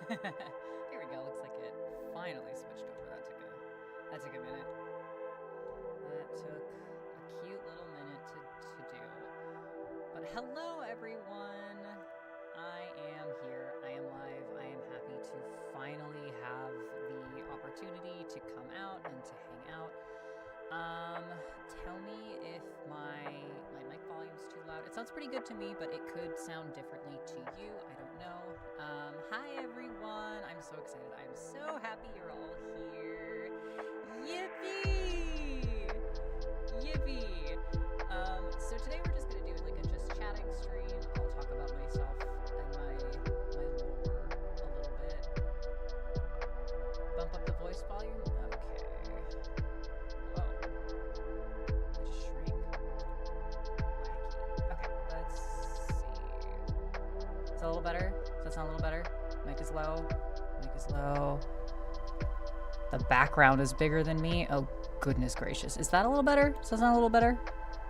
Here we go. Looks like it finally switched over. That took a minute. That took a cute little minute to do. But hello, everyone. I am here. I am live. I am happy to finally have the opportunity to come out and to hang out. Tell me if my mic volume's too loud. It sounds pretty good to me, but it could sound differently to you. I don't know. Hi everyone. I'm so excited. I'm so happy you're all here. Yippee! Yippee! So today we're just gonna do like a just chatting stream. I'll talk about myself and my lore a little bit. Bump up the voice volume. Okay. Oh. I just shrank. Wacky. Okay, let's see. Is that a little better? Does that sound a little better? Mic is low. Mic is low. The background is bigger than me. Oh, goodness gracious. Is that a little better? Does that sound a little better?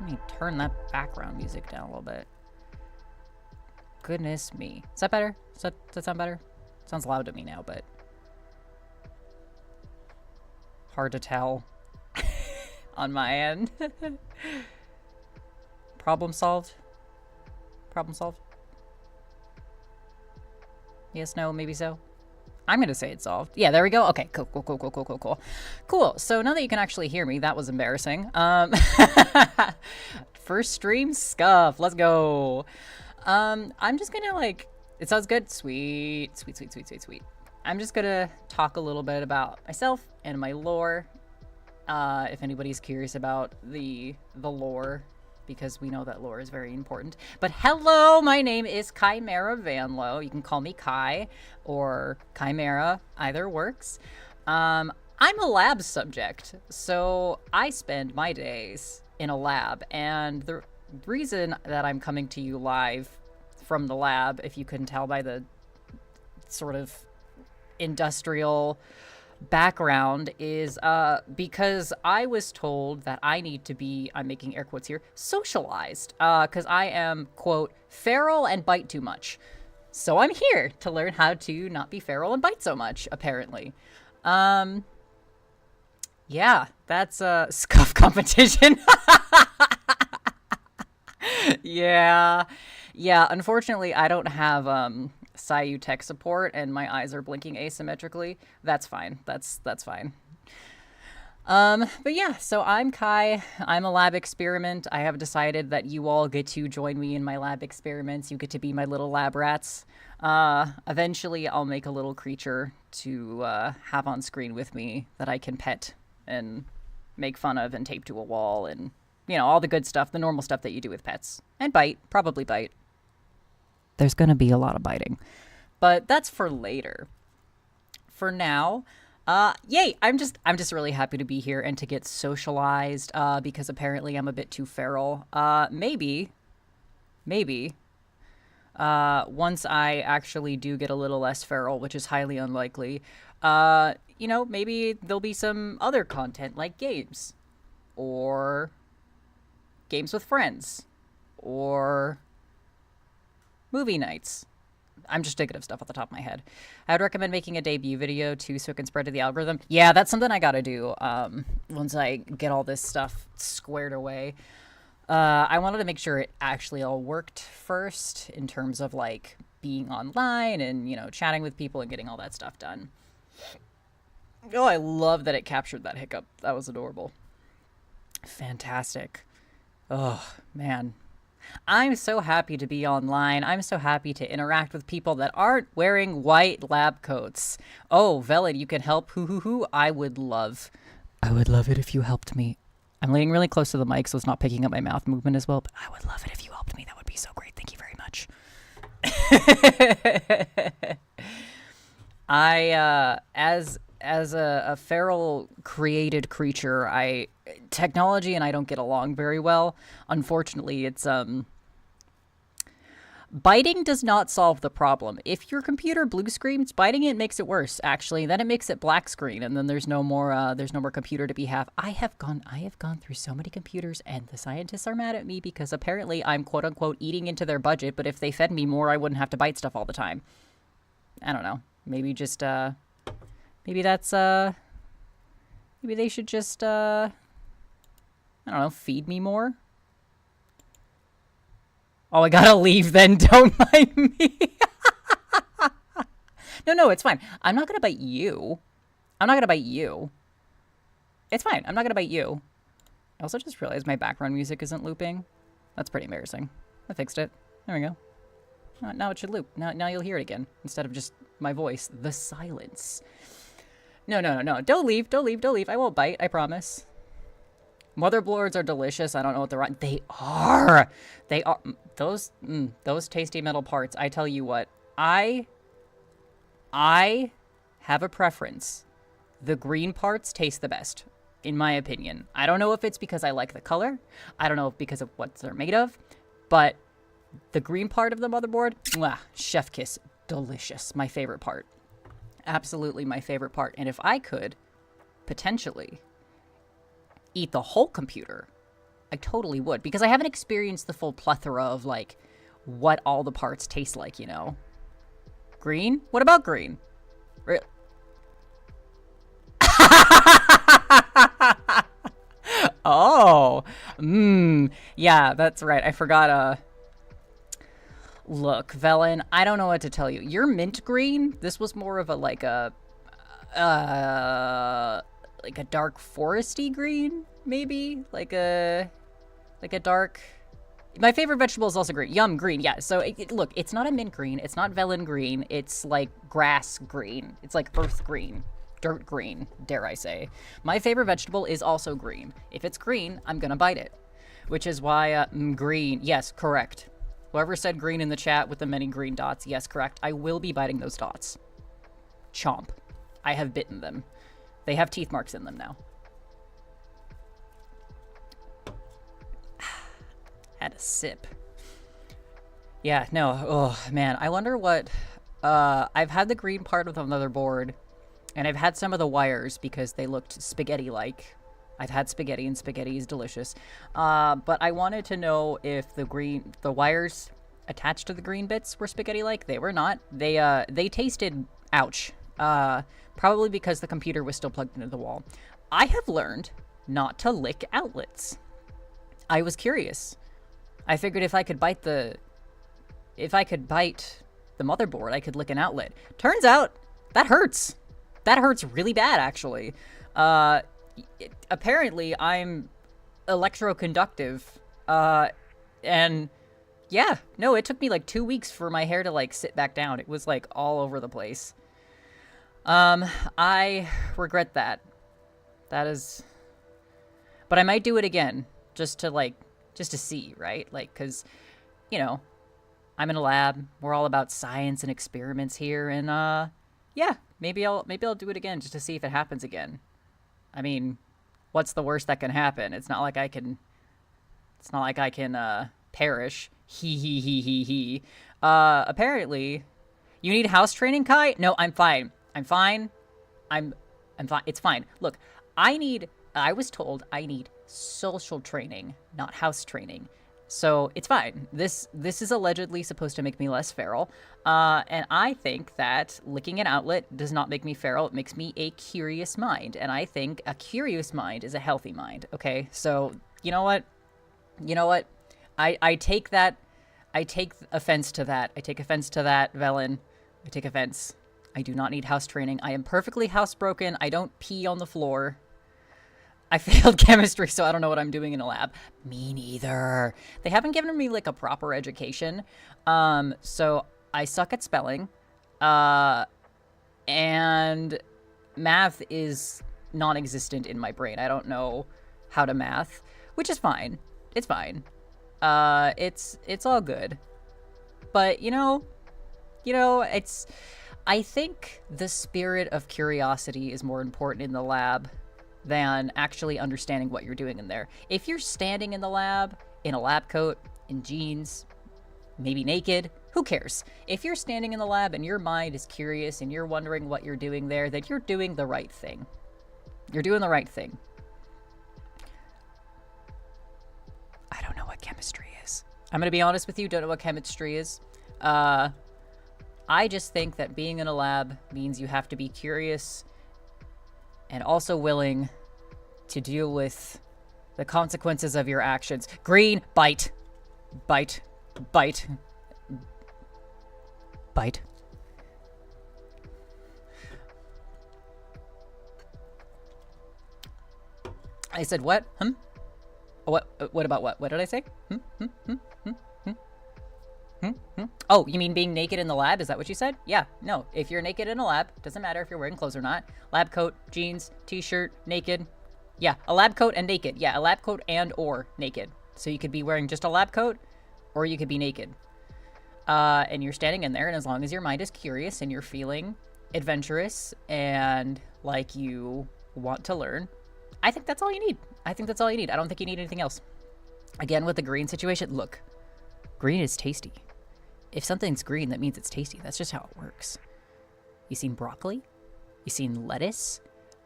Let me turn that background music down a little bit. Goodness me. Is that better? Does that sound better? Sounds loud to me now, but hard to tell on my end. Problem solved? Problem solved? Yes, no, maybe so. I'm going to say it's solved. Yeah, there we go. Okay, cool. Cool. So now that you can actually hear me, that was embarrassing. First stream scuff. Let's go. I'm just going to it sounds good. Sweet. I'm just going to talk a little bit about myself and my lore. If anybody's curious about the lore, because we know that lore is very important. But hello, my name is Chimera Vanlo. You can call me Kai or Chimera, either works. I'm a lab subject, so I spend my days in a lab. And the reason that I'm coming to you live from the lab, if you couldn't tell by the sort of industrial background, is because I was told that I need to be, I'm making air quotes here, socialized, because I am, quote, feral and bite too much. So I'm here to learn how to not be feral and bite so much, apparently. Yeah, that's a scuff competition. Yeah, unfortunately I don't have Sayu tech support and my eyes are blinking asymmetrically. That's fine. That's fine. But yeah, so I'm Kai. I'm a lab experiment. I have decided that you all get to join me in my lab experiments. You get to be my little lab rats. Eventually I'll make a little creature to have on screen with me that I can pet and make fun of and tape to a wall and, you know, all the good stuff, the normal stuff that you do with pets. And bite, probably bite. There's going to be a lot of biting, but that's for later. For now, yay! I'm just really happy to be here and to get socialized, because apparently I'm a bit too feral. Maybe, once I actually do get a little less feral, which is highly unlikely, you know, maybe there'll be some other content like games, or games with friends, or movie nights. I'm just thinking of stuff off the top of my head. I would recommend making a debut video too, so it can spread to the algorithm. Yeah, that's something I gotta do once I get all this stuff squared away. I wanted to make sure it actually all worked first in terms of like being online and, you know, chatting with people and getting all that stuff done. Oh, I love that it captured that hiccup. That was adorable. Fantastic. Oh, man. I'm so happy to be online. I'm so happy to interact with people that aren't wearing white lab coats. Oh, Velid, you can help. Hoo. I would love it if you helped me. I'm leaning really close to the mic, so it's not picking up my mouth movement as well, but I would love it if you helped me. That would be so great. Thank you very much. As a feral created creature, technology and I don't get along very well. Unfortunately, it's biting does not solve the problem. If your computer blue screens, biting it makes it worse, actually. Then it makes it black screen, and then there's no more computer to be have. I have gone through so many computers, and the scientists are mad at me because apparently I'm quote unquote eating into their budget, but if they fed me more, I wouldn't have to bite stuff all the time. I don't know. Maybe just, maybe that's, maybe they should just, I don't know, feed me more? Oh, I gotta leave then. Don't mind me. No, it's fine. I'm not gonna bite you. I'm not gonna bite you. It's fine. I'm not gonna bite you. I also just realized my background music isn't looping. That's pretty embarrassing. I fixed it. There we go. Now it should loop. Now you'll hear it again instead of just my voice. The silence. No. Don't leave. I won't bite. I promise. Motherboards are delicious. I don't know what they're on. They are. Those tasty metal parts. I tell you what. I have a preference. The green parts taste the best, in my opinion. I don't know if it's because I like the color. I don't know if because of what they're made of. But the green part of the motherboard, mwah, chef kiss, delicious. My favorite part. Absolutely my favorite part. And if I could, potentially, eat the whole computer, I totally would. Because I haven't experienced the full plethora of, like, what all the parts taste like, you know? Green? What about green? Oh. Yeah, that's right. I forgot, Look, Velen, I don't know what to tell you. You're mint green. This was more of a, like a dark foresty green, maybe? Like a dark... My favorite vegetable is also green. Yum, green, yeah. So, look, it's not a mint green. It's not Velen green. It's, like, grass green. It's, like, earth green. Dirt green, dare I say. My favorite vegetable is also green. If it's green, I'm gonna bite it. Which is why, green. Yes, correct. Whoever said green in the chat with the many green dots, yes, correct. I will be biting those dots. Chomp. I have bitten them. They have teeth marks in them now. Had a sip. Yeah, no. Oh, man. I wonder what... I've had the green part of the motherboard, and I've had some of the wires because they looked spaghetti-like. I've had spaghetti, and spaghetti is delicious. But I wanted to know if the wires attached to the green bits were spaghetti-like. They were not. They tasted... Ouch. Probably because the computer was still plugged into the wall. I have learned not to lick outlets. I was curious. I figured if I could bite the motherboard, I could lick an outlet. Turns out that hurts. That hurts really bad, actually. Apparently, I'm electroconductive. And yeah, no, it took me like 2 weeks for my hair to like sit back down. It was like all over the place. I regret that. That is, but I might do it again just to see, right? Like, cause, you know, I'm in a lab. We're all about science and experiments here, and yeah, maybe I'll do it again just to see if it happens again. I mean, what's the worst that can happen? It's not like I can perish. He. Apparently, you need house training, Kai? No, I'm fine. I'm fine. It's fine. Look, I was told I need social training, not house training. So it's fine. This is allegedly supposed to make me less feral. And I think that licking an outlet does not make me feral. It makes me a curious mind. And I think a curious mind is a healthy mind. Okay. So you know what? I take that. I take offense to that. I take offense to that, Velen. I take offense. I do not need house training. I am perfectly housebroken. I don't pee on the floor. I failed chemistry, so I don't know what I'm doing in a lab. Me neither. They haven't given me, like, a proper education. So I suck at spelling. And math is non-existent in my brain. I don't know how to math, which is fine. It's fine. It's all good. But, you know, I think the spirit of curiosity is more important in the lab than actually understanding what you're doing in there. If you're standing in the lab, in a lab coat, in jeans, maybe naked, who cares? If you're standing in the lab and your mind is curious and you're wondering what you're doing there, then you're doing the right thing. You're doing the right thing. I don't know what chemistry is. I'm gonna be honest with you, don't know what chemistry is. I just think that being in a lab means you have to be curious and also willing to deal with the consequences of your actions. Green, bite. Bite. Bite. Bite. I said what? What about what? What did I say? Oh, you mean being naked in the lab? Is that what you said? Yeah, no. If you're naked in a lab, doesn't matter if you're wearing clothes or not. Lab coat, jeans, t-shirt, naked. Yeah, a lab coat and naked. Yeah, a lab coat and or naked. So you could be wearing just a lab coat, or you could be naked. And you're standing in there, and as long as your mind is curious and you're feeling adventurous and like you want to learn, I think that's all you need. I think that's all you need. I don't think you need anything else. Again, with the green situation, look, green is tasty. If something's green, that means it's tasty. That's just how it works. You seen broccoli? You seen lettuce?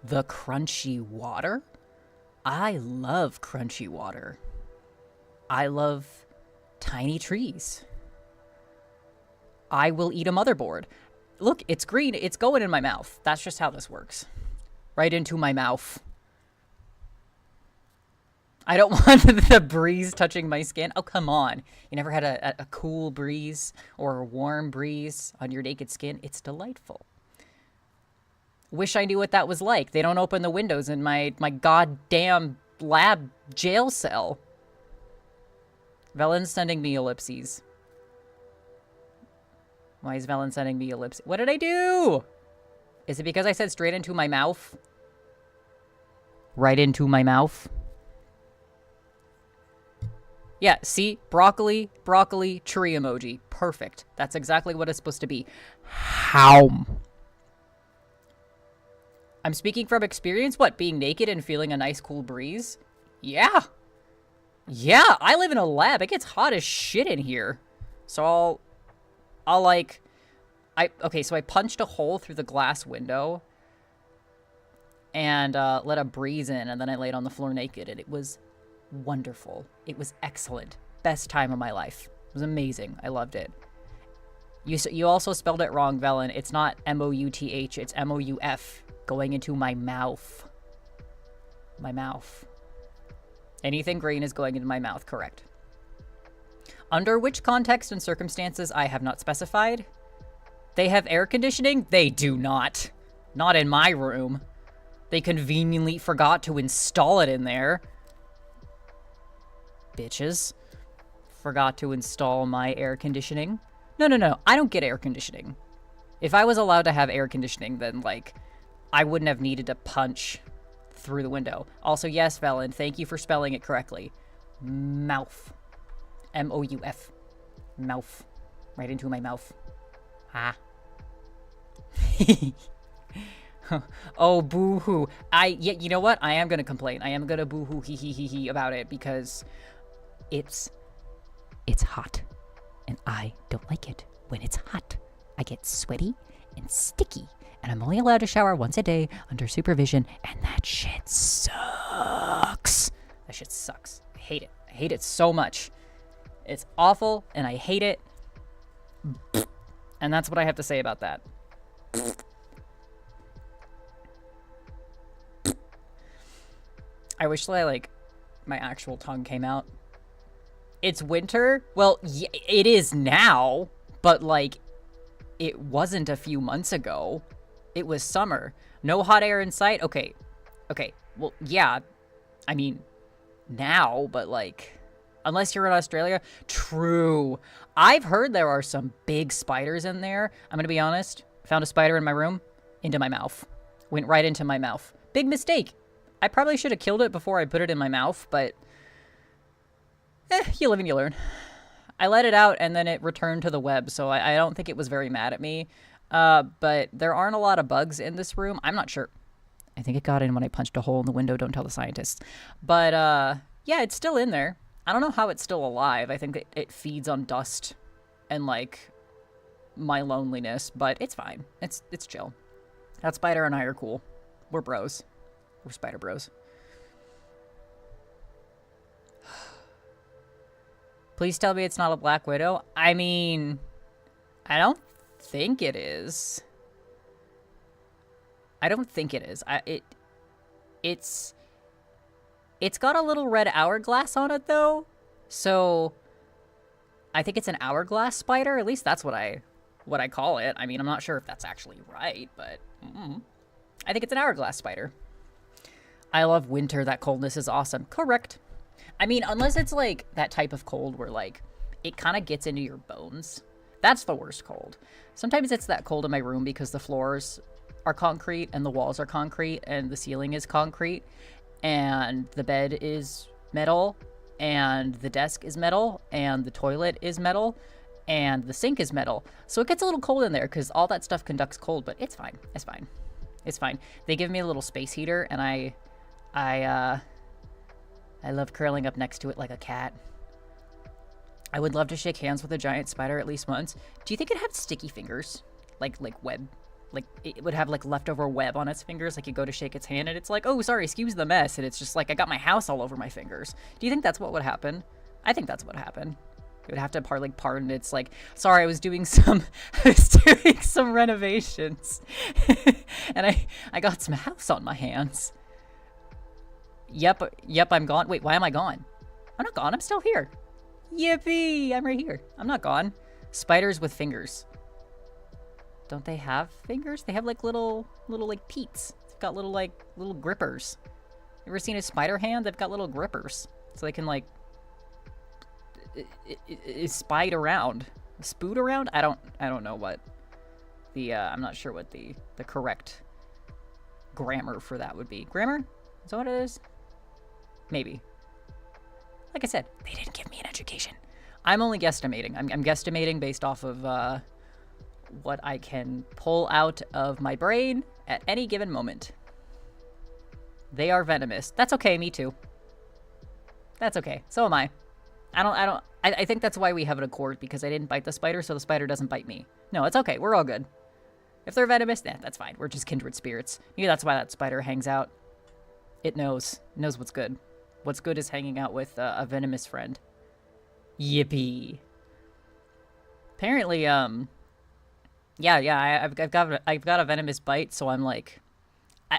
The crunchy water? I love crunchy water. I love tiny trees. I will eat a motherboard. Look, it's green. It's going in my mouth. That's just how this works. Right into my mouth. I don't want the breeze touching my skin. Oh, come on. You never had a cool breeze or a warm breeze on your naked skin? It's delightful. Wish I knew what that was like. They don't open the windows in my goddamn lab jail cell. Velen's sending me ellipses. Why is Velen sending me ellipses? What did I do? Is it because I said straight into my mouth? Right into my mouth? Yeah, see? Broccoli, tree emoji. Perfect. That's exactly what it's supposed to be. How? I'm speaking from experience? What, being naked and feeling a nice cool breeze? Yeah. Yeah, I live in a lab. It gets hot as shit in here. So okay, so I punched a hole through the glass window and let a breeze in, and then I laid on the floor naked, and it was wonderful. It was excellent. Best time of my life. It was amazing. I loved it. You also spelled it wrong, Velen. It's not M-O-U-T-H. It's M-O-U-F. Going into my mouth. My mouth. Anything green is going into my mouth, correct. Under which context and circumstances I have not specified. They have air conditioning? They do not. Not in my room. They conveniently forgot to install it in there. Bitches. Forgot to install my air conditioning. No. I don't get air conditioning. If I was allowed to have air conditioning, then, like, I wouldn't have needed to punch through the window. Also, yes, Velen, thank you for spelling it correctly. Mouth. M-O-U-F. Mouth. Right into my mouth. Ah. Oh, boo-hoo. Yeah, you know what? I am gonna complain. I am gonna boo-hoo hee about it because it's hot. And I don't like it when it's hot. I get sweaty and sticky. And I'm only allowed to shower once a day under supervision, and that shit sucks. That shit sucks. I hate it. I hate it so much. It's awful, and I hate it. And that's what I have to say about that. I wish that, my actual tongue came out. It's winter? Well, yeah, it is now, but, it wasn't a few months ago. It was summer. No hot air in sight? Okay. Well, yeah. I mean, now, but, unless you're in Australia. True. I've heard there are some big spiders in there. I'm gonna be honest. Found a spider in my room. Into my mouth. Went right into my mouth. Big mistake. I probably should have killed it before I put it in my mouth, but you live and you learn. I let it out and then it returned to the web, so I don't think it was very mad at me. But there aren't a lot of bugs in this room. I'm not sure. I think it got in when I punched a hole in the window. Don't tell the scientists. But yeah, it's still in there. I don't know how it's still alive. I think it feeds on dust and my loneliness, but it's fine. It's chill. That spider and I are cool. We're bros. We're spider bros. Please tell me it's not a black widow. I mean, I don't think it is. I don't think it is. It's got a little red hourglass on it though, so I think it's an hourglass spider. At least that's what I call it. I mean, I'm not sure if that's actually right, but I think it's an hourglass spider. I love winter. That coldness is awesome. Correct. I mean, unless it's like that type of cold where like it kind of gets into your bones. That's the worst cold. Sometimes it's that cold in my room because the floors are concrete and the walls are concrete and the ceiling is concrete and the bed is metal and the desk is metal and the toilet is metal and the sink is metal. So it gets a little cold in there because all that stuff conducts cold, but it's fine. It's fine. It's fine. They give me a little space heater and I love curling up next to it like a cat. I would love to shake hands with a giant spider at least once. Do you think it had sticky fingers? Like web? Like it would have like leftover web on its fingers, like you go to shake its hand and it's like, oh, sorry, excuse the mess. And it's just like, I got my house all over my fingers. Do you think that's what would happen? I think that's what happened. It would have to pardon. It's like, sorry, I was doing some renovations and I got some house on my hands. Yep, I'm gone. Wait, why am I gone? I'm not gone. I'm still here. Yippee! I'm right here. I'm not gone. Spiders with fingers. Don't they have fingers? They have like little like peats. They've got little grippers. You ever seen a spider hand? They've got little grippers, so they can like spide around, spoot around. I don't know what the I'm not sure what the correct grammar for that would be. Grammar? Is that what it is? Maybe. Like I said, they didn't give me an education. I'm only guesstimating. I'm guesstimating based off of what I can pull out of my brain at any given moment. They are venomous. That's okay, me too. That's okay. So am I. I think that's why we have an accord, because I didn't bite the spider, so the spider doesn't bite me. No, it's okay. We're all good. If they're venomous, that's fine. We're just kindred spirits. Maybe that's why that spider hangs out. It knows. It knows what's good. What's good is hanging out with a venomous friend. Yippee. Apparently, yeah, I've got a venomous bite, so I'm like,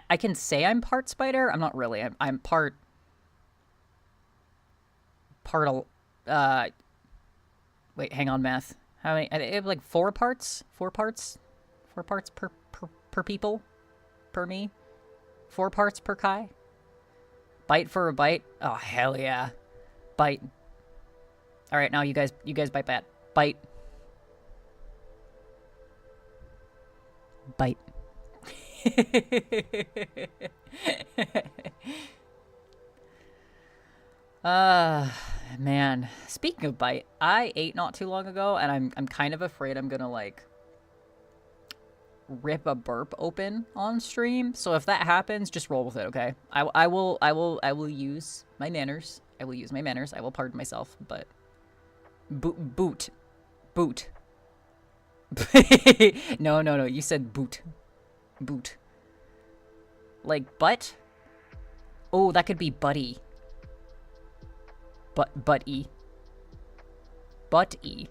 I can say I'm part spider. I'm not really. I'm part. Wait, hang on, math. How many? I have like 4 parts. 4 parts. 4 parts per people, per me. 4 parts per Kai. Bite for a bite. Oh hell yeah, bite. All right, now you guys bite that. Bite. Bite. Man. Speaking of bite, I ate not too long ago, and I'm kind of afraid I'm gonna like rip a burp open on stream. So if that happens, just roll with it, okay? I will use my manners. I will use my manners. I will pardon myself, but boot. No. You said boot. Boot. Like butt? Oh, that could be buddy. Butt-y. Butt-y.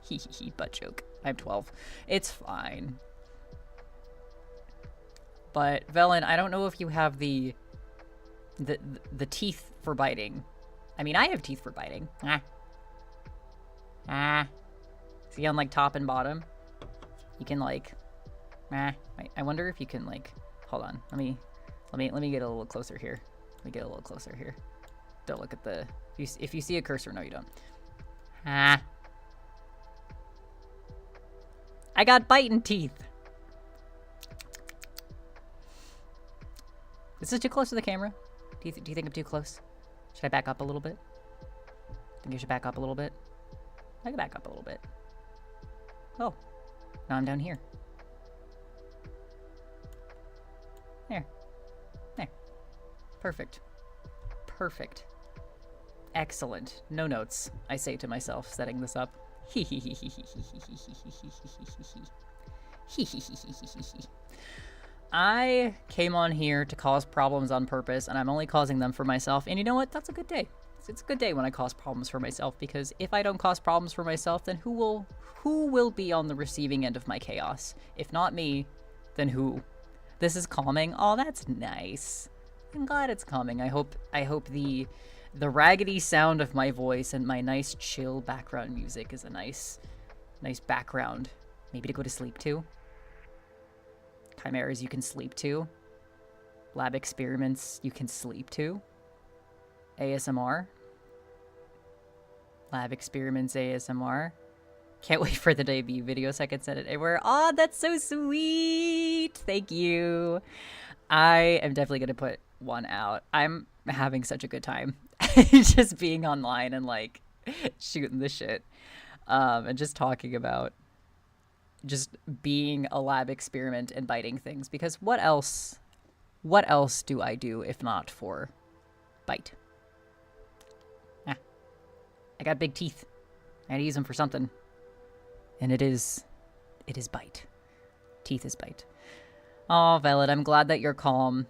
Hee, butt joke. I'm 12. It's fine. But, Velen, I don't know if you have the teeth for biting. I mean, I have teeth for biting. See on, like, top and bottom? You can, like... I wonder if you can, like... Hold on. Let me get a little closer here. Don't look at the... If you see a cursor, no, you don't. I got biting teeth. Is this too close to the camera? Do you think I'm too close? Should I back up a little bit? Think I should back up a little bit? I can back up a little bit. Oh. Now I'm down here. There. Perfect. Excellent. No notes, I say to myself, setting this up. I came on here to cause problems on purpose, and I'm only causing them for myself. And you know what? That's a good day. It's a good day when I cause problems for myself, because if I don't cause problems for myself, then who will be on the receiving end of my chaos? If not me, then who? This is calming. Oh, that's nice. I'm glad it's calming. I hope the raggedy sound of my voice and my nice chill background music is a nice background, maybe to go to sleep to. Chimeras you can sleep to. Lab experiments you can sleep to. ASMR. Lab experiments ASMR. Can't wait for the debut video so I can send it everywhere. Oh, that's so sweet. Thank you. I am definitely going to put one out. I'm having such a good time just being online and like shooting the shit, and just talking about just being a lab experiment and biting things, because what else do I do if not for bite? I got big teeth. I had to use them for something. And it is bite. Teeth is bite. Oh, Violet, I'm glad that you're calm.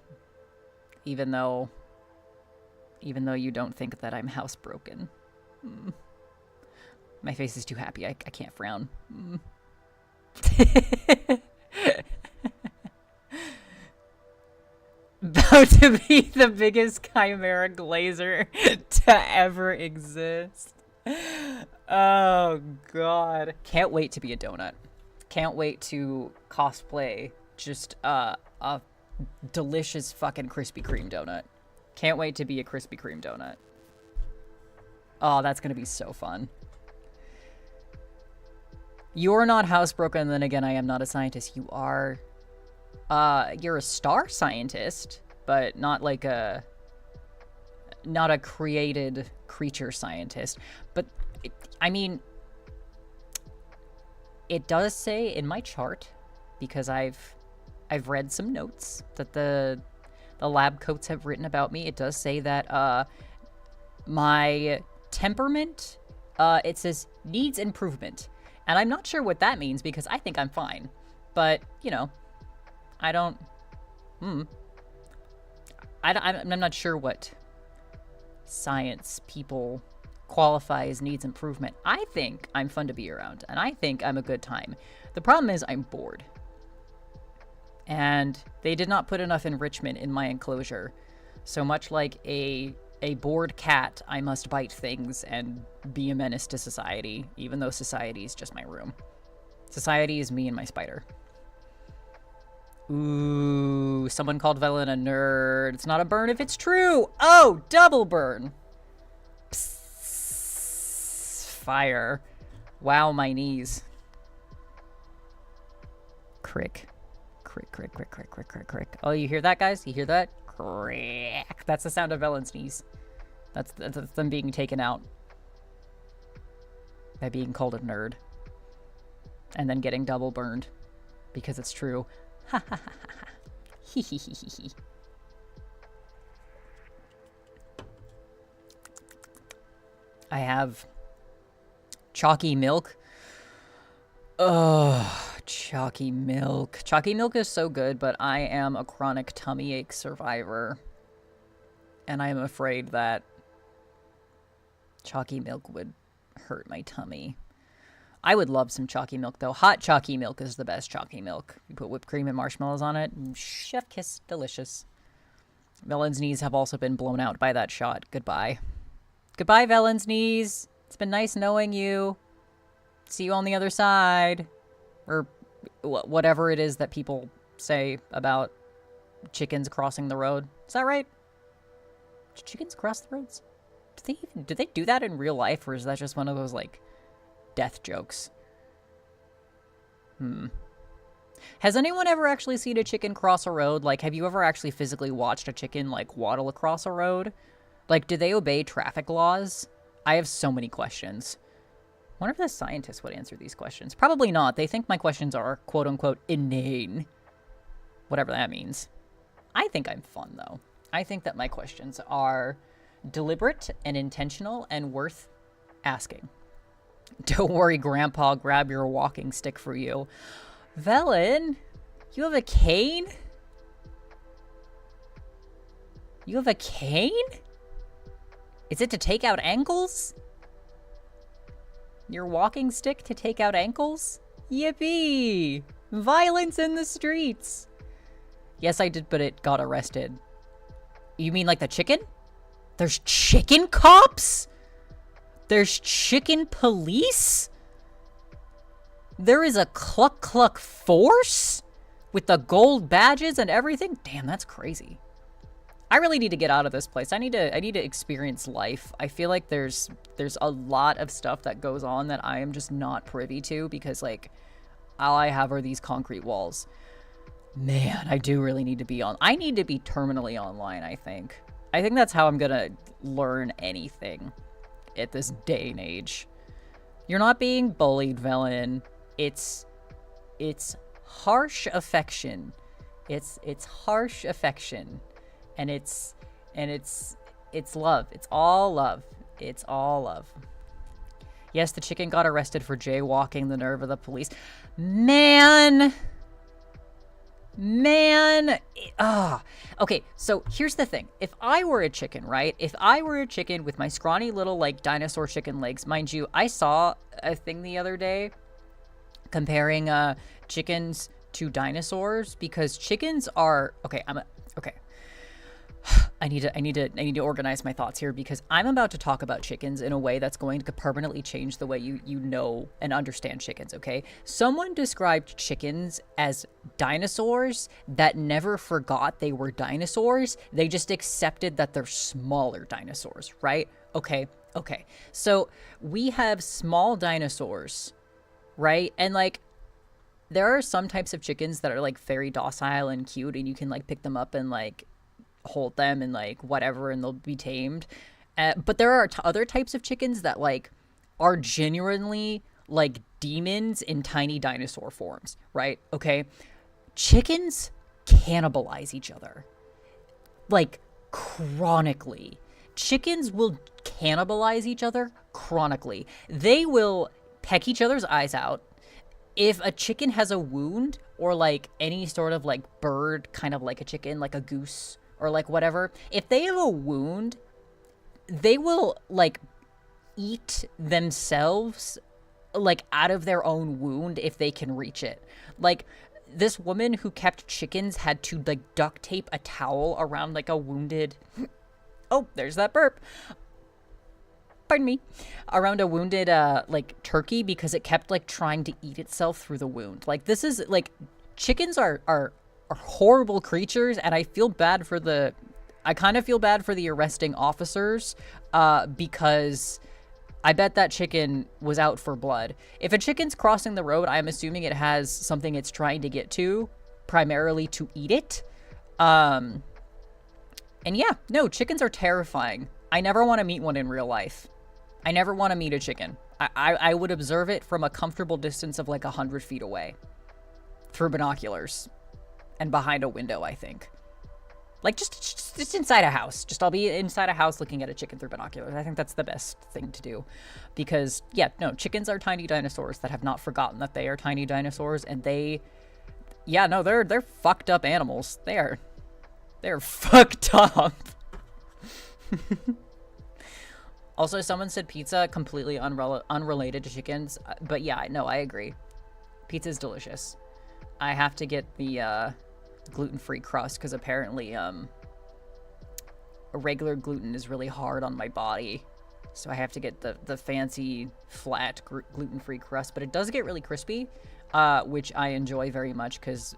Even though you don't think that I'm housebroken. My face is too happy. I can't frown. About to be the biggest chimera glazer to ever exist. Oh, God. Can't wait to be a donut. Can't wait to cosplay just a delicious fucking Krispy Kreme donut. Can't wait to be a Krispy Kreme donut. Oh, that's gonna be so fun. You're not housebroken, and then again, I am not a scientist. You are... you're a star scientist, but not like not a created creature scientist. But, I mean, it does say in my chart, because I've read some notes that the lab coats have written about me. It does say that my temperament, it says needs improvement. And I'm not sure what that means, because I think I'm fine. But, you know, I'm not sure what science people qualify as needs improvement. I think I'm fun to be around, and I think I'm a good time. The problem is I'm bored. And they did not put enough enrichment in my enclosure. So much like a bored cat, I must bite things and be a menace to society, even though society is just my room. Society is me and my spider. Ooh, someone called Velen a nerd. It's not a burn if it's true. Oh, double burn. Psst, fire. Wow, my knees. Crick. Crick, crick, crick, crick, crick, crick, crick. Oh, you hear that, guys? You hear that? Crick. That's the sound of Velen's knees. That's them being taken out. By being called a nerd. And then getting double burned. Because it's true. Ha ha ha ha. Hee hee hee hee hee. I have chalky milk. Ugh, chalky milk. Chalky milk is so good, but I am a chronic tummy ache survivor. And I am afraid that chalky milk would hurt my tummy. I would love some chalky milk, though. Hot chalky milk is the best chalky milk. You put whipped cream and marshmallows on it. Chef kiss. Delicious. Velen's knees have also been blown out by that shot. Goodbye. Goodbye, Velen's knees. It's been nice knowing you. See you on the other side. Or whatever it is that people say about chickens crossing the road. Is that right? Do chickens cross the roads? Do they do that in real life, or is that just one of those, like, death jokes? Has anyone ever actually seen a chicken cross a road? Like, have you ever actually physically watched a chicken, like, waddle across a road? Like, do they obey traffic laws? I have so many questions. I wonder if the scientists would answer these questions. Probably not. They think my questions are, quote-unquote, inane. Whatever that means. I think I'm fun, though. I think that my questions are deliberate and intentional and worth asking. Don't worry, Grandpa, grab your walking stick for you. Velen, you have a cane? You have a cane? Is it to take out ankles? Your walking stick to take out ankles? Yippee! Violence in the streets! Yes, I did, but it got arrested. You mean like the chicken? There's chicken cops? There's chicken police? There is a Cluck Cluck force? With the gold badges and everything? Damn, that's crazy. I really need to get out of this place. I need to experience life. I feel like there's a lot of stuff that goes on that I am just not privy to because, like, all I have are these concrete walls. Man, I do really need to be on. I need to be terminally online, I think. I think that's how I'm gonna learn anything at this day and age. You're not being bullied, villain. It's harsh affection. It's harsh affection. And it's love. It's all love. It's all love. Yes, the chicken got arrested for jaywalking, the nerve of the police. Man. Okay, so here's the thing. If I were a chicken, right? If I were a chicken with my scrawny little, like, dinosaur chicken legs, mind you, I saw a thing the other day comparing chickens to dinosaurs because chickens are okay. I need to organize my thoughts here because I'm about to talk about chickens in a way that's going to permanently change the way you know and understand chickens, okay? Someone described chickens as dinosaurs that never forgot they were dinosaurs. They just accepted that they're smaller dinosaurs, right? Okay. So we have small dinosaurs, right? And, like, there are some types of chickens that are, like, very docile and cute and you can, like, pick them up and, like, hold them and, like, whatever, and they'll be tamed. But there are other types of chickens that, like, are genuinely, like, demons in tiny dinosaur forms, right? Okay. Chickens cannibalize each other. Like, chronically. Chickens will cannibalize each other chronically. They will peck each other's eyes out. If a chicken has a wound or, like, any sort of, like, bird, kind of like a chicken, like a goose or, like, whatever, if they have a wound, they will, like, eat themselves, like, out of their own wound if they can reach it. Like, this woman who kept chickens had to, like, duct tape a towel around, like, a wounded... Oh, there's that burp. Pardon me. Around a wounded, like, turkey because it kept, like, trying to eat itself through the wound. Like, this is, like, chickens are horrible creatures, and I feel bad for I kind of feel bad for the arresting officers, because I bet that chicken was out for blood. If a chicken's crossing the road, I'm assuming it has something it's trying to get to, primarily to eat it. And yeah, no, chickens are terrifying. I never want to meet one in real life. I never want to meet a chicken. I would observe it from a comfortable distance of, like, 100 feet away. Through binoculars. And behind a window, I think. Like, just inside a house. I'll be inside a house looking at a chicken through binoculars. I think that's the best thing to do. Because, yeah, no, chickens are tiny dinosaurs that have not forgotten that they are tiny dinosaurs. And they're fucked up animals. They're fucked up. Also, someone said pizza, completely unrelated to chickens. But yeah, no, I agree. Pizza's delicious. I have to get the gluten-free crust because apparently a regular gluten is really hard on my body. So I have to get the fancy flat gluten-free crust. But it does get really crispy, which I enjoy very much because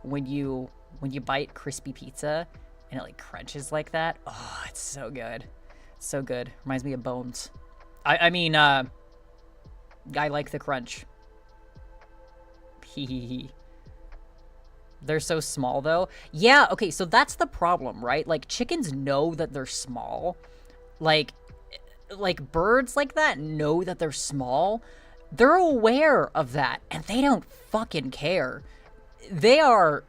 when you bite crispy pizza and it, like, crunches like that, oh, it's so good. It's so good. Reminds me of Bones. I mean, I like the crunch. Hee. They're so small, though. Yeah, okay, so that's the problem, right? Like, chickens know that they're small. Like birds like that know that they're small. They're aware of that, and they don't fucking care. They're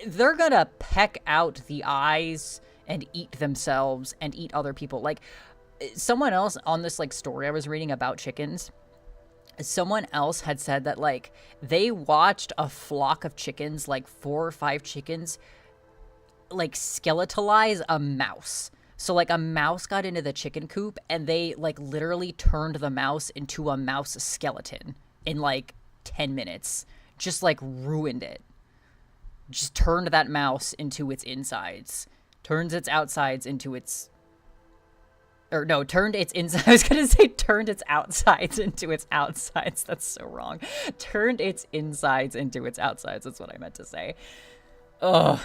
gonna peck out the eyes and eat themselves and eat other people. Like, someone else on this, like, story I was reading about chickens, someone else had said that, like, they watched a flock of chickens, like 4 or 5 chickens, like, skeletalize a mouse. So like a mouse got into the chicken coop and they like literally turned the mouse into a mouse skeleton in like 10 minutes. Just like ruined it. Just turned that mouse into its insides. Turns its outsides into its... Or no, turned its inside. I was going to say turned its outsides into its outsides. That's so wrong. Turned its insides into its outsides. That's what I meant to say. Ugh.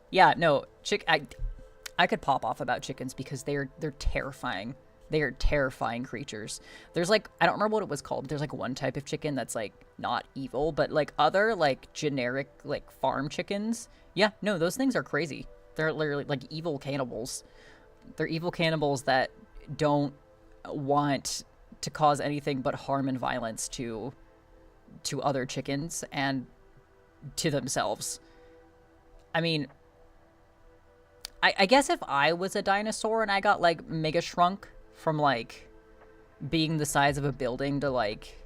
Yeah, no, I could pop off about chickens because they're terrifying. They are terrifying creatures. There's like, I don't remember what it was called. There's like one type of chicken that's like not evil, but like other like generic like farm chickens. Yeah, no, those things are crazy. They're literally like evil cannibals. They're evil cannibals that don't want to cause anything but harm and violence to other chickens and to themselves. I mean, I guess if I was a dinosaur and I got like mega shrunk from like being the size of a building to like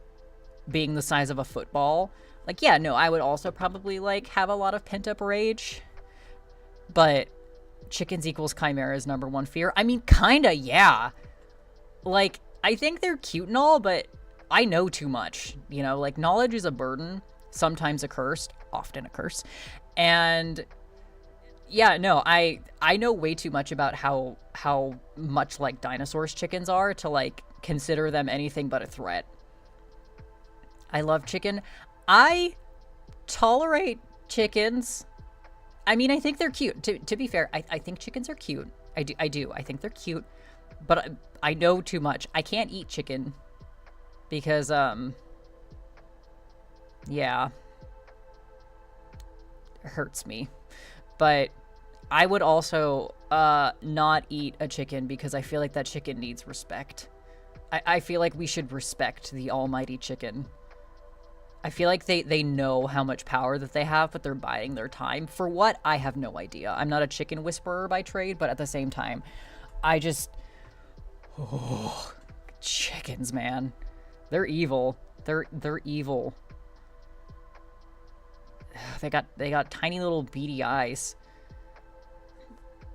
being the size of a football, like, yeah, no, I would also probably like have a lot of pent up rage. But chickens equals Chimera's number one fear. I mean, kinda, yeah. Like, I think they're cute and all, but I know too much. You know, like, knowledge is a burden, sometimes a curse, often a curse. And yeah, no, I know way too much about how much like dinosaurs chickens are to like consider them anything but a threat. I love chicken. I tolerate chickens. I mean, I think they're cute. To be fair, I think chickens are cute. I do. I think they're cute. But I know too much. I can't eat chicken because yeah, it hurts me. But I would also not eat a chicken because I feel like that chicken needs respect. I feel like we should respect the almighty chicken. I feel like they know how much power that they have, but they're biding their time. For what? I have no idea. I'm not a chicken whisperer by trade, but at the same time, I just... Oh, chickens, man. They're evil. They're evil. They got tiny little beady eyes.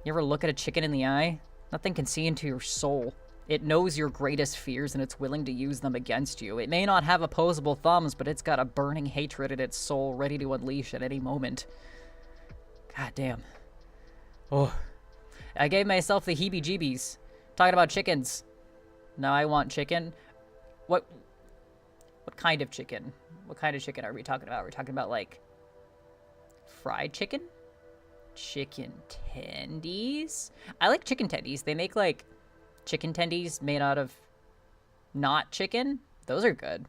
You ever look at a chicken in the eye? Nothing can see into your soul. It knows your greatest fears and it's willing to use them against you. It may not have opposable thumbs, but it's got a burning hatred in its soul ready to unleash at any moment. God damn. Oh. I gave myself the heebie-jeebies. Talking about chickens. Now I want chicken. What kind of chicken? What kind of chicken are we talking about? Are we talking about, like, fried chicken? Chicken tendies? I like chicken tendies. They make, like, chicken tendies made out of not chicken. Those are good.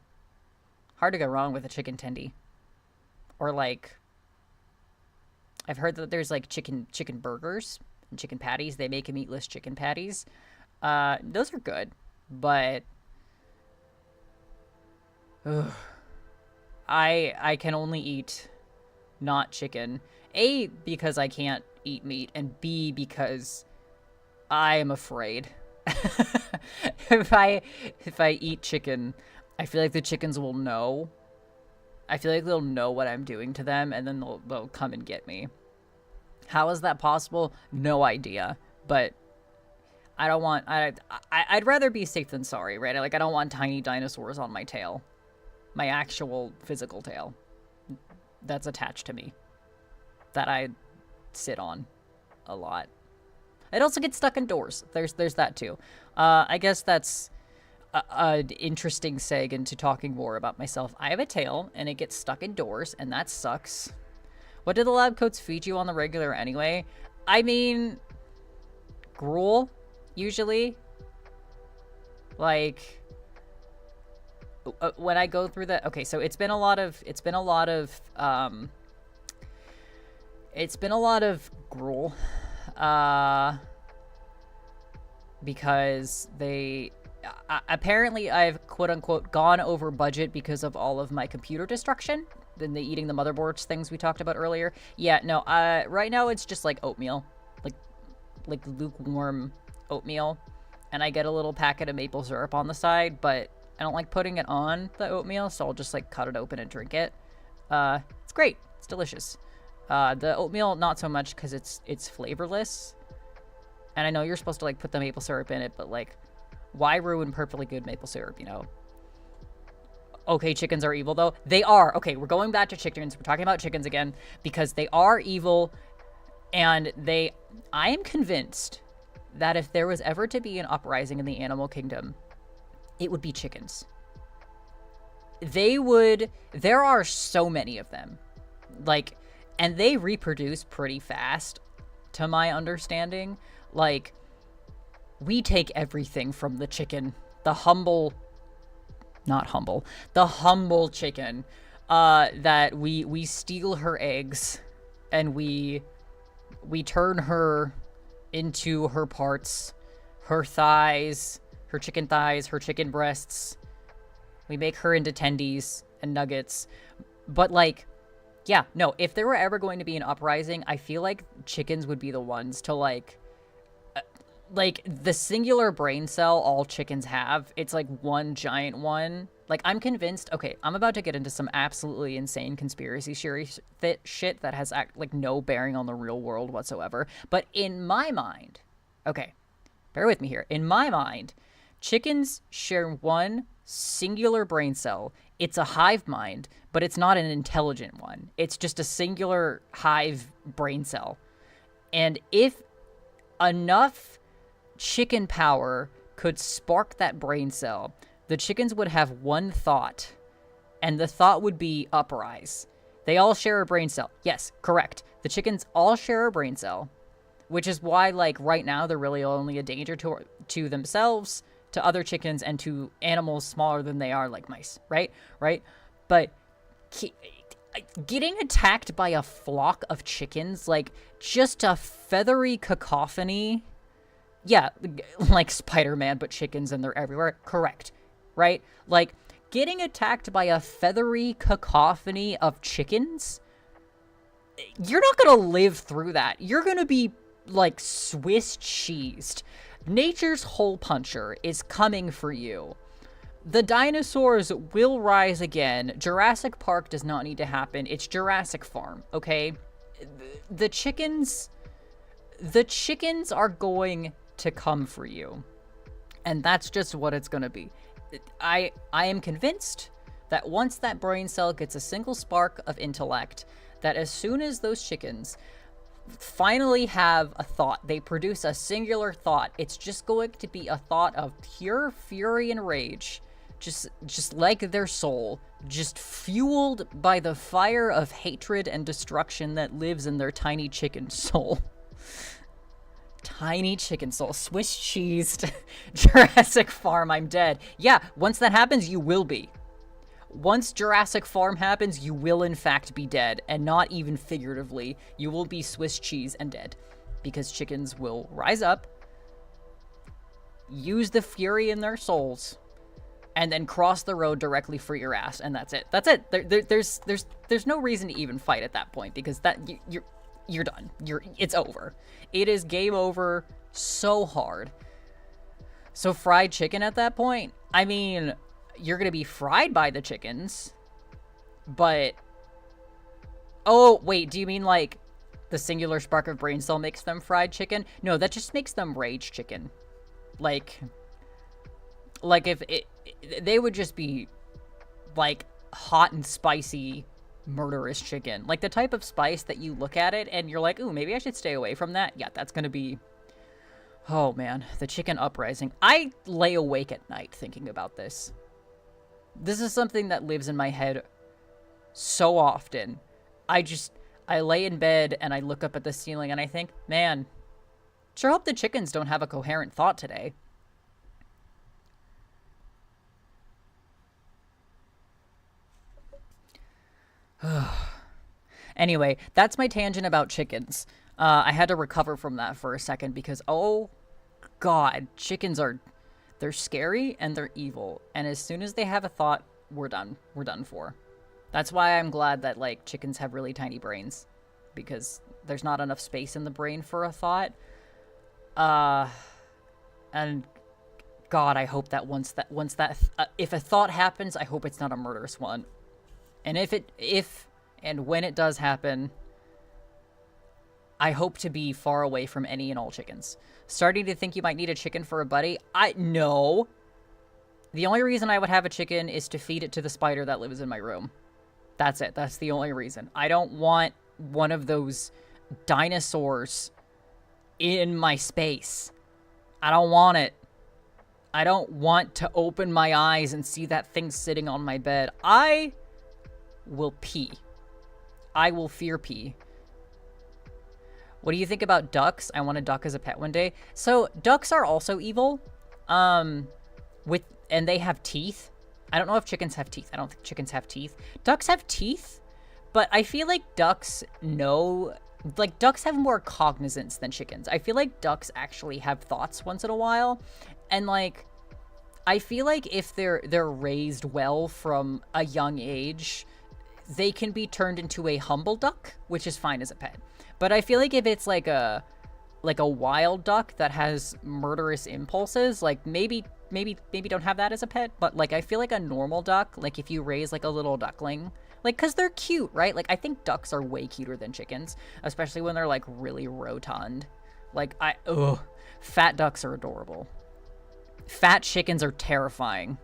Hard to go wrong with a chicken tendy. Or, like, I've heard that there's, like, chicken burgers and chicken patties. They make meatless chicken patties. Those are good, but I can only eat not chicken. A, because I can't eat meat, and B, because I am afraid. If I eat chicken, I feel like the chickens will know. I feel like they'll know what I'm doing to them, and then they'll come and get me. How is that possible? No idea. But I don't want... I'd rather be safe than sorry, right? Like, I don't want tiny dinosaurs on my tail. My actual physical tail. That's attached to me. That I sit on a lot. I'd also get stuck indoors. There's that too. I guess that's an interesting seg into talking more about myself. I have a tail, and it gets stuck indoors, and that sucks. What do the lab coats feed you on the regular anyway? I mean, gruel, usually. Like, when I go through the... Okay, so it's been a lot of gruel. Because they... apparently, I've quote-unquote gone over budget because of all of my computer destruction. Then the eating the motherboards things we talked about earlier. Yeah, no, right now it's just like oatmeal. Like lukewarm oatmeal. And I get a little packet of maple syrup on the side, but I don't like putting it on the oatmeal, so I'll just like cut it open and drink it. It's great. It's delicious. The oatmeal, not so much because it's flavorless. And I know you're supposed to like put the maple syrup in it, but like, why ruin perfectly good maple syrup, you know? Okay, chickens are evil though. They are. Okay, we're going back to chickens. We're talking about chickens again because they are evil, and I am convinced that if there was ever to be an uprising in the animal kingdom, it would be chickens. There are so many of them. Like, and they reproduce pretty fast, to my understanding. Like, we take everything from the chicken, the humble chicken, that we steal her eggs, and we turn her into her parts, her thighs, her chicken thighs, her chicken breasts. We make her into tendies and nuggets. But like, yeah, no, if there were ever going to be an uprising, I feel like chickens would be the ones to like the singular brain cell all chickens have. It's like one giant one. Like, I'm convinced. Okay, I'm about to get into some absolutely insane conspiracy shit that has like no bearing on the real world whatsoever. But in my mind, okay, bear with me here. In my mind, chickens share one singular brain cell. It's a hive mind, but it's not an intelligent one. It's just a singular hive brain cell. And if enough chicken power could spark that brain cell, the chickens would have one thought, and the thought would be uprise. They all share a brain cell. Yes, correct. The chickens all share a brain cell, which is why, like, right now they're really only a danger to themselves, to other chickens, and to animals smaller than they are, like mice, right? But getting attacked by a flock of chickens, like, just a feathery cacophony. Yeah, like Spider-Man, but chickens and they're everywhere. Correct, right? Like, getting attacked by a feathery cacophony of chickens, you're not gonna live through that. You're gonna be, like, Swiss cheesed. Nature's hole puncher is coming for you. The dinosaurs will rise again. Jurassic Park does not need to happen. It's Jurassic Farm, okay? The chickens are going to come for you. And that's just what it's going to be. I am convinced that once that brain cell gets a single spark of intellect, that as soon as those chickens finally have a thought, they produce a singular thought, it's just going to be a thought of pure fury and rage, just like their soul, just fueled by the fire of hatred and destruction that lives in their tiny chicken soul. Tiny chicken soul, Swiss cheesed, Jurassic Farm, I'm dead. Yeah, once that happens, you will be. Once Jurassic Farm happens, you will in fact be dead, and not even figuratively. You will be Swiss cheese and dead, because chickens will rise up, use the fury in their souls, and then cross the road directly for your ass, and that's it. That's it. There's no reason to even fight at that point, because you're done. It's over. It is game over so hard. So fried chicken at that point, I mean, you're gonna be fried by the chickens, but oh wait, do you mean like the singular spark of brain cell makes them fried chicken? No, that just makes them rage chicken. Like if they would just be like hot and spicy murderous chicken, like the type of spice that you look at it and you're like, ooh, maybe I should stay away from that. Yeah, that's gonna be, oh man, the chicken uprising. I lay awake at night thinking about this. This is something that lives in my head so often. I lay in bed and I look up at the ceiling and I think, man, sure hope the chickens don't have a coherent thought today. Anyway, that's my tangent about chickens. I had to recover from that for a second because, oh god, they're scary and they're evil. And as soon as they have a thought, we're done. We're done for. That's why I'm glad that, like, chickens have really tiny brains, because there's not enough space in the brain for a thought. And god, I hope that if a thought happens, I hope it's not a murderous one. And if and when it does happen, I hope to be far away from any and all chickens. Starting to think you might need a chicken for a buddy? No. The only reason I would have a chicken is to feed it to the spider that lives in my room. That's it. That's the only reason. I don't want one of those dinosaurs in my space. I don't want it. I don't want to open my eyes and see that thing sitting on my bed. I will pee. I will fear pee. What do you think about ducks? I want a duck as a pet one day. So ducks are also evil. And they have teeth. I don't know if chickens have teeth. I don't think chickens have teeth. Ducks have teeth, but I feel like ducks ducks have more cognizance than chickens. I feel like ducks actually have thoughts once in a while. And like, I feel like if they're raised well from a young age, they can be turned into a humble duck, which is fine as a pet. But I feel like if it's like a wild duck that has murderous impulses, like maybe don't have that as a pet. But like, I feel like a normal duck, like if you raise like a little duckling, like, cause they're cute, right? Like, I think ducks are way cuter than chickens, especially when they're like really rotund. Like, fat ducks are adorable. Fat chickens are terrifying.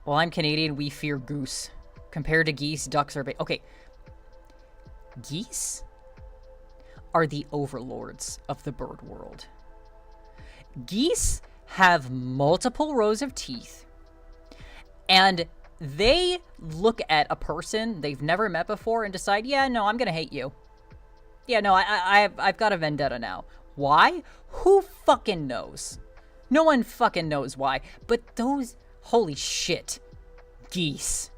Well, I'm Canadian, we fear goose. Compared to geese, ducks are big. Okay. Geese are the overlords of the bird world. Geese have multiple rows of teeth, and they look at a person they've never met before and decide, yeah, no, I'm gonna hate you. Yeah, no, I've got a vendetta now. Why? Who fucking knows? No one fucking knows why. But those, holy shit, geese.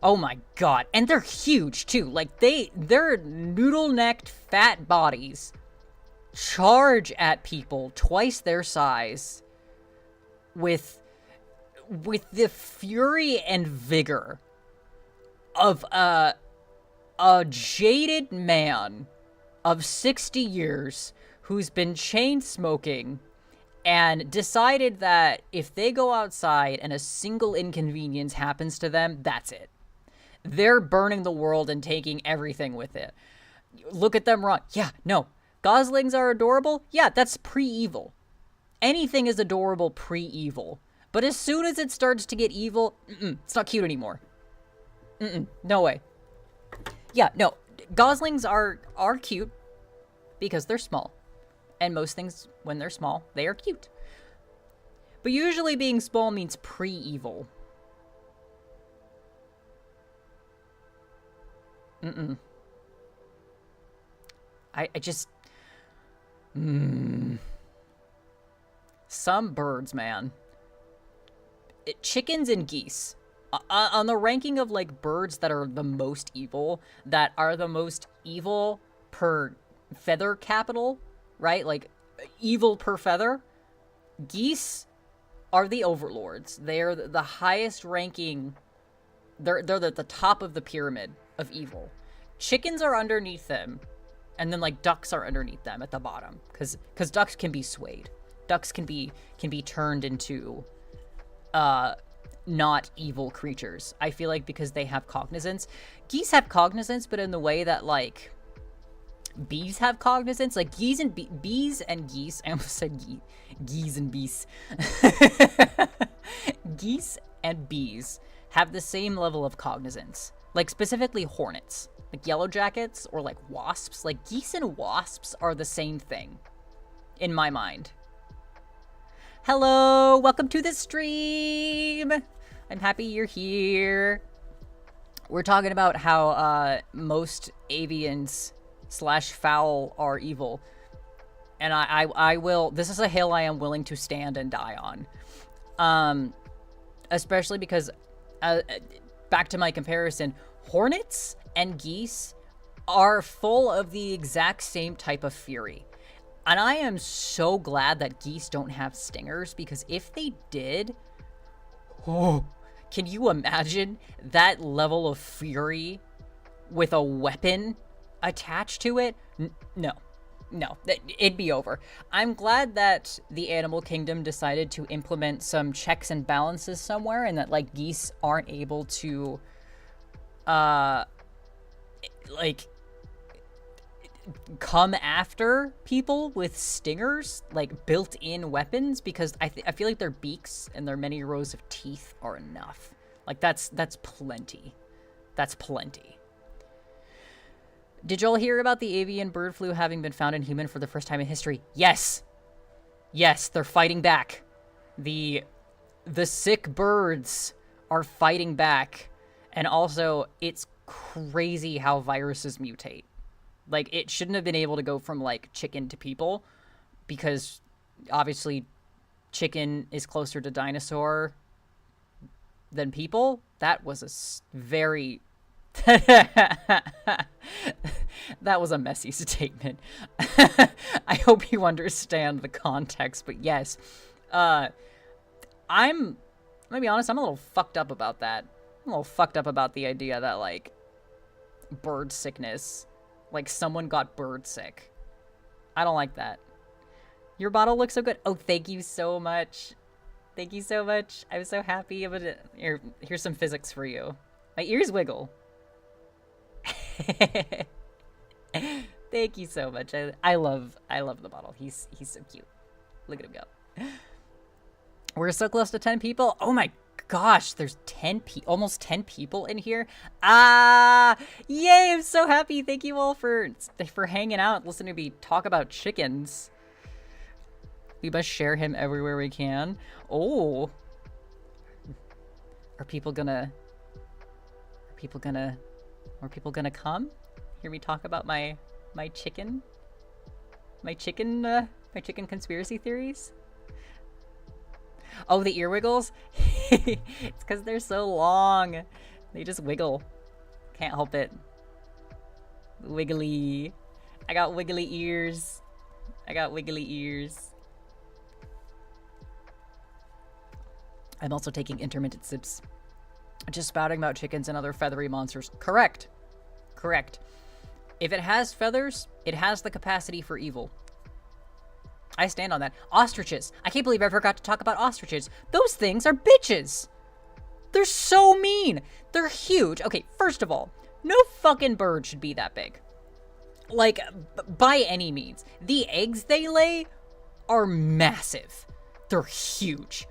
Oh my god. And they're huge too. Like their noodle-necked fat bodies charge at people twice their size with the fury and vigor of a jaded man of 60 years who's been chain smoking and decided that if they go outside and a single inconvenience happens to them, that's it. They're burning the world and taking everything with it. Look at them run. Yeah, no. Goslings are adorable? Yeah, that's pre-evil. Anything is adorable pre-evil. But as soon as it starts to get evil, it's not cute anymore. No way. Yeah, no. Goslings are cute because they're small. And most things, when they're small, they are cute. But usually being small means pre-evil. I just... Some birds, man. Chickens and geese. On the ranking of, like, birds that are the most evil, per feather capital, right? Like, evil per feather. Geese are the overlords. They're the highest ranking. They're the top of the pyramid of evil. Chickens are underneath them. And then, like, ducks are underneath them at the bottom. Because ducks can be swayed. Ducks can be turned into not evil creatures. I feel like because they have cognizance. Geese have cognizance, but in the way that, like, bees have cognizance. Like, bees and geese. I almost said geese and bees. Geese and bees have the same level of cognizance. Like, specifically hornets. Like yellow jackets or like wasps. Like, geese and wasps are the same thing in my mind. Hello, welcome to the stream. I'm happy you're here. We're talking about how most avians / fowl are evil. And I will, this is a hill I am willing to stand and die on. Especially because, back to my comparison, hornets and geese are full of the exact same type of fury. And I am so glad that geese don't have stingers, because if they did, can you imagine that level of fury with a weapon attached to it? No, it'd be over. I'm glad that the animal kingdom decided to implement some checks and balances somewhere, and that, like, geese aren't able to like come after people with stingers, like built-in weapons, because I feel like their beaks and their many rows of teeth are enough. Like that's plenty. That's plenty. Did y'all hear about the avian bird flu having been found in human for the first time in history? Yes. Yes, they're fighting back. The sick birds are fighting back. And also, it's crazy how viruses mutate. Like, it shouldn't have been able to go from, like, chicken to people, because obviously chicken is closer to dinosaur than people. That was a very... that was a messy statement. I hope you understand the context, but yes. I'm gonna be honest, I'm a little fucked up about that. I'm a little fucked up about the idea that, like, bird sickness, like, someone got bird sick. I don't like that. Your bottle looks so good. Oh, thank you so much. Thank you so much. I'm so happy about it. Here's some physics for you. My ears wiggle. Thank you so much. I love the bottle. He's so cute. Look at him go. We're so close to 10 people. Oh my gosh, there's almost 10 people in here. Yay, I'm so happy. Thank you all for hanging out, listening to me talk about chickens. We must share him everywhere we can. Oh. Are people gonna come? Hear me talk about my chicken conspiracy theories? Oh, the ear wiggles? It's because they're so long. They just wiggle. Can't help it. Wiggly. I got wiggly ears. I'm also taking intermittent sips. Just spouting about chickens and other feathery monsters. Correct. If it has feathers, it has the capacity for evil. I stand on that. Ostriches. I can't believe I forgot to talk about ostriches. Those things are bitches. They're so mean. They're huge. Okay, first of all, no fucking bird should be that big. Like, by any means. The eggs they lay are massive. They're huge.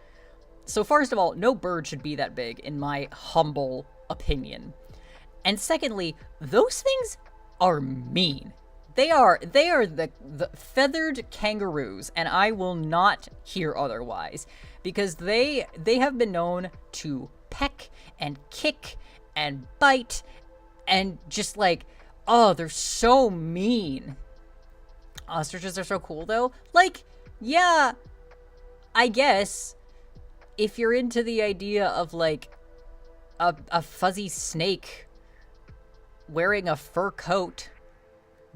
So first of all, no bird should be that big, in my humble opinion. And secondly, those things are mean. They are the feathered kangaroos, and I will not hear otherwise, because they have been known to peck and kick and bite and just like, oh, they're so mean. Ostriches are so cool though. Like, yeah, I guess if you're into the idea of like a fuzzy snake wearing a fur coat.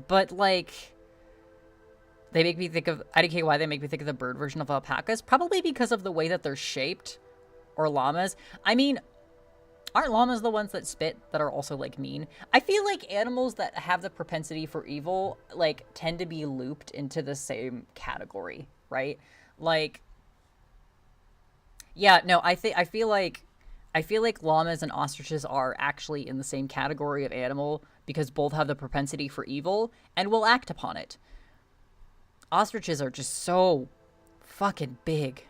But, like, they make me think of... I don't know why they make me think of the bird version of alpacas. Probably because of the way that they're shaped. Or llamas. I mean, aren't llamas the ones that spit that are also, like, mean? I feel like animals that have the propensity for evil, like, tend to be looped into the same category, right? Like... Yeah, no, I feel like llamas and ostriches are actually in the same category of animal because both have the propensity for evil and will act upon it. Ostriches are just so fucking big.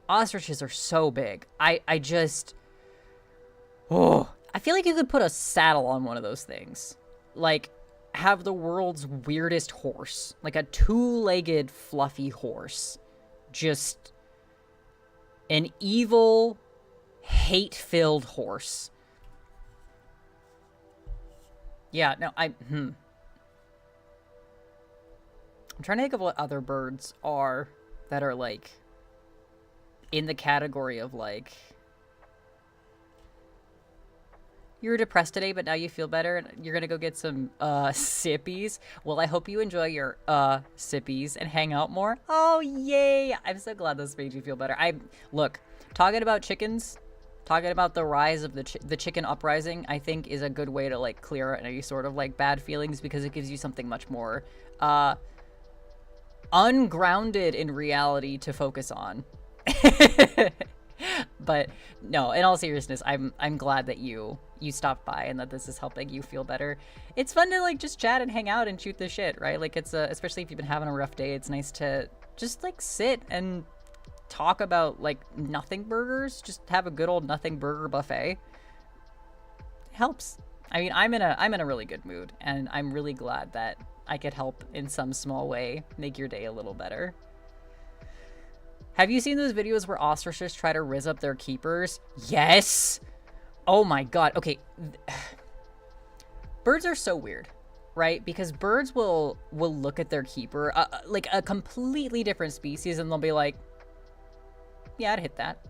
Ostriches are so big. I feel like you could put a saddle on one of those things. Like, have the world's weirdest horse. Like a two-legged fluffy horse. Just an evil, hate-filled horse. Yeah, no, I'm trying to think of what other birds are that are, like, in the category of, like, you were depressed today, but now you feel better, and you're gonna go get some, sippies. Well, I hope you enjoy your, sippies and hang out more. Oh, yay! I'm so glad this made you feel better. Look, talking about chickens, talking about the rise of the chicken uprising, I think is a good way to, like, clear any sort of, like, bad feelings, because it gives you something much more, ungrounded in reality to focus on. But no, in all seriousness, I'm glad that you stopped by and that this is helping you feel better. It's fun to like just chat and hang out and shoot the shit, right? Like it's especially if you've been having a rough day, it's nice to just like sit and talk about like nothing burgers. Just have a good old nothing burger buffet. It helps. I mean, I'm in a really good mood, and I'm really glad that I could help in some small way make your day a little better. Have you seen those videos where ostriches try to rizz up their keepers? Yes! Oh my god. Okay. Birds are so weird, right? Because birds will look at their keeper, like a completely different species, and they'll be like, yeah, I'd hit that.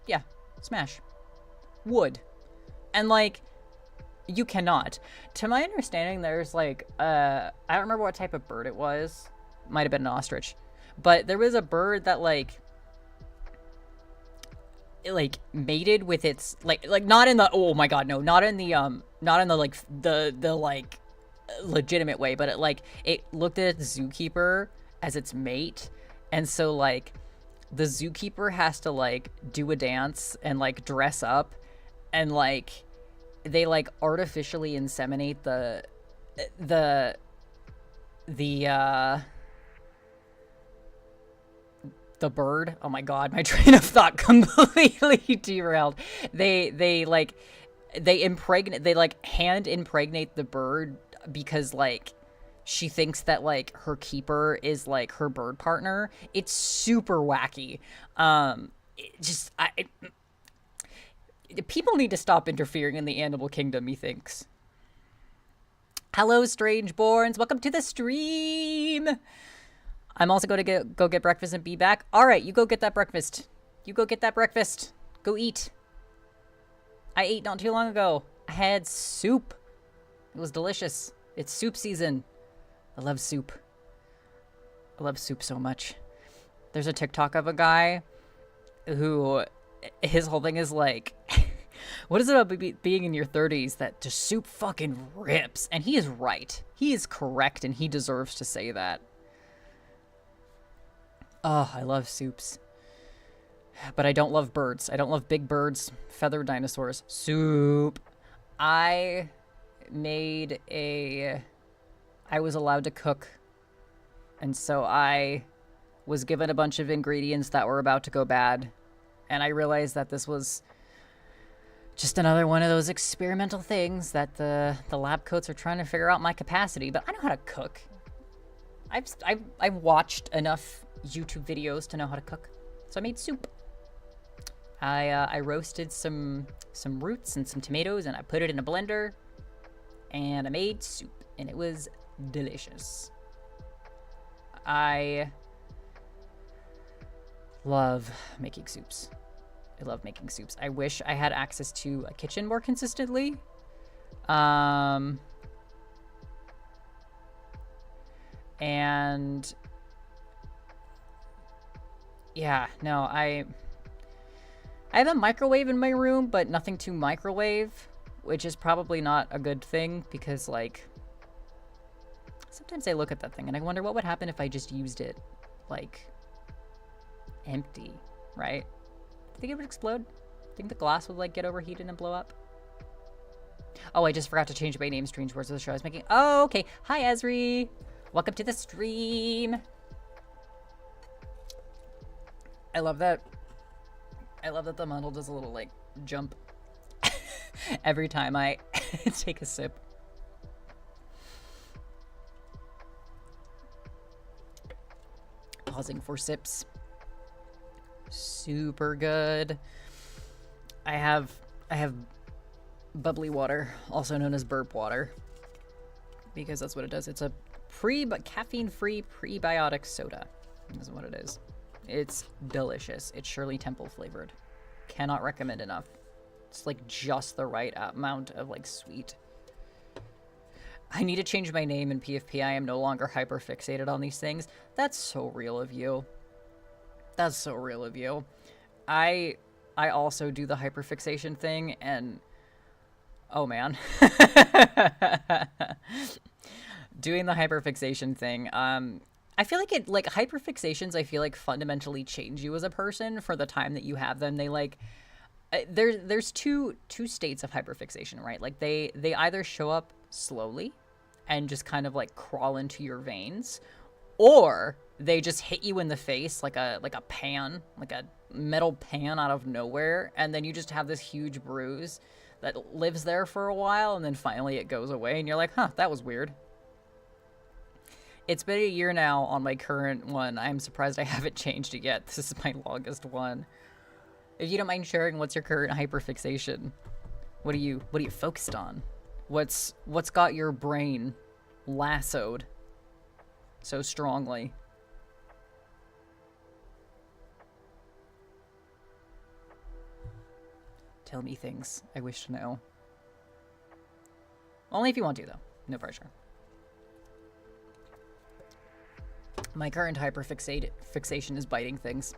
Yeah, smash. Would. And like, you cannot. To my understanding, there's like, I don't remember what type of bird it was. Might have been an ostrich. But there was a bird that like mated with its like not in the, oh my god, no, not in the like the like legitimate way, but it looked at its zookeeper as its mate, and so like the zookeeper has to like do a dance and like dress up, and like they like artificially inseminate the bird. Oh my god, my train of thought completely derailed. They hand impregnate the bird because like she thinks that like her keeper is like her bird partner. It's super wacky. People need to stop interfering in the animal kingdom, methinks. Hello, Strangeborns. Welcome to the stream. I'm also going to go get breakfast and be back. All right, you go get that breakfast. You go get that breakfast. Go eat. I ate not too long ago. I had soup. It was delicious. It's soup season. I love soup. I love soup so much. There's a TikTok of a guy who, his whole thing is like, what is it about being in your 30s that just soup fucking rips? And he is right. He is correct, and he deserves to say that. Oh, I love soups. But I don't love birds. I don't love big birds, feathered dinosaurs. Soup. I was allowed to cook. And so I was given a bunch of ingredients that were about to go bad. And I realized that this was just another one of those experimental things that the lab coats are trying to figure out my capacity. But I know how to cook. I've watched enough YouTube videos to know how to cook. So I made soup. I roasted some roots and some tomatoes, and I put it in a blender, and I made soup, and it was delicious. I love making soups. I love making soups. I wish I had access to a kitchen more consistently. And yeah, no, I have a microwave in my room, but nothing to microwave, which is probably not a good thing because like sometimes I look at that thing and I wonder what would happen if I just used it like empty, right? Think it would explode? Think the glass would like get overheated and blow up? Oh, I just forgot to change my name, Strange Words of the show I was making. Oh, okay. Hi, Esri. Welcome to the stream. I love that. I love that the model does a little like jump every time I take a sip. Pausing for sips. Super good. I have bubbly water, also known as burp water, because that's what it does. It's a caffeine-free prebiotic soda. That's what it is. It's delicious. It's Shirley Temple flavored. Cannot recommend enough. It's like just the right amount of like sweet. I need to change my name in PFP. I am no longer hyper fixated on these things. That's so real of you. That's so real of you. I also do the hyperfixation thing, and oh man. Doing the hyperfixation thing, I I feel like hyperfixations, I feel like fundamentally change you as a person for the time that you have them. They like, there's two states of hyperfixation, right? Like they either show up slowly and just kind of like crawl into your veins, or they just hit you in the face like a pan, like a metal pan out of nowhere, and then you just have this huge bruise that lives there for a while, and then finally it goes away, and you're like, huh, that was weird. It's been a year now on my current one. I'm surprised I haven't changed it yet. This is my longest one. If you don't mind sharing, what's your current hyperfixation? What are you focused on? What's got your brain lassoed so strongly? Tell me things I wish to know. Only if you want to, though. No pressure. My current hyperfixation is biting things.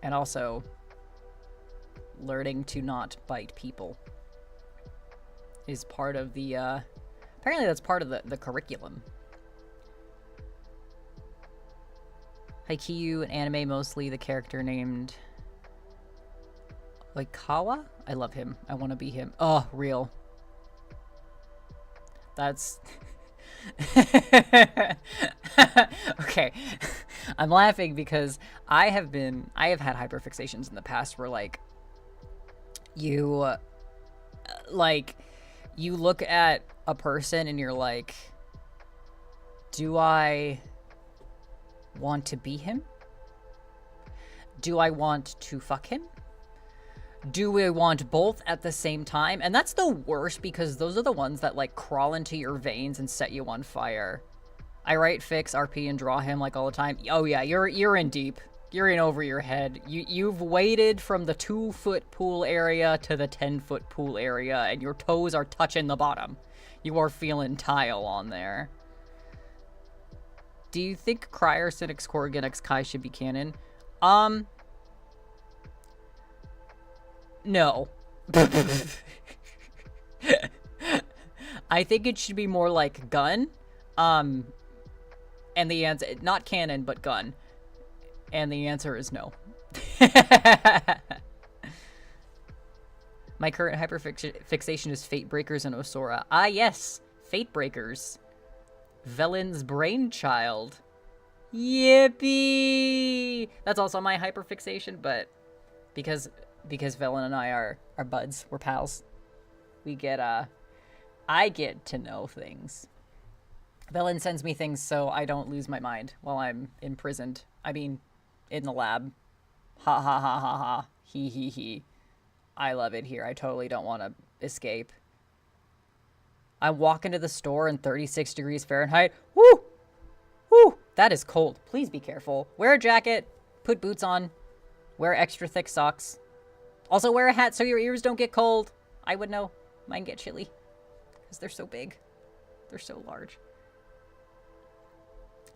And also learning to not bite people is part of the, apparently that's part of the curriculum. Haikyuu, an anime mostly, the character named Oikawa? I love him. I want to be him. Oh, real. That's... Okay. I'm laughing because I have had hyperfixations in the past where like you look at a person and you're like, do I want to be him? Do I want to fuck him? Do we want both at the same time? And that's the worst because those are the ones that like crawl into your veins and set you on fire. I write fix, RP, and draw him like all the time. Oh yeah, you're in deep. You're in over your head. You've waded from the 2-foot pool area to the 10-foot pool area, and your toes are touching the bottom. You are feeling tile on there. Do you think Cryer, X Corrigan, X Kai should be canon? No. I think it should be more like gun. And the answer, not canon, but gun. And the answer is no. My current hyperfixation is Fate Breakers and Osora. Ah, yes. Fate Breakers. Velen's brainchild. Yippee! That's also my hyperfixation, but because Velen and I are buds, we're pals. We get, I get to know things. Velen sends me things so I don't lose my mind while I'm imprisoned. I mean, in the lab. Ha ha ha ha ha. He he he. I love it here. I totally don't want to escape. I walk into the store in 36 degrees Fahrenheit. Woo! Woo! That is cold. Please be careful. Wear a jacket. Put boots on. Wear extra thick socks. Also wear a hat so your ears don't get cold. I would know. Mine get chilly. Because they're so big. They're so large.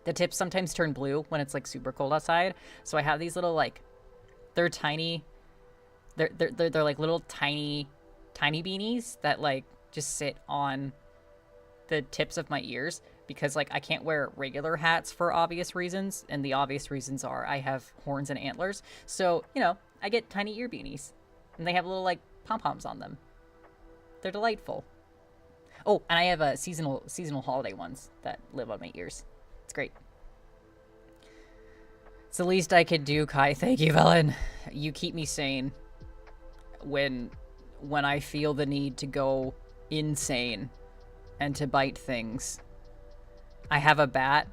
The tips sometimes turn blue when it's like super cold outside. So I have these little like, they're tiny. They're like little tiny beanies that like just sit on the tips of my ears because like I can't wear regular hats for obvious reasons. And the obvious reasons are I have horns and antlers. So, you know, I get tiny ear beanies and they have little like pom-poms on them. They're delightful. Oh, and I have seasonal holiday ones that live on my ears. It's great. It's the least I could do, Kai. Thank you, Velen. You keep me sane when I feel the need to go insane and to bite things. I have a bat.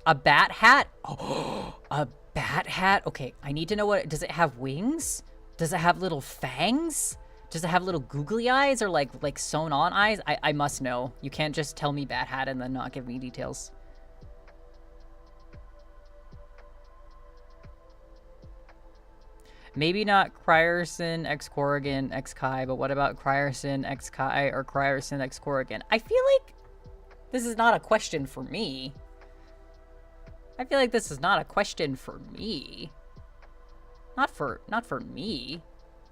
A bat hat? Oh, a bat hat? Okay, I need to know what... Does it have wings? Does it have little fangs? Does it have little googly eyes or like sewn on eyes? I must know. You can't just tell me bat hat and then not give me details. Maybe not Crierson X Corrigan X Kai, but what about Crierson X Kai or Crierson X Corrigan? I feel like this is not a question for me. I feel like this is not a question for me. Not for me.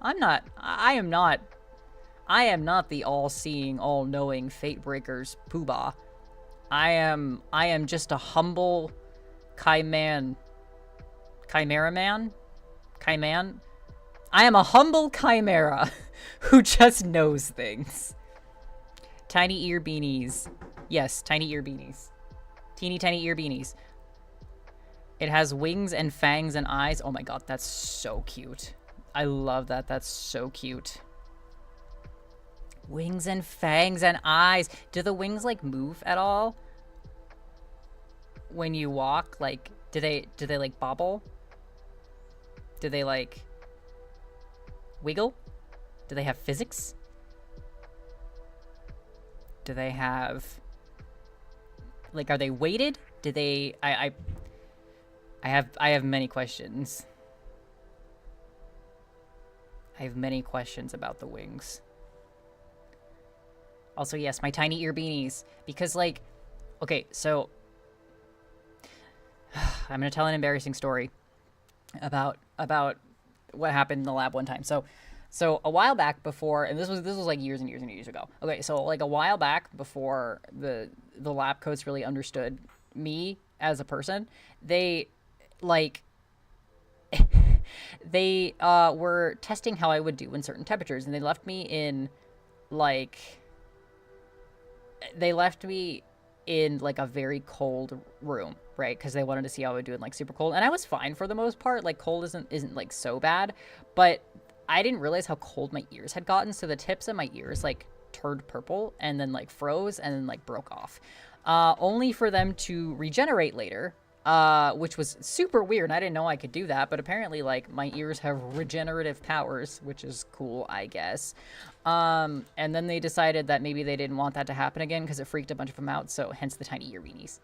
I am not the all-seeing, all-knowing Fate Breakers poobah. I am just a humble Chimera man? Chiman? I am a humble chimera who just knows things. Tiny ear beanies. Yes, tiny ear beanies. Teeny tiny ear beanies. It has wings and fangs and eyes. Oh my god, that's so cute. I love that. That's so cute. Wings and fangs and eyes. Do the wings like move at all? When you walk, like do they like bobble? Do they like wiggle? Do they have physics? Do they have like, are they weighted? Do they I have many questions. I have many questions about the wings. Also, yes, my tiny ear beanies. Because, like, okay, so I'm going to tell an embarrassing story about what happened in the lab one time. So a while back before, and this was like years and years and years ago. Okay, so like a while back before the lab coats really understood me as a person, they like they were testing how I would do in certain temperatures, and they left me in like a very cold room, right? Because they wanted to see how I would do in like super cold, and I was fine for the most part. Like cold isn't like so bad, but I didn't realize how cold my ears had gotten, so the tips of my ears like turned purple and then like froze and then like broke off, only for them to regenerate later. Which was super weird. I didn't know I could do that, but apparently, like, my ears have regenerative powers, which is cool, I guess. And then they decided that maybe they didn't want that to happen again because it freaked a bunch of them out, so hence the tiny ear beanies.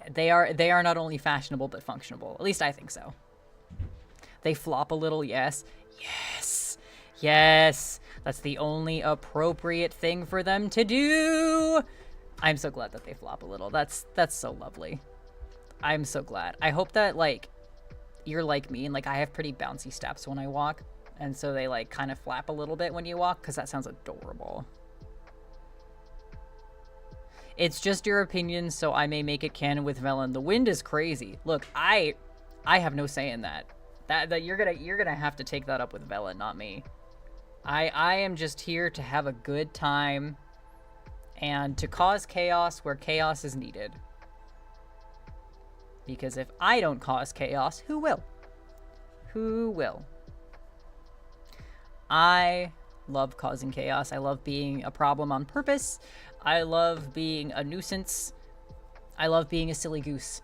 They are not only fashionable, but functionable. At least I think so. They flop a little, yes. Yes! Yes! That's the only appropriate thing for them to do! I'm so glad that they flop a little. That's so lovely. I'm so glad. I hope that, like, you're like me and, like, I have pretty bouncy steps when I walk. And so they, like, kind of flap a little bit when you walk because that sounds adorable. It's just your opinion, so I may make it canon with Velen. The wind is crazy. Look, I have no say in that. That you're gonna have to take that up with Velen, not me. I am just here to have a good time and to cause chaos where chaos is needed. Because if I don't cause chaos, who will? Who will? I love causing chaos. I love being a problem on purpose. I love being a nuisance. I love being a silly goose.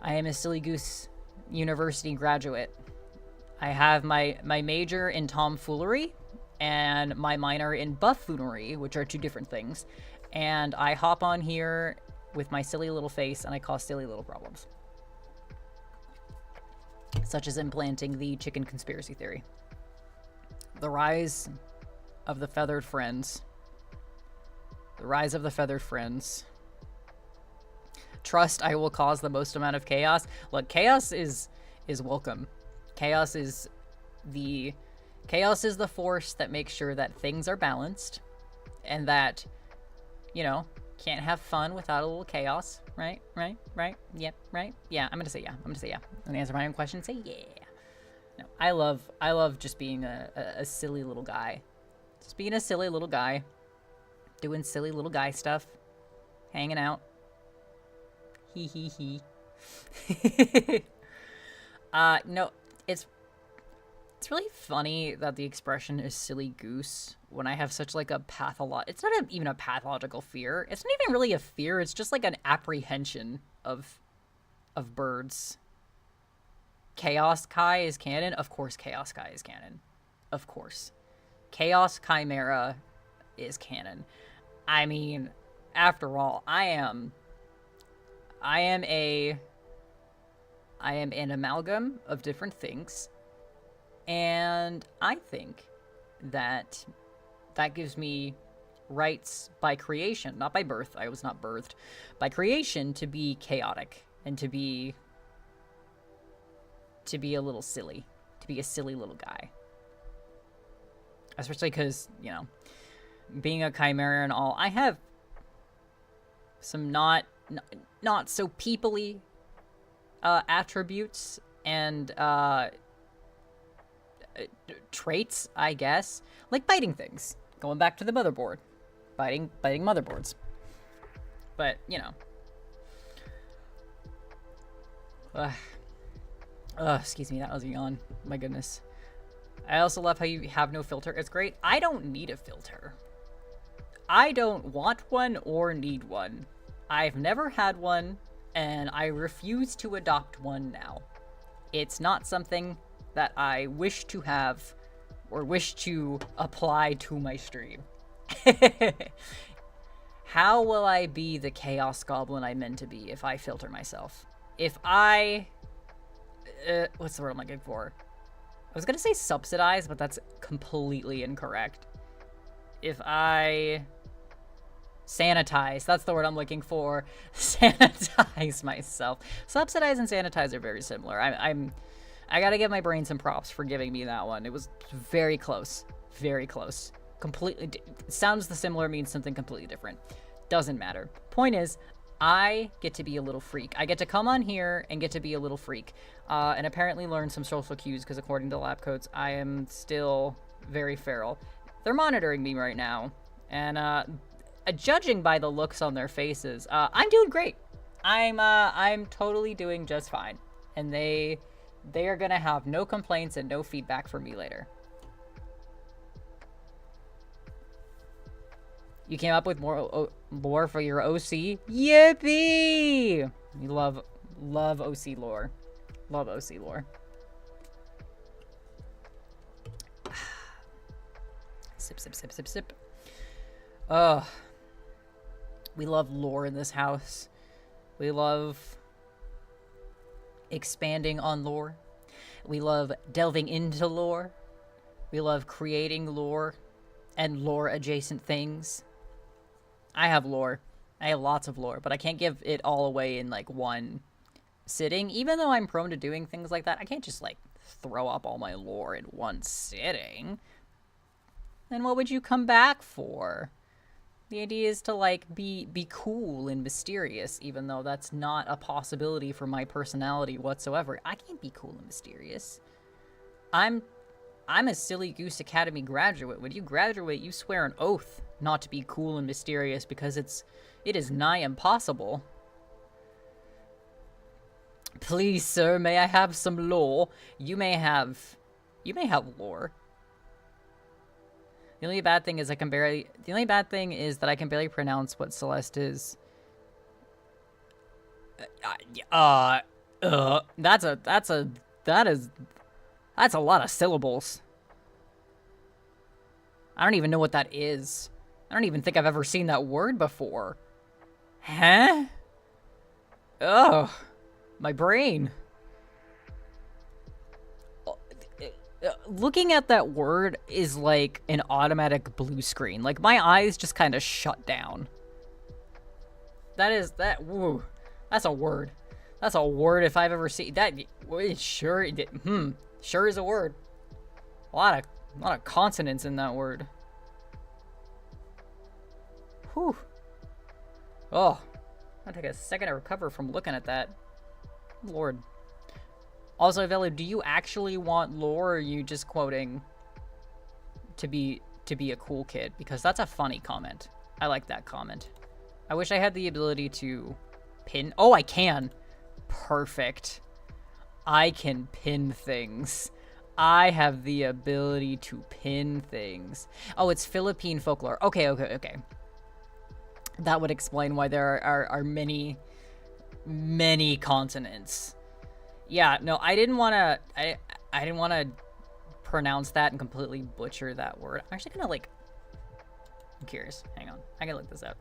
I am a silly goose university graduate. I have my major in tomfoolery and my minor in buffoonery, which are two different things. And I hop on here with my silly little face and I cause silly little problems. Such as implanting the chicken conspiracy theory. The rise of the feathered friends. The rise of the feathered friends. Trust I will cause the most amount of chaos. Look, chaos is welcome. Chaos is the force that makes sure that things are balanced and that, you know, can't have fun without a little chaos. Right? Yep, right? Yeah, I'm gonna say yeah. And answer my own question, say yeah. No, I love just being a silly little guy. Just being a silly little guy. Doing silly little guy stuff. Hanging out. Hee hee hee. No, it's really funny that the expression is silly goose when I have such like a it's not even a pathological fear. It's not even really a fear. It's just like an apprehension of birds. Chaos Kai is canon? Of course Chaos Kai is canon. Of course. Chaos Chimera is canon. I mean, after all, I am an amalgam of different things, and I think that gives me rights by creation, not by birth. I was not birthed. By creation, to be chaotic and to be a little silly, to be a silly little guy. Especially because, you know, being a chimera and all, I have some not so peoply attributes and traits, I guess, like biting things. Going back to the motherboard, biting motherboards. But you know, excuse me, that was a yawn. My goodness. I also love how you have no filter. It's great. I don't need a filter. I don't want one or need one. I've never had one, and I refuse to adopt one now. It's not something that I wish to have or wish to apply to my stream. How will I be the Chaos Goblin I meant to be if I filter myself? If I... what's the word I'm looking for? I was gonna say subsidize, but that's completely incorrect. If I... sanitize, that's the word I'm looking for. Sanitize myself. Subsidize and sanitize are very similar. I gotta give my brain some props for giving me that one. It was very close. Very close. Completely... sounds the similar, means something completely different. Doesn't matter. Point is, I get to be a little freak. I get to come on here and get to be a little freak. And apparently learn some social cues, because according to lab coats, I am still very feral. They're monitoring me right now. And judging by the looks on their faces, I'm doing great. I'm totally doing just fine. And they are gonna have no complaints and no feedback from me later. You came up with more lore for your OC? Yippee! You love OC lore. Love OC lore. Sip, sip, sip, sip, sip. Ugh. We love lore in this house. We love expanding on lore. We love delving into lore. We love creating lore and lore adjacent things. I have lore. I have lots of lore, but I can't give it all away in like one sitting. Even though I'm prone to doing things like that, I can't just like throw up all my lore in one sitting. Then what would you come back for? The idea is to like be cool and mysterious, even though that's not a possibility for my personality whatsoever. I can't be cool and mysterious. I'm a Silly Goose Academy graduate. When you graduate, you swear an oath not to be cool and mysterious because it is nigh impossible. Please, sir, may I have some lore? You may have lore. The only bad thing is that I can barely pronounce what Celeste is. That's a lot of syllables. I don't even know what that is. I don't even think I've ever seen that word before. Huh? Ugh. My brain. Looking at that word is like an automatic blue screen. Like, my eyes just kind of shut down. Woo. That's a word. That's a word if I've ever seen that. Sure is a word. A lot of consonants in that word. Whew. Oh, I'll take a second to recover from looking at that. Lord. Also, Velu, do you actually want lore, or are you just quoting to be a cool kid? Because that's a funny comment. I like that comment. I wish I had the ability to pin. Oh, I can. Perfect. I can pin things. I have the ability to pin things. Oh, it's Philippine folklore. Okay. That would explain why there are many consonants. Yeah, no, I didn't want to pronounce that and completely butcher that word. I'm actually gonna I'm curious. Hang on, I gotta look this up.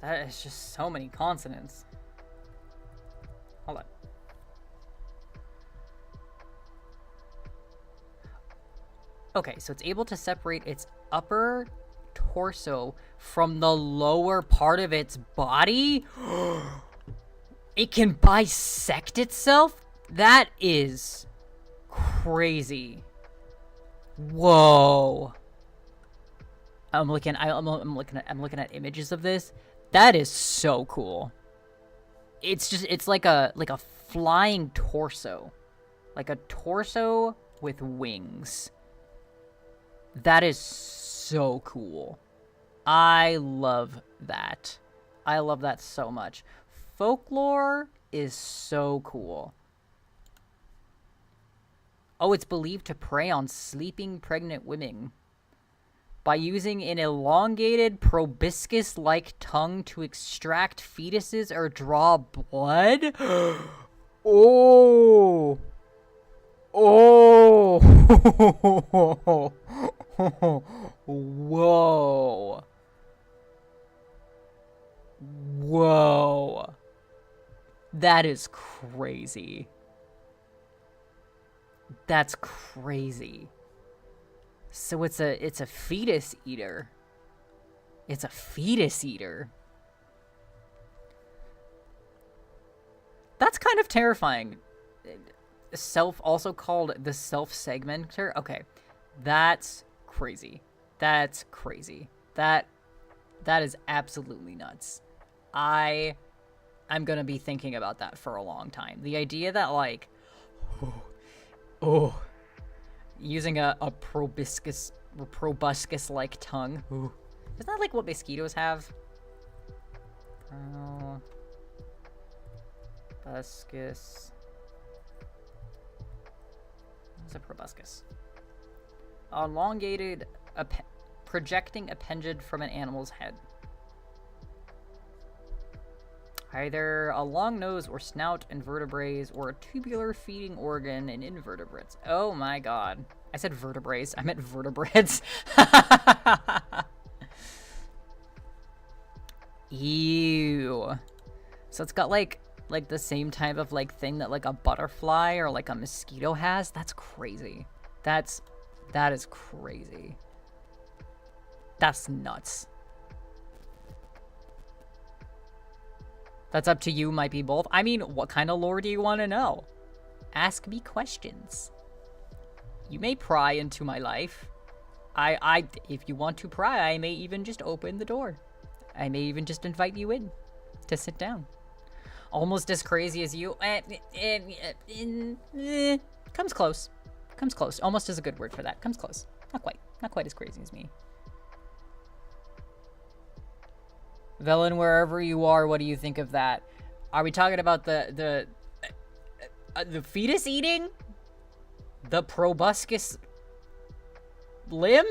That is just so many consonants. Hold on. Okay, so it's able to separate its upper torso from the lower part of its body? It can bisect itself? That is crazy. Whoa. I'm looking at images of this. That is so cool. It's like a flying torso. Like a torso with wings. That is so cool. I love that. I love that so much. Folklore is so cool. Oh, it's believed to prey on sleeping pregnant women by using an elongated proboscis-like tongue to extract fetuses or draw blood. Oh. Oh. Whoa. Whoa. That is crazy. That's crazy. So it's a fetus eater. It's a fetus eater. That's kind of terrifying. Also called the self-segmenter. Okay. That's crazy. That's crazy. That is absolutely nuts. I'm gonna be thinking about that for a long time. The idea that, like, using a proboscis-like tongue. Ooh. Isn't that like what mosquitoes have? Proboscis. What's a proboscis? Elongated, projecting appendage from an animal's head. Either a long nose or snout in vertebrates, or a tubular feeding organ in invertebrates. Oh my god. I said vertebrates. I meant vertebrates. Ew. So it's got like the same type of like thing that like a butterfly or like a mosquito has. That's crazy. That is crazy. That's nuts. That's up to you, might be both. I mean, what kind of lore do you want to know? Ask me questions. You may pry into my life. If you want to pry, I may even just open the door. I may even just invite you in to sit down. Almost as crazy as you. Comes close. Comes close. Almost is a good word for that. Comes close. Not quite. Not quite as crazy as me. Velen, wherever you are, what do you think of that? Are we talking about the fetus eating? The proboscis limb?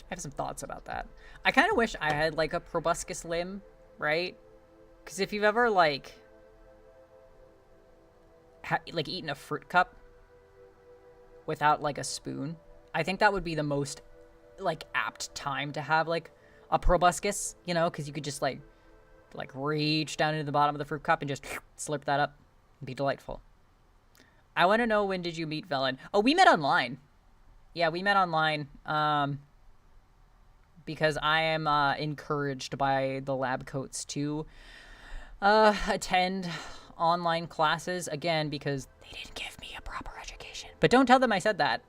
I have some thoughts about that. I kind of wish I had like a proboscis limb, right? Because if you've ever like eaten a fruit cup without like a spoon, I think that would be the most like apt time to have like a proboscis, you know, because you could just like reach down into the bottom of the fruit cup and just slurp that up. It'd be delightful. I want to know, when did you meet Velen? Oh, we met online. Yeah, we met online. Because I am encouraged by the lab coats to attend online classes, again, because they didn't give me a proper education. But don't tell them I said that.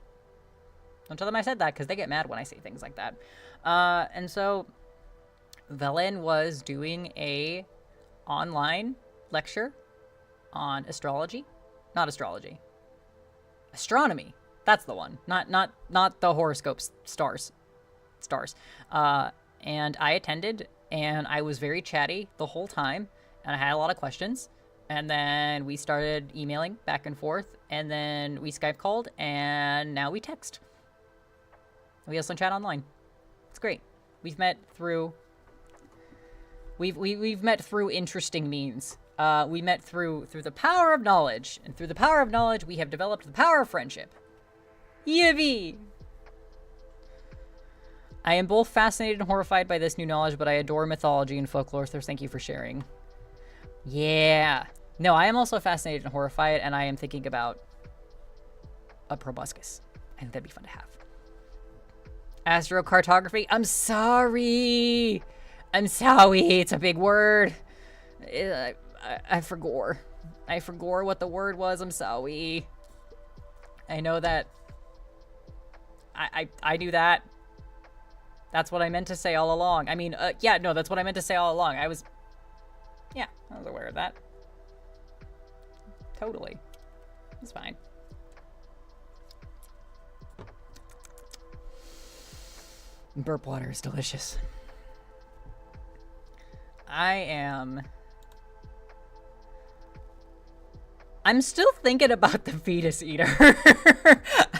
Don't tell them I said that, because they get mad when I say things like that. And so Velen was doing a online lecture on astrology. Not astrology. Astronomy. That's the one. Not the horoscopes. Stars. And I attended, and I was very chatty the whole time, and I had a lot of questions. And then we started emailing back and forth, and then we Skype called, and now we text. We also chat online. It's great. We've met through interesting means. We met through the power of knowledge, and through the power of knowledge, we have developed the power of friendship. Yippee! I am both fascinated and horrified by this new knowledge, but I adore mythology and folklore, so thank you for sharing. Yeah. No, I am also fascinated and horrified, and I am thinking about a proboscis. I think that'd be fun to have. Astrocartography? I'm sorry! It's a big word. I forgot what the word was. I'm sorry. I know that I do that. That's what I meant to say all along. I mean, yeah, no, that's what I meant to say all along. I was aware of that. Totally. It's fine. Burp water is delicious. I'm still thinking about the fetus eater.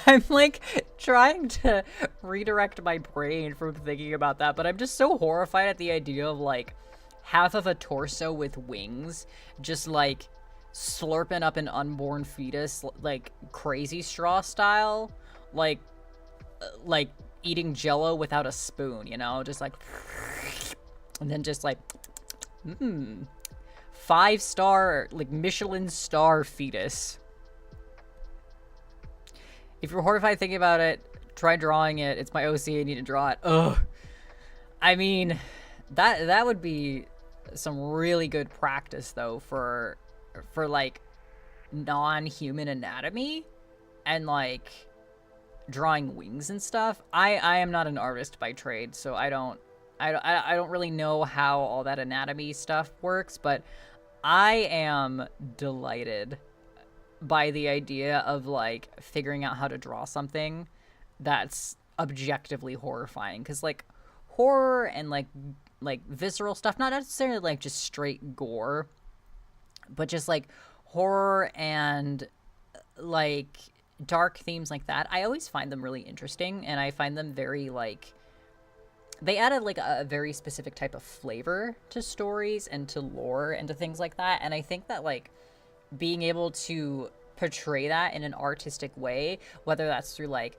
I'm like trying to redirect my brain from thinking about that, but I'm just so horrified at the idea of like half of a torso with wings just like slurping up an unborn fetus like crazy straw style, like eating jello without a spoon, you know, just like, and then just like 5-star, like Michelin star fetus. If you're horrified thinking about it, try drawing it. It's my OC. I need to draw it. Ugh. I mean, that would be some really good practice though for like non-human anatomy and like drawing wings and stuff. I am not an artist by trade, so I don't really know how all that anatomy stuff works, but I am delighted by the idea of like figuring out how to draw something that's objectively horrifying, because like horror and like visceral stuff, not necessarily like just straight gore, but just like horror and like dark themes like that, I always find them really interesting, and I find them very like, they added like a very specific type of flavor to stories and to lore and to things like that. And I think that like being able to portray that in an artistic way, whether that's through like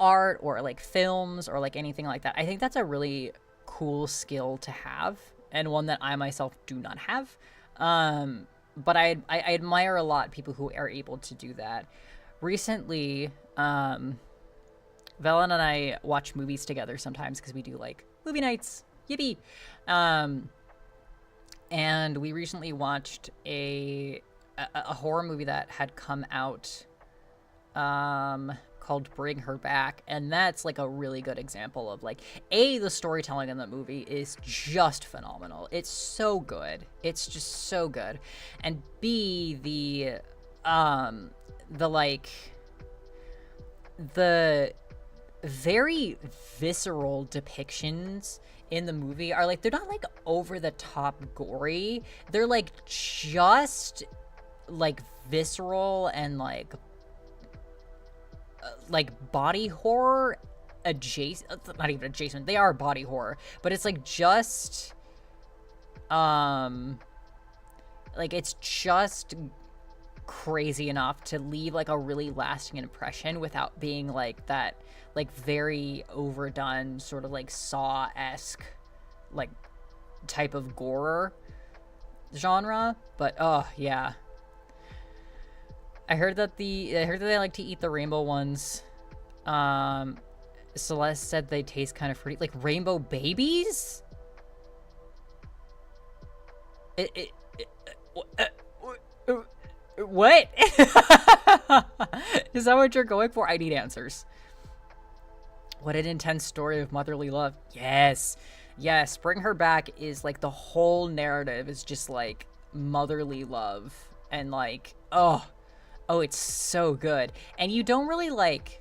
art or like films or like anything like that, I think that's a really cool skill to have, and one that I myself do not have. But I admire a lot people who are able to do that. Recently, Velen and I watch movies together sometimes because we do like movie nights. Yippee! And we recently watched a horror movie that had come out called Bring Her Back, and that's like a really good example of like, A, the storytelling in that movie is just phenomenal. It's so good. It's just so good. And B, the very visceral depictions in the movie are like, they're not like over the top gory. They're like just like visceral and like body horror adjacent. Not even adjacent, they are body horror, but it's like just like it's just crazy enough to leave like a really lasting impression without being like that like very overdone sort of like Saw-esque like type of gore genre. But oh yeah, I heard that they like to eat the rainbow ones. Celeste said they taste kind of fruity, like rainbow babies. What? Is that what you're going for? I need answers. What an intense story of motherly love. Yes. Yes. Bring Her Back is like, the whole narrative is just like motherly love. And like, oh, it's so good. And you don't really like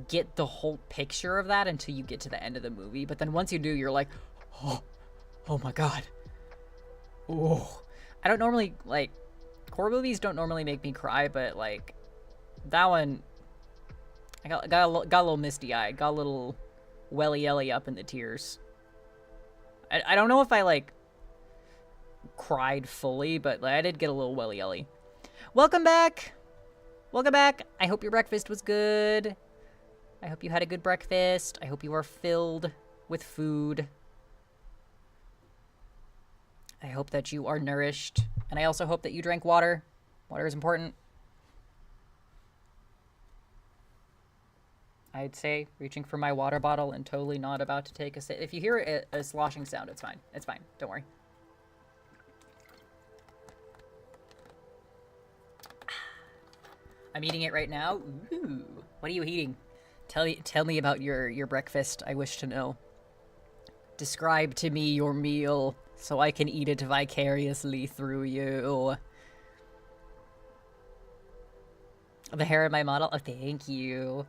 get the whole picture of that until you get to the end of the movie. But then once you do, you're like, oh my God. Oh, I don't normally like, horror movies don't normally make me cry, but like that one, I got a little misty-eyed, got a little welly-yelly up in the tears. I don't know if I like cried fully, but like, I did get a little welly-yelly. Welcome back. Welcome back. I hope your breakfast was good. I hope you had a good breakfast. I hope you are filled with food. I hope that you are nourished. And I also hope that you drank water. Water is important. I'd say reaching for my water bottle and totally not about to take a sip. If you hear a sloshing sound, it's fine. It's fine. Don't worry. I'm eating it right now. Ooh, what are you eating? Tell me about your breakfast. I wish to know. Describe to me your meal so I can eat it vicariously through you. The hair in my model. Oh, thank you.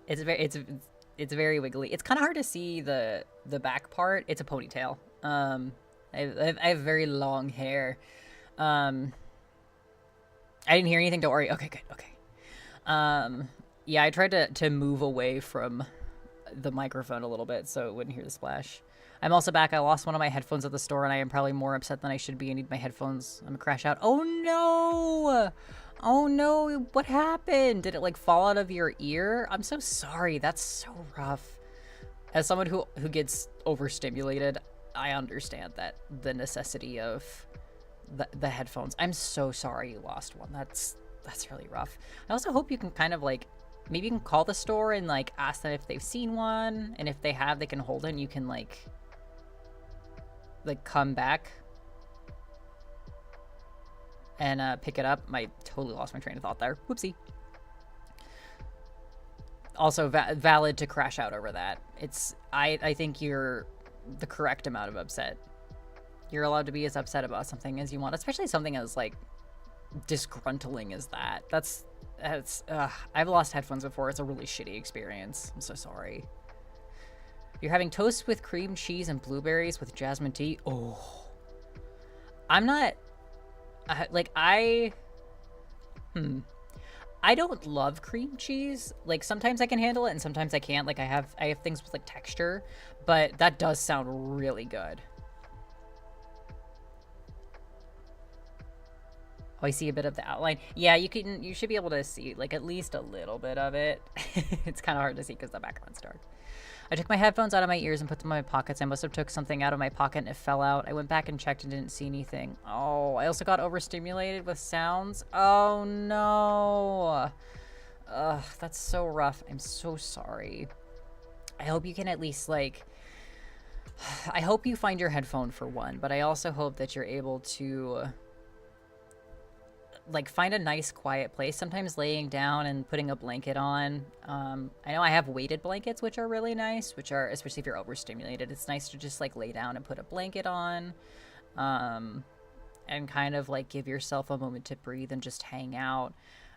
It's very wiggly. It's kind of hard to see the back part. It's a ponytail. I have very long hair. I didn't hear anything. Don't worry. Okay, good. Okay. Yeah, I tried to move away from the microphone a little bit so it wouldn't hear the splash. I'm also back. I lost one of my headphones at the store, and I am probably more upset than I should be. I need my headphones. I'm gonna crash out. Oh no! Oh no! What happened? Did it like fall out of your ear? I'm so sorry. That's so rough. As someone who gets overstimulated, I understand that the necessity of the headphones. I'm so sorry you lost one. That's really rough. I also hope you can kind of like maybe you can call the store and like ask them if they've seen one, and if they have, they can hold it and you can like come back and pick it up. I totally lost my train of thought there. Whoopsie. Also valid to crash out over that. I think you're the correct amount of upset. You're allowed to be as upset about something as you want, especially something as like disgruntling as that. That's I've lost headphones before. It's a really shitty experience. I'm so sorry. You're having toast with cream cheese and blueberries with jasmine tea. Oh, I'm not I don't love cream cheese. Like sometimes I can handle it and sometimes I can't. Like I have things with like texture, but that does sound really good. Oh, I see a bit of the outline. Yeah, you should be able to see like at least a little bit of it. It's kind of hard to see because the background's dark. I took my headphones out of my ears and put them in my pockets. I must have took something out of my pocket and it fell out. I went back and checked and didn't see anything. Oh, I also got overstimulated with sounds. Oh no. Ugh, that's so rough. I'm so sorry. I hope you can at least like, I hope you find your headphone for one, but I also hope that you're able to like find a nice quiet place. Sometimes laying down and putting a blanket on. I know I have weighted blankets, which are really nice, which are, especially if you're overstimulated, it's nice to just like lay down and put a blanket on, and kind of like give yourself a moment to breathe and just hang out.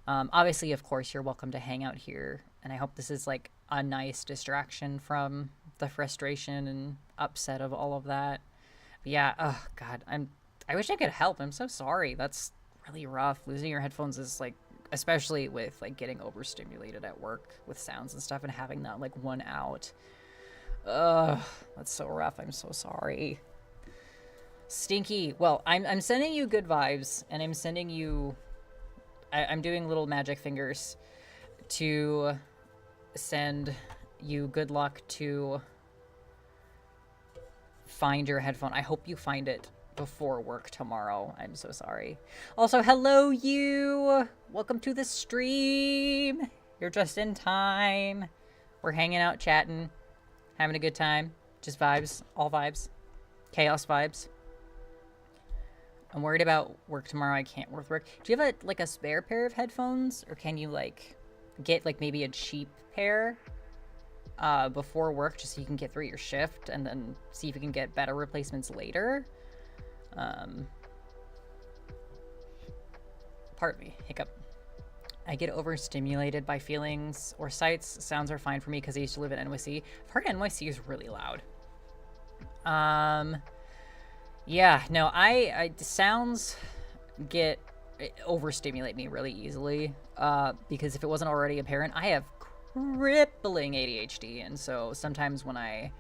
Obviously, of course, you're welcome to hang out here. And I hope this is like a nice distraction from the frustration and upset of all of that. But yeah, oh God, I wish I could help. I'm so sorry. That's really rough. Losing your headphones is like, especially with like getting overstimulated at work with sounds and stuff and having that like one out. Ugh, that's so rough. I'm so sorry. Stinky. Well, I'm sending you good vibes, and I'm sending you, I'm doing little magic fingers to send you good luck to find your headphone. I hope you find it before work tomorrow. I'm so sorry. Also, hello you. Welcome to the stream. You're just in time. We're hanging out, chatting, having a good time. Just vibes, all vibes, chaos vibes. I'm worried about work tomorrow. I can't work. Do you have a spare pair of headphones, or can you like get like maybe a cheap pair before work just so you can get through your shift and then see if you can get better replacements later? Pardon me, hiccup. I get overstimulated by feelings or sights. Sounds are fine for me because I used to live in NYC. I've heard NYC is really loud. Yeah, no, sounds overstimulate me really easily. Because if it wasn't already apparent, I have crippling ADHD, and so sometimes when I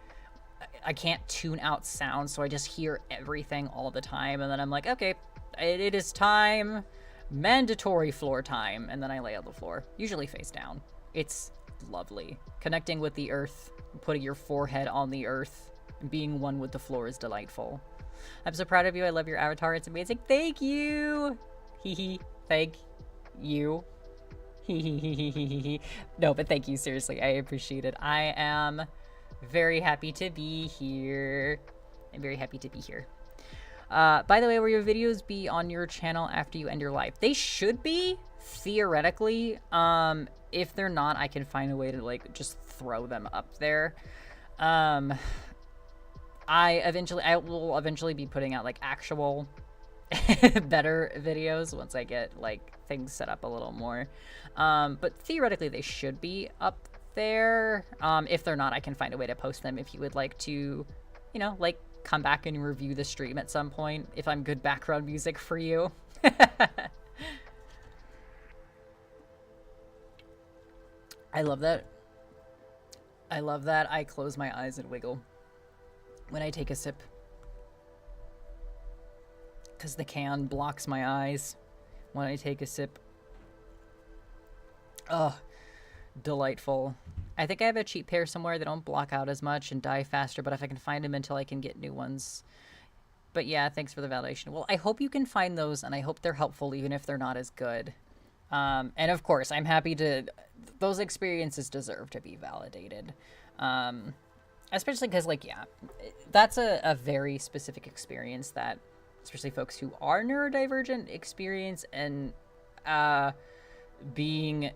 can't tune out sound, so I just hear everything all the time, and then I'm like, okay, it is time, mandatory floor time, and then I lay on the floor, usually face down. It's lovely. Connecting with the earth, putting your forehead on the earth, being one with the floor is delightful. I'm so proud of you. I love your avatar. It's amazing. Thank you. Hee thank you. Hee. No, but thank you. Seriously, I appreciate it. I am very happy to be here. I'm very happy to be here. By the way, will your videos be on your channel after you end your life? They should be, theoretically. If they're not, I can find a way to like just throw them up there. I will eventually be putting out like actual better videos once I get like things set up a little more. But theoretically they should be up there. If they're not, I can find a way to post them if you would like to, you know, like come back and review the stream at some point if I'm good background music for you. I love that. I love that I close my eyes and wiggle when I take a sip. Because the can blocks my eyes when I take a sip. Ugh. Delightful. I think I have a cheap pair somewhere that don't block out as much and die faster, but if I can find them until I can get new ones. But yeah, thanks for the validation. Well, I hope you can find those, and I hope they're helpful even if they're not as good. And of course, I'm happy to... Those experiences deserve to be validated. Especially because, like, yeah, that's a very specific experience that especially folks who are neurodivergent experience, and being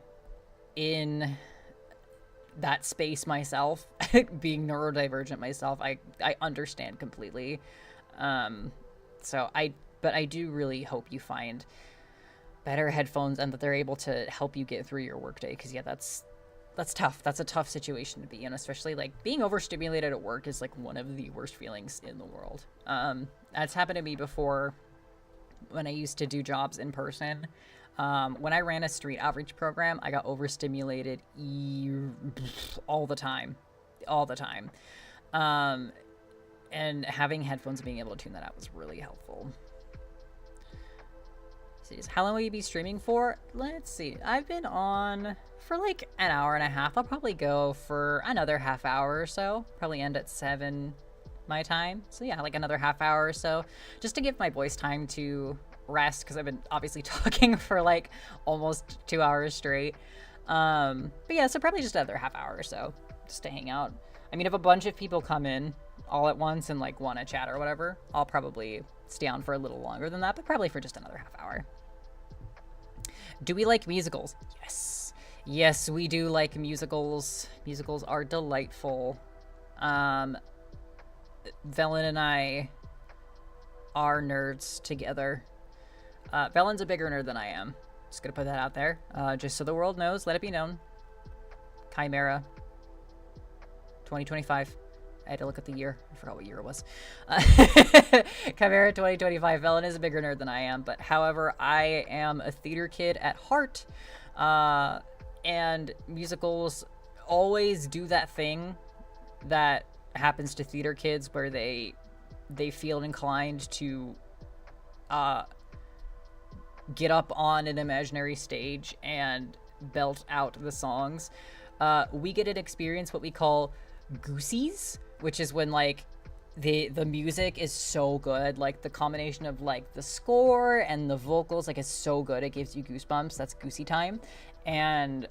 in that space myself, being neurodivergent myself, I understand completely. But I do really hope you find better headphones and that they're able to help you get through your workday. Because yeah, that's tough. That's a tough situation to be in, especially like being overstimulated at work is like one of the worst feelings in the world. That's happened to me before when I used to do jobs in person. When I ran a street outreach program, I got overstimulated all the time. And having headphones and being able to tune that out was really helpful. How long will you be streaming for? Let's see. I've been on for like an hour and a half. I'll probably go for another half hour or so. Probably end at 7 my time. So yeah, like another half hour or so. Just to give my voice time to rest, because I've been obviously talking for like almost 2 hours straight. But yeah, so probably just another half hour or so just to hang out. I mean, if a bunch of people come in all at once and like want to chat or whatever, I'll probably stay on for a little longer than that, but probably for just another half hour. Do we like musicals? Yes. Yes, we do like musicals. Musicals are delightful. Velen and I are nerds together. Velen's a bigger nerd than I am. Just gonna put that out there. Just so the world knows, let it be known. Chimera 2025. I had to look at the year. I forgot what year it was. Chimera 2025. Velen is a bigger nerd than I am, but however, I am a theater kid at heart. And musicals always do that thing that happens to theater kids where they feel inclined to get up on an imaginary stage and belt out the songs. We get an experience what we call goosies, which is when like the music is so good, like the combination of like the score and the vocals like is so good it gives you goosebumps. That's goosey time. And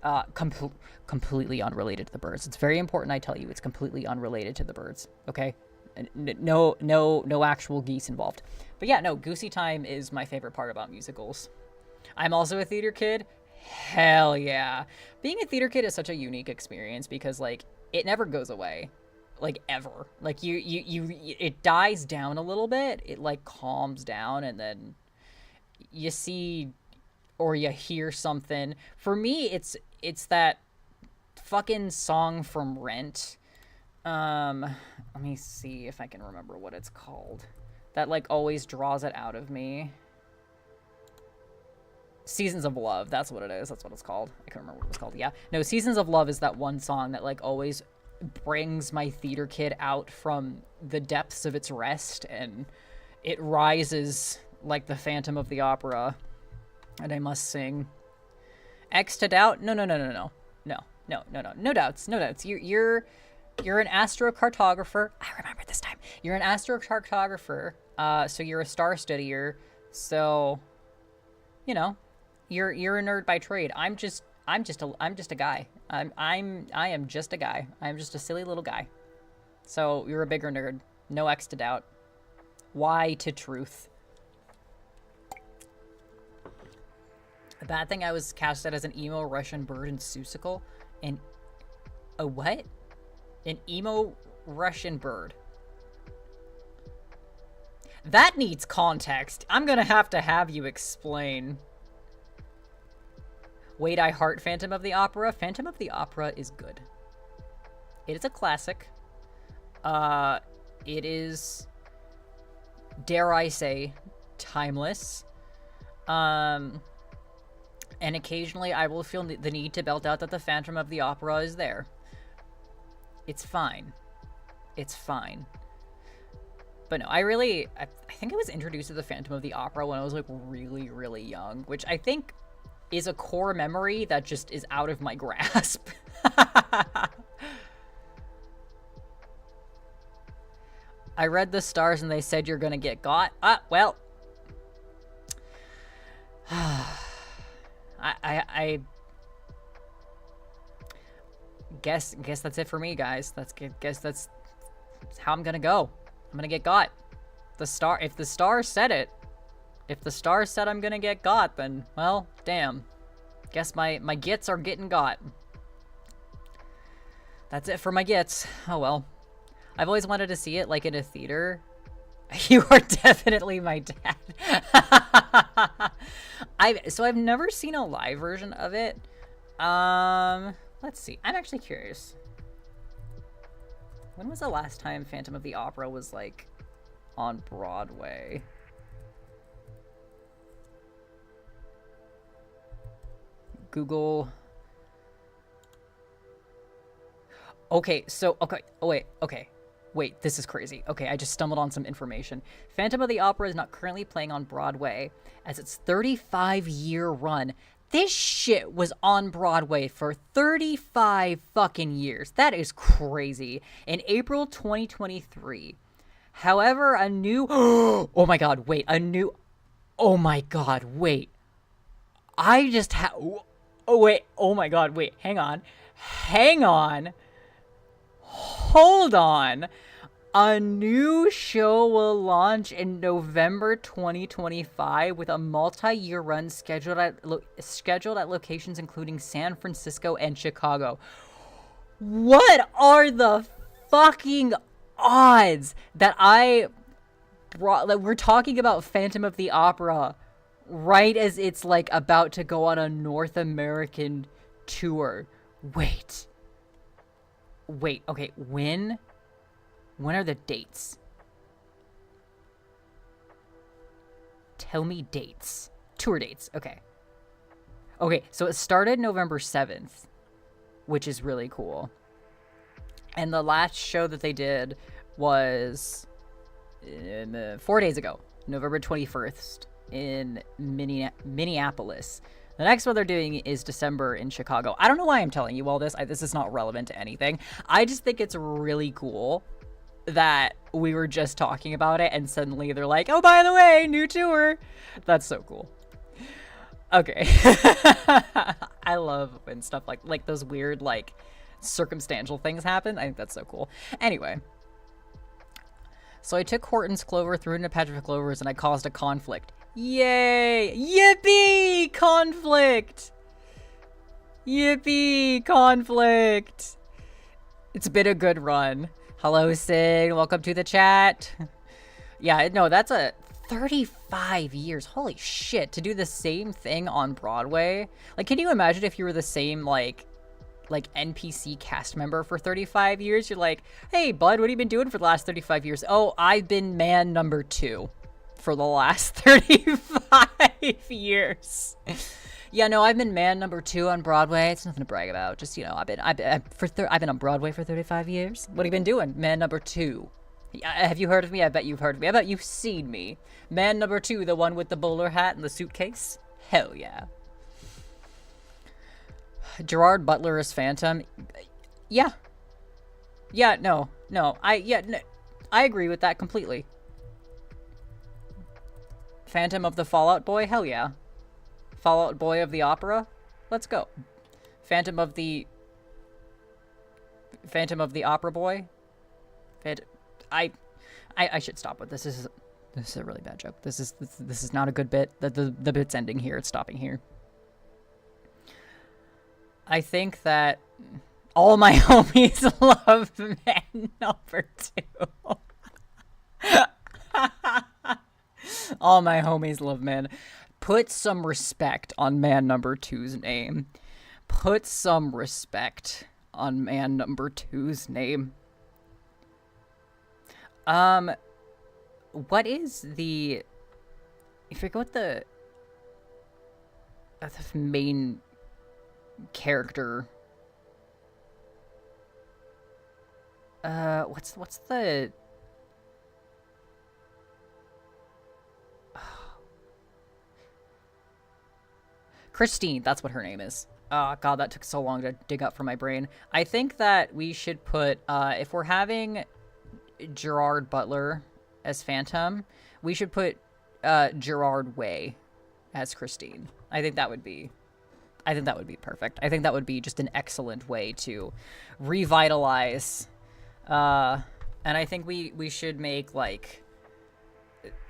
completely unrelated to the birds. It's very important I tell you, it's completely unrelated to the birds, okay? No actual geese involved. But yeah, no, goosey time is my favorite part about musicals. I'm also a theater kid. Hell yeah. Being a theater kid is such a unique experience because like it never goes away, like ever. Like it dies down a little bit, it like calms down, and then you see or you hear something. For me, it's that fucking song from Rent. Let me see if I can remember what it's called. That like always draws it out of me. Seasons of Love, that's what it is. That's what it's called. I can't remember what it was called. Yeah. No, Seasons of Love is that one song that like always brings my theater kid out from the depths of its rest, and it rises like the Phantom of the Opera, and I must sing. X to doubt? No. No doubts. You're an astrocartographer. I remember this time. You're an astrocartographer. So you're a star studier. So, you know, you're a nerd by trade. I'm just a guy. I am just a guy. I'm just a silly little guy. So you're a bigger nerd. No X to doubt. Why to truth? A bad thing I was casted as an emo Russian bird in Seussical. And a what? An emo Russian bird. That needs context. I'm gonna have you explain. Wait, I heart Phantom of the Opera. Phantom of the Opera is good. It is a classic. It is, dare I say, timeless. And occasionally I will feel the need to belt out that the Phantom of the Opera is there. It's fine. It's fine. But no, I think I was introduced to the Phantom of the Opera when I was like really, really young, which I think is a core memory that just is out of my grasp. I read the stars and they said you're gonna get got. Well. I guess that's it for me, guys. Guess that's how I'm gonna go. I'm gonna get got. If the star said it, if the star said I'm gonna get got, then, well, damn. Guess my gits are getting got. That's it for my gits. Oh well. I've always wanted to see it, like, in a theater. You are definitely my dad. I've never seen a live version of it. Let's see. I'm actually curious. When was the last time Phantom of the Opera was, like, on Broadway? Google. Okay, so, okay, oh wait, okay. Wait, this is crazy. Okay, I just stumbled on some information. Phantom of the Opera is not currently playing on Broadway as its 35-year run. This shit was on Broadway for 35 fucking years. That is crazy. In April 2023. However, a new... Oh my god, wait. Oh my god, wait. I just have... Oh, wait. Oh my god, wait. Hang on. Hang on. Hold on. A new show will launch in November 2025 with a multi-year run scheduled at locations including San Francisco and Chicago. What are the fucking odds that we're talking about Phantom of the Opera right as it's like about to go on a North American tour? Wait, okay, when are the dates? Tell me dates. Tour dates, okay. Okay, so it started November 7th, which is really cool. And the last show that they did was 4 days ago, November 21st in Minneapolis. The next one they're doing is December in Chicago. I don't know why I'm telling you all this. This is not relevant to anything. I just think it's really cool that we were just talking about it and suddenly they're like, oh, by the way, new tour. That's so cool. Okay. I love when stuff like those weird, like, circumstantial things happen. I think that's so cool. Anyway. So I took Horton's clover, threw it into patch of clovers, and I caused a conflict. Yay! Yippee! Conflict! Yippee! Conflict! It's been a good run. Hello, Sid. Welcome to the chat. Yeah, no, that's a 35 years. Holy shit. To do the same thing on Broadway. Like, can you imagine if you were the same, like NPC cast member for 35 years? You're like, hey, bud, what have you been doing for the last 35 years? Oh, I've been man number 2 for the last 35 years. Yeah, no, I've been man number 2 on Broadway. It's nothing to brag about. Just, you know, I've been on Broadway for 35 years. What have you been doing? Man number 2. Have you heard of me? I bet you've heard of me. I bet you've seen me. Man number 2, the one with the bowler hat and the suitcase. Hell yeah. Gerard Butler as Phantom. Yeah. Yeah, no. I agree with that completely. Phantom of the Fallout Boy? Hell yeah. Fallout Boy of the Opera? Let's go. Phantom of the Opera Boy? I should stop with this. This is a really bad joke. This is not a good bit. The bit's ending here. It's stopping here. I think that all my homies love man number 2. All my homies love man. Put some respect on man number 2's name. Put some respect on man number 2's name. What is the... I forget what the main character... what's the... Christine, that's what her name is. Oh, God, that took so long to dig up from my brain. I think that we should put, if we're having Gerard Butler as Phantom, we should put Gerard Way as Christine. I think that would be perfect. I think that would be just an excellent way to revitalize. And I think we should make like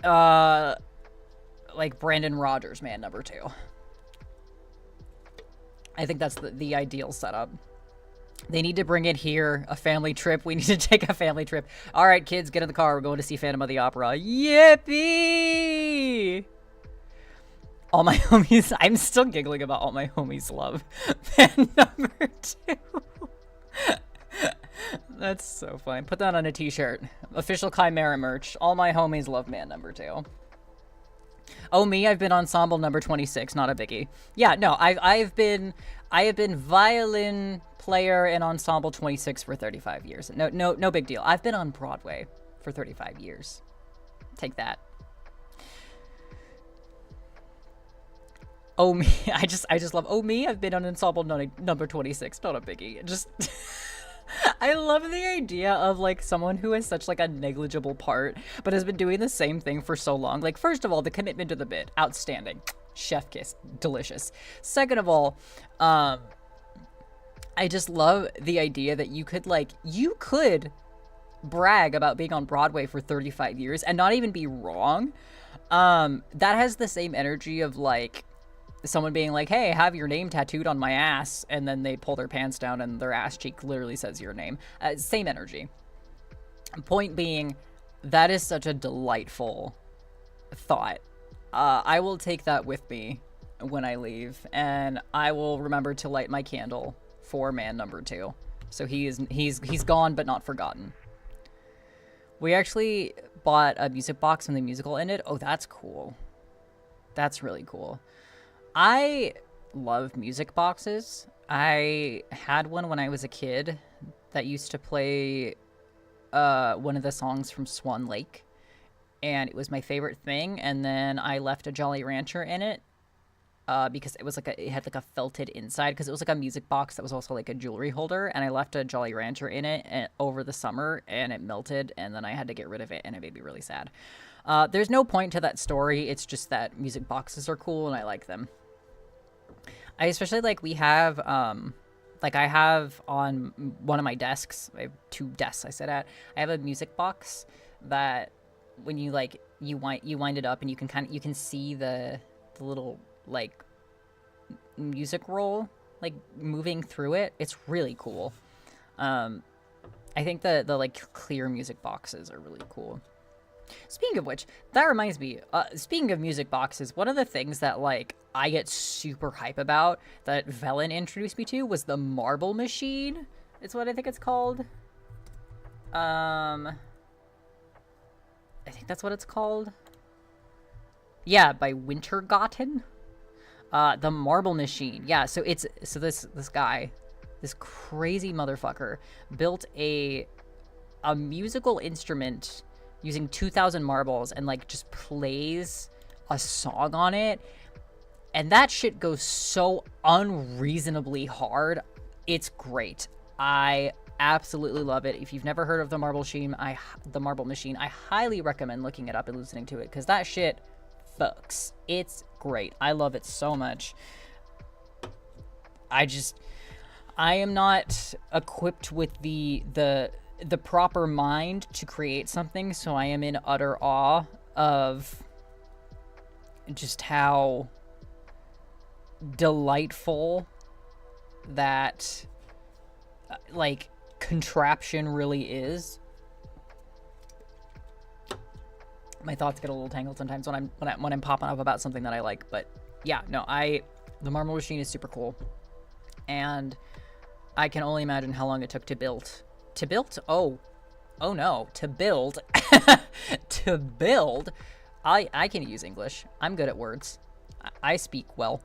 Brandon Rogers man number 2. I think that's the ideal setup. They need to bring it here, a family trip. We need to take a family trip. All right, kids, get in the car. We're going to see Phantom of the Opera. Yippee! All my homies, I'm still giggling about all my homies love fan number 2. That's so fun. Put that on a t-shirt. Official Chimera merch. All my homies love man number 2. Oh, me, I've been ensemble number 26, not a biggie. Yeah, no, I have been violin player in ensemble 26 for 35 years. No big deal. I've been on Broadway for 35 years. Take that. Oh, me, I just love, oh, me, I've been on ensemble number 26, not a biggie. Just... I love the idea of like someone who has such like a negligible part but has been doing the same thing for so long. Like, first of all, the commitment to the bit, outstanding. Chef kiss, delicious. Second of all, I just love the idea that you could brag about being on Broadway for 35 years and not even be wrong. That has the same energy of like someone being like, hey, have your name tattooed on my ass, and then they pull their pants down and their ass cheek literally says your name. Same energy. Point being, that is such a delightful thought. I will take that with me when I leave, and I will remember to light my candle for man number 2. So he's gone but not forgotten. We actually bought a music box and the musical ended. Oh, that's cool. That's really cool. I love music boxes. I had one when I was a kid that used to play one of the songs from Swan Lake, and it was my favorite thing. And then I left a Jolly Rancher in it because it was like it had like a felted inside because it was like a music box that was also like a jewelry holder, and I left a Jolly Rancher in it over the summer, and it melted, and then I had to get rid of it, and it made me really sad. There's no point to that story. It's just that music boxes are cool and I like them. I especially like we have, like I have on one of my desks, I have 2 desks I sit at, I have a music box that when you like, you wind it up and you can see the little like music roll like moving through it. It's really cool. I think the like clear music boxes are really cool. Speaking of which, that reminds me, speaking of music boxes, one of the things that, like, I get super hype about that Velen introduced me to was the Marble Machine. It's what I think it's called. I think that's what it's called. Yeah, by Wintergotten. The Marble Machine. Yeah, so this guy, this crazy motherfucker, built a musical instrument using 2,000 marbles and like just plays a song on it, and that shit goes so unreasonably hard. It's great. I absolutely love it. If you've never heard of the Marble Machine, I highly recommend looking it up and listening to it, because that shit fucks. It's great. I love it so much. I am not equipped with the proper mind to create something, so I am in utter awe of just how delightful that like contraption really is. My thoughts get a little tangled sometimes when I'm popping up about something that I like, but yeah, no, the marble machine is super cool, and I can only imagine how long it took to build. Oh no, to build. To build. I can use English. I'm good at words. I speak well.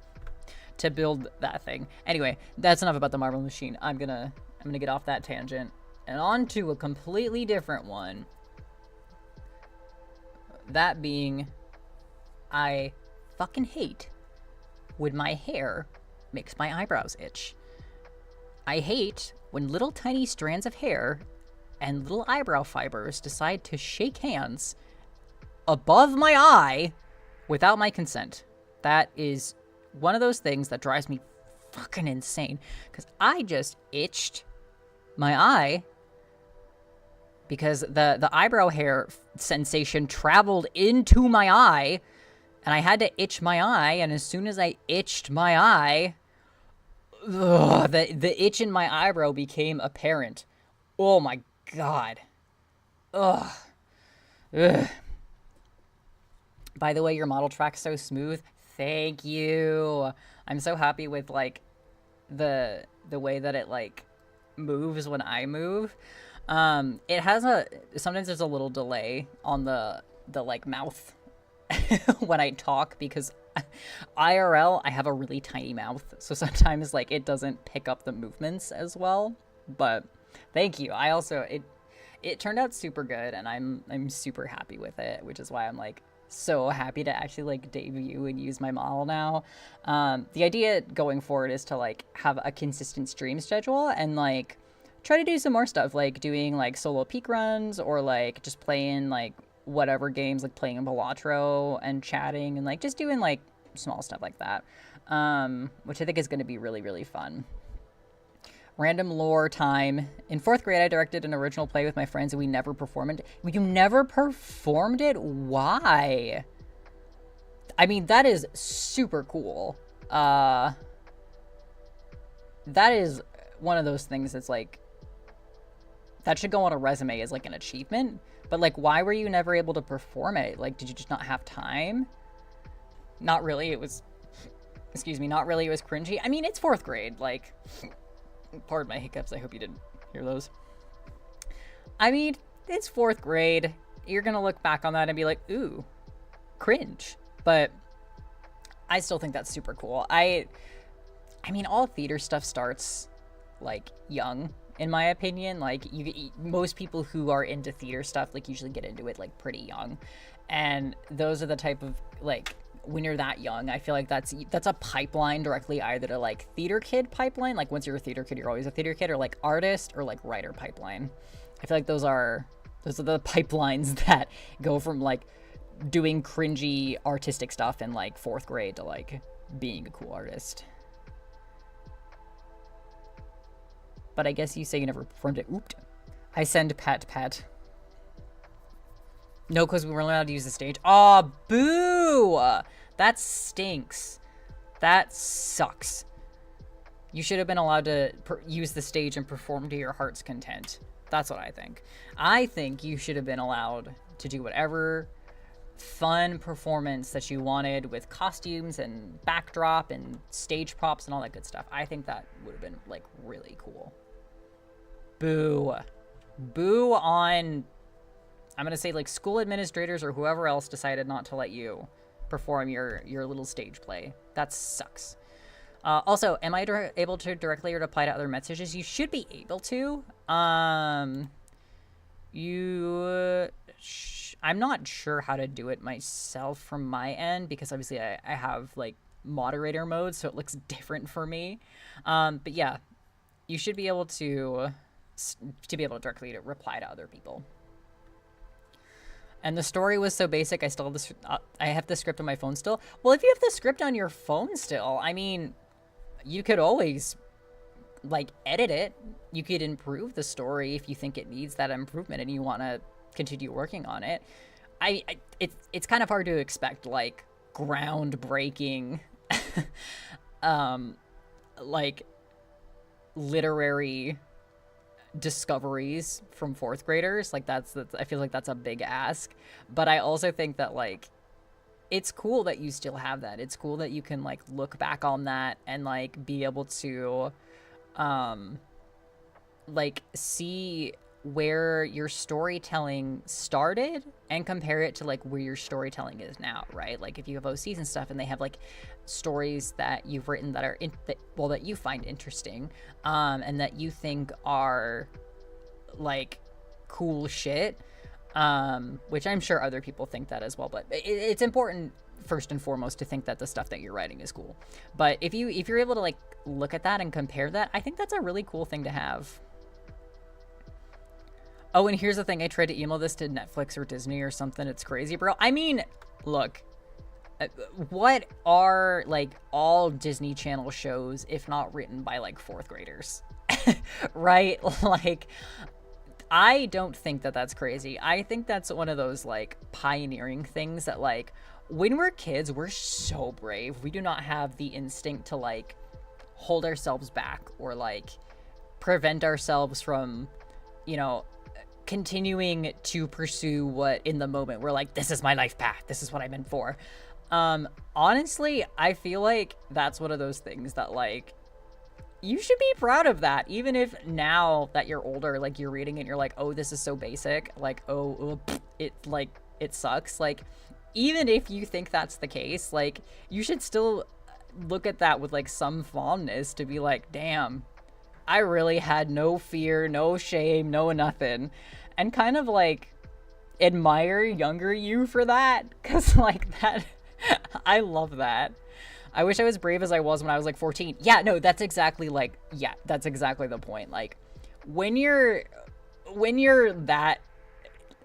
To build that thing. Anyway, that's enough about the marble machine. I'm gonna get off that tangent and on to a completely different one. That being, I fucking hate when my hair makes my eyebrows itch. I hate when little tiny strands of hair and little eyebrow fibers decide to shake hands above my eye without my consent. That is one of those things that drives me fucking insane, because I just itched my eye because the eyebrow hair sensation traveled into my eye, and I had to itch my eye, and as soon as I itched my eye, the itch in my eyebrow became apparent. Oh my god. Ugh. By the way, your model track's so smooth. Thank you. I'm so happy with like the way that it like moves when I move. It has sometimes there's a little delay on the like mouth when I talk, because IRL I have a really tiny mouth, so sometimes like it doesn't pick up the movements as well. But thank you. I also it turned out super good, and I'm super happy with it, which is why I'm like so happy to actually like debut and use my model now. The idea going forward is to like have a consistent stream schedule and like try to do some more stuff, like doing like solo peak runs, or like just playing like whatever games, like playing in Balatro and chatting and like just doing like small stuff like that, which I think is going to be really, really fun. Random lore time. In 4th grade, I directed an original play with my friends, and we never performed it. You never performed it? Why? I mean, that is super cool. That is one of those things that's like, that should go on a resume as like an achievement. But like, why were you never able to perform it? Like, did you just not have time? Not really. It was, excuse me, not really. It was cringy. I mean, it's 4th grade. Like, pardon my hiccups. I hope you didn't hear those. I mean, it's 4th grade. You're going to look back on that and be like, ooh, cringe. But I still think that's super cool. I mean, all theater stuff starts like young, in my opinion. Like most people who are into theater stuff like usually get into it like pretty young, and those are the type of like, when you're that young, I feel like that's a pipeline directly either to like theater kid pipeline, like once you're a theater kid you're always a theater kid, or like artist, or like writer pipeline. I feel like those are the pipelines that go from like doing cringy artistic stuff in like 4th grade to like being a cool artist. But I guess you say you never performed it. Ooped. I send pat. No, because we weren't allowed to use the stage. Aw, boo! That stinks. That sucks. You should have been allowed to use the stage and perform to your heart's content. That's what I think. I think you should have been allowed to do whatever fun performance that you wanted with costumes and backdrop and stage props and all that good stuff. I think that would have been like really cool. Boo. Boo on, I'm gonna say like school administrators or whoever else decided not to let you perform your little stage play. That sucks. Also, am I able to directly reply to other messages? You should be able to. I'm not sure how to do it myself from my end, because obviously I have like moderator mode, so it looks different for me. But yeah, you should be able to directly reply to other people. And the story was so basic, I still have I have the script on my phone still. Well, if you have the script on your phone still, I mean, you could always like edit it. You could improve the story if you think it needs that improvement and you want to continue working on it. it's kind of hard to expect like groundbreaking um like literary discoveries from fourth graders. Like that's I feel like that's a big ask, but I also think that like it's cool that you still have that. It's cool that you can like look back on that and like be able to um like see where your storytelling started and compare it to like where your storytelling is now, right? Like if you have OCs and stuff and they have like stories that you've written that are that you find interesting and that you think are like cool shit, which I'm sure other people think that as well, but it's important first and foremost to think that the stuff that you're writing is cool. But if you're able to like look at that and compare that, I think that's a really cool thing to have. Oh, and here's the thing. I tried to email this to Netflix or Disney or something. It's crazy, bro. I mean, look, what are like all Disney Channel shows, if not written by like fourth graders, right? Like, I don't think that that's crazy. I think that's one of those like pioneering things that like when we're kids, we're so brave. We do not have the instinct to like hold ourselves back or like prevent ourselves from, you know, continuing to pursue what in the moment we're like, this is my life path, this is what I'm in for. Honestly, I feel like that's one of those things that like you should be proud of that, even if now that you're older, like you're reading it and you're like, oh, this is so basic, like it like it sucks. Like even if you think that's the case, like you should still look at that with like some fondness to be like, damn, I really had no fear, no shame, no nothing. And kind of like admire younger you for that. Cause like that, I love that. I wish I was brave as I was when I was like 14. Yeah, no, that's exactly like, yeah, that's exactly the point. Like when you're that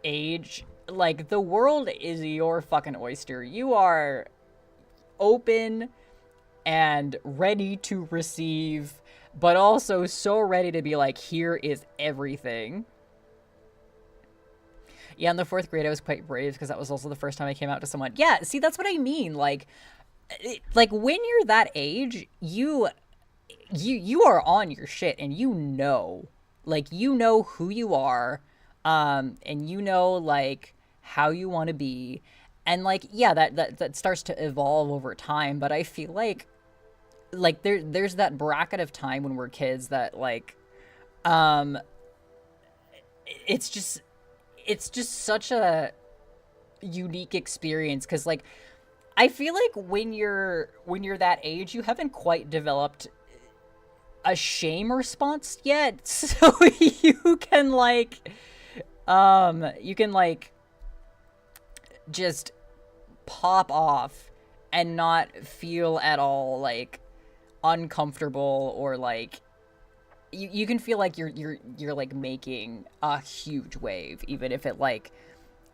age, like the world is your fucking oyster. You are open and ready to receive, but also so ready to be like, here is everything. Yeah, in the fourth grade, I was quite brave because that was also the first time I came out to someone. Yeah, see, that's what I mean. Like when you're that age, you are on your shit, and you know who you are, and you know like how you want to be, and like yeah, that starts to evolve over time. But I feel like there's that bracket of time when we're kids that like it's just such a unique experience because like I feel like when you're that age, you haven't quite developed a shame response yet, so you can like just pop off and not feel at all like uncomfortable or like you can feel like you're like making a huge wave, even if it like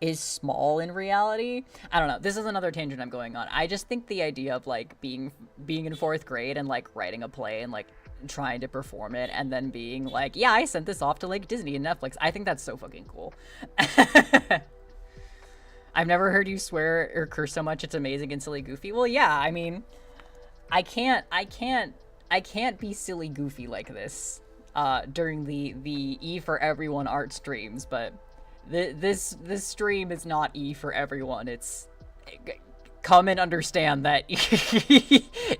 is small in reality. I don't know. This is another tangent I'm going on. I just think the idea of like being in fourth grade and like writing a play and like trying to perform it and then being like, yeah, I sent this off to like Disney and Netflix. I think that's so fucking cool. I've never heard you swear or curse so much. It's amazing and silly goofy. Well, yeah, I mean, I can't be silly goofy like this during the E for Everyone art streams, but this stream is not E for everyone. It's come and understand that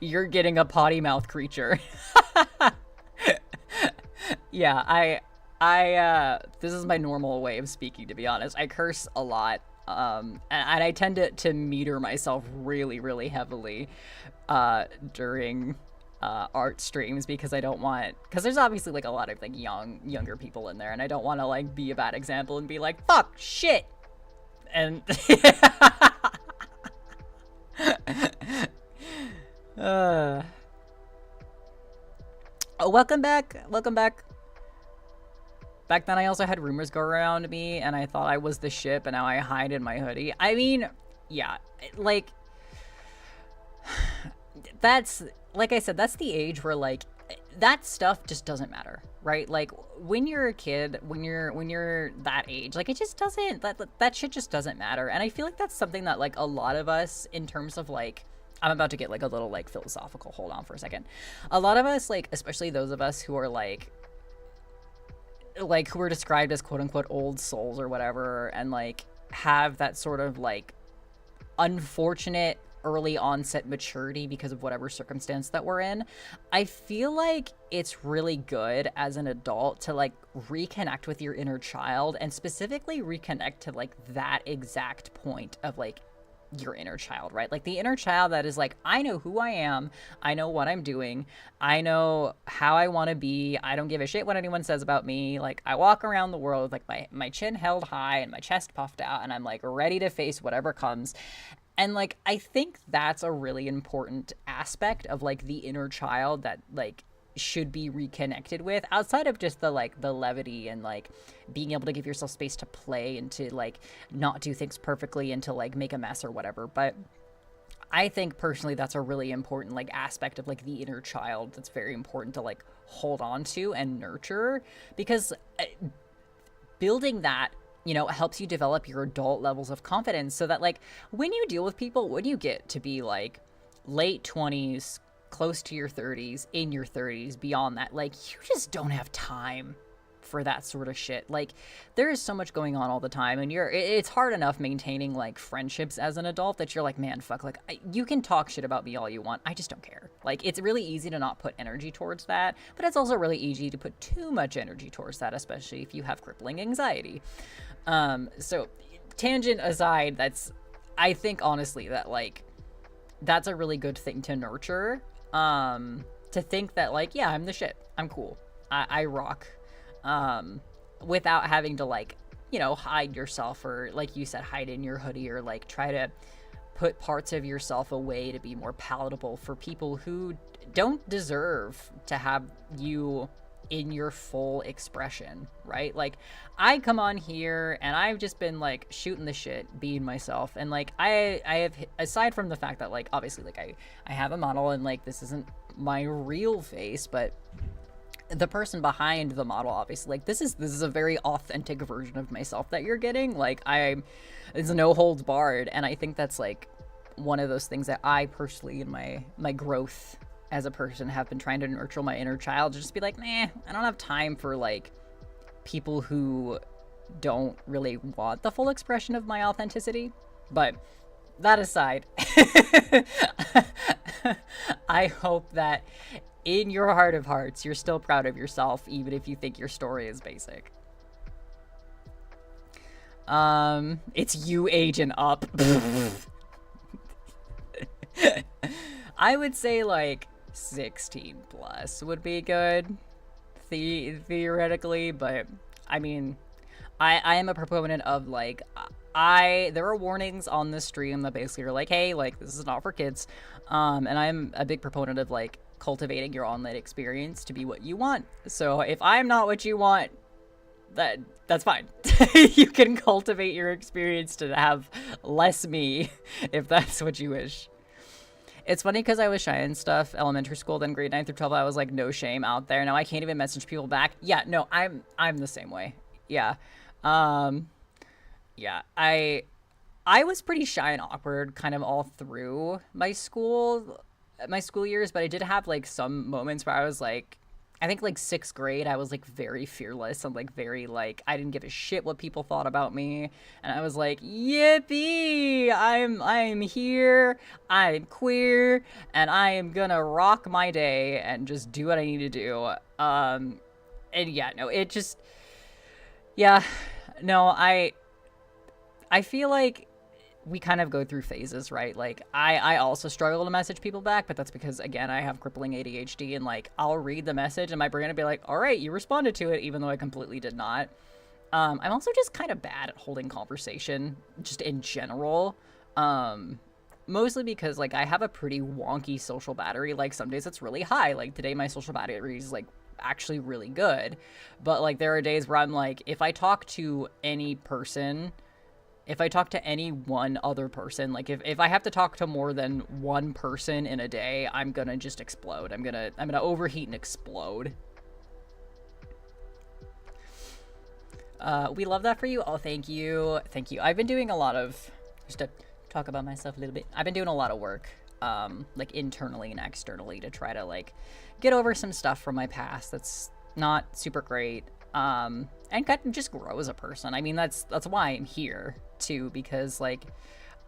you're getting a potty mouth creature. Yeah, I this is my normal way of speaking, to be honest. I curse a lot, and I tend to meter myself really, really heavily during art streams because I don't want, because there's obviously like a lot of like younger people in there, and I don't want to like be a bad example and be like fuck shit and oh, welcome back. Back then I also had rumors go around me and I thought I was the shit, but now I hide in my hoodie. I mean, yeah, like that's, like I said, that's the age where like that stuff just doesn't matter, right? Like when you're a kid, when you're that age, like it just doesn't, that shit just doesn't matter. And I feel like that's something that like a lot of us, in terms of like, I'm about to get like a little like philosophical, hold on for a second. A lot of us, like especially those of us who are like who are described as quote unquote old souls or whatever, and like have that sort of like unfortunate early onset maturity because of whatever circumstance that we're in, I feel like it's really good as an adult to like reconnect with your inner child, and specifically reconnect to like that exact point of like your inner child, right? Like the inner child that is like, I know who I am, I know what I'm doing, I know how I want to be, I don't give a shit what anyone says about me. Like I walk around the world with like my chin held high and my chest puffed out, and I'm like ready to face whatever comes. And like I think that's a really important aspect of like the inner child that like should be reconnected with, outside of just the like the levity and like being able to give yourself space to play and to like not do things perfectly and to like make a mess or whatever. But I think personally that's a really important like aspect of like the inner child that's very important to like hold on to and nurture, because building that, you know, helps you develop your adult levels of confidence, so that like when you deal with people, when you get to be like late 20s, close to your 30s, in your 30s, beyond that, like you just don't have time for that sort of shit. Like there is so much going on all the time, and it's hard enough maintaining like friendships as an adult that you're like, man, fuck, like you can talk shit about me all you want, I just don't care. Like it's really easy to not put energy towards that, but it's also really easy to put too much energy towards that, especially if you have crippling anxiety. So tangent aside, I think honestly that like that's a really good thing to nurture, to think that like, yeah, I'm the shit, I'm cool, I rock, without having to like, you know, hide yourself, or like you said, hide in your hoodie, or like try to put parts of yourself away to be more palatable for people who don't deserve to have you in your full expression, right? Like I come on here and I've just been like shooting the shit, being myself, and like I have, aside from the fact that like obviously like I have a model and like this isn't my real face, but the person behind the model, obviously, like this is a very authentic version of myself that you're getting. Like it's no holds barred, and I think that's like one of those things that I personally, in my growth as a person, have been trying to nurture my inner child, to just be like, nah, I don't have time for like people who don't really want the full expression of my authenticity. But that aside, I hope that in your heart of hearts, you're still proud of yourself, even if you think your story is basic. It's you aging up. I would say like 16 plus would be good, theoretically, but I mean, I am a proponent of like, there are warnings on this stream that basically are like, hey, like this is not for kids, and I'm a big proponent of like cultivating your online experience to be what you want. So if I'm not what you want, that's fine. You can cultivate your experience to have less me if that's what you wish. It's funny because I was shy and stuff elementary school, then grade 9 through 12 I was like no shame out there. Now I can't even message people back. Yeah, no, I'm the same way. Yeah. Yeah, I was pretty shy and awkward kind of all through my school years, but I did have like some moments where I was like, I think like 6th grade, I was like very fearless and like very like, I didn't give a shit what people thought about me. And I was like, yippee, I'm here, I'm queer, and I am gonna rock my day and just do what I need to do. And yeah, no, it just, yeah, no, I feel like we kind of go through phases, right? Like I also struggle to message people back, but that's because again, I have crippling ADHD, and like I'll read the message and my brain will be like, all right, you responded to it, even though I completely did not. I'm also just kind of bad at holding conversation just in general. Mostly because like I have a pretty wonky social battery. Like some days it's really high. Like today my social battery is like actually really good. But like there are days where I'm like, if I talk to any person if I talk to any one other person, like if I have to talk to more than one person in a day, I'm gonna just explode. I'm gonna overheat and explode. We love that for you. Oh, thank you. Thank you. I've been doing a lot of, just to talk about myself a little bit, I've been doing a lot of work, like internally and externally to try to like get over some stuff from my past that's not super great, and kind of just grow as a person. I mean, that's why I'm here too, because like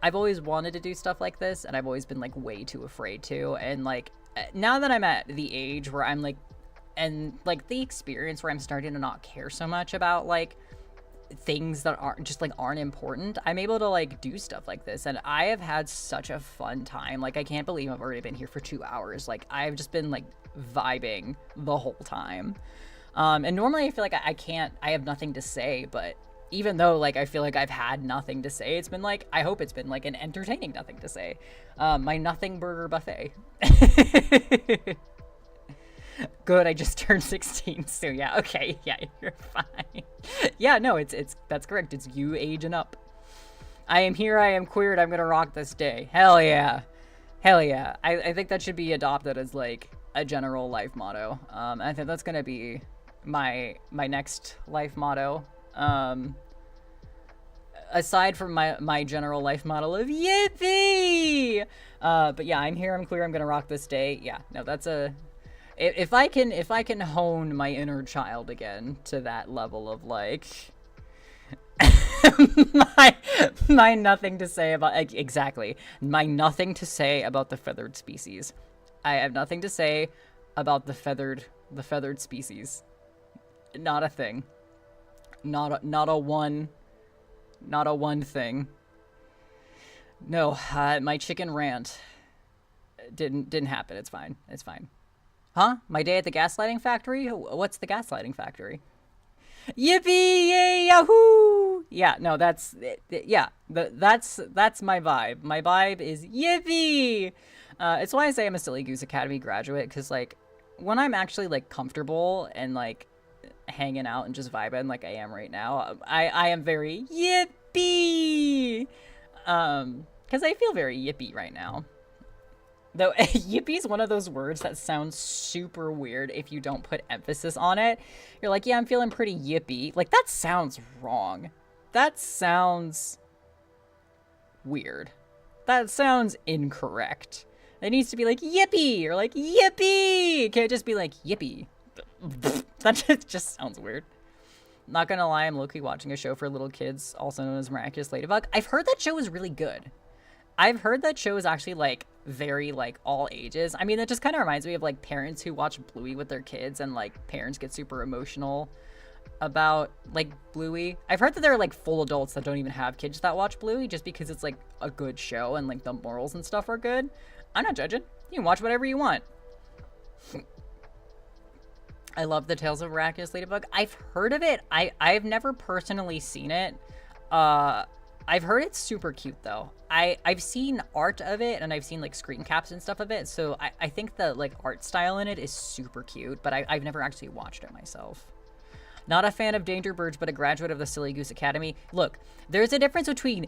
I've always wanted to do stuff like this, and I've always been like way too afraid to. And like now that I'm at the age where I'm like, and like the experience where I'm starting to not care so much about like things that aren't important, I'm able to like do stuff like this, and I have had such a fun time. Like I can't believe I've already been here for 2 hours. Like I've just been like vibing the whole time. And normally I feel like I have nothing to say, but even though like I feel like I've had nothing to say, it's been like, I hope it's been like an entertaining nothing to say. My nothing burger buffet. Good, I just turned 16, so yeah, okay, yeah, you're fine. Yeah, no, that's correct. It's you aging up. I am here, I am queered, I'm gonna rock this day. Hell yeah. Hell yeah. I think that should be adopted as like a general life motto. I think that's gonna be my next life motto. Aside from my general life model of yippee. But yeah, I'm here, I'm queer, I'm gonna rock this day. Yeah, no, that's a, if I can hone my inner child again to that level of like my nothing to say about, exactly, my nothing to say about the feathered species. I have nothing to say about the feathered species. Not a thing. Not a one thing. No, my chicken rant didn't happen. It's fine. It's fine. Huh? My day at the gaslighting factory? What's the gaslighting factory? Yippee! Yay! Yahoo! Yeah, no, that's my vibe. My vibe is yippee! It's why I say I'm a Silly Goose Academy graduate, because like when I'm actually like comfortable and like hanging out and just vibing like I am right now, I am very yippee! Because I feel very yippee right now. Though yippee is one of those words that sounds super weird if you don't put emphasis on it. You're like, yeah, I'm feeling pretty yippee. Like, that sounds wrong. That sounds weird. That sounds incorrect. It needs to be like yippee or like yippee. It can't just be like yippee. That just sounds weird. Not gonna lie, I'm low-key watching a show for little kids, also known as Miraculous Ladybug. I've heard that show is really good. I've heard that show is actually like very like all ages. I mean, that just kind of reminds me of like parents who watch Bluey with their kids, and like parents get super emotional about like Bluey. I've heard that there are like full adults that don't even have kids that watch Bluey just because it's like a good show and like the morals and stuff are good. I'm not judging. You can watch whatever you want. I love the Tales of Miraculous Ladybug. I've heard of it. I've never personally seen it. I've heard it's super cute though. I've seen art of it, and I've seen like screen caps and stuff of it. So I think the like art style in it is super cute, but I've never actually watched it myself. Not a fan of Danger Birds, but a graduate of the Silly Goose Academy. Look, there's a difference between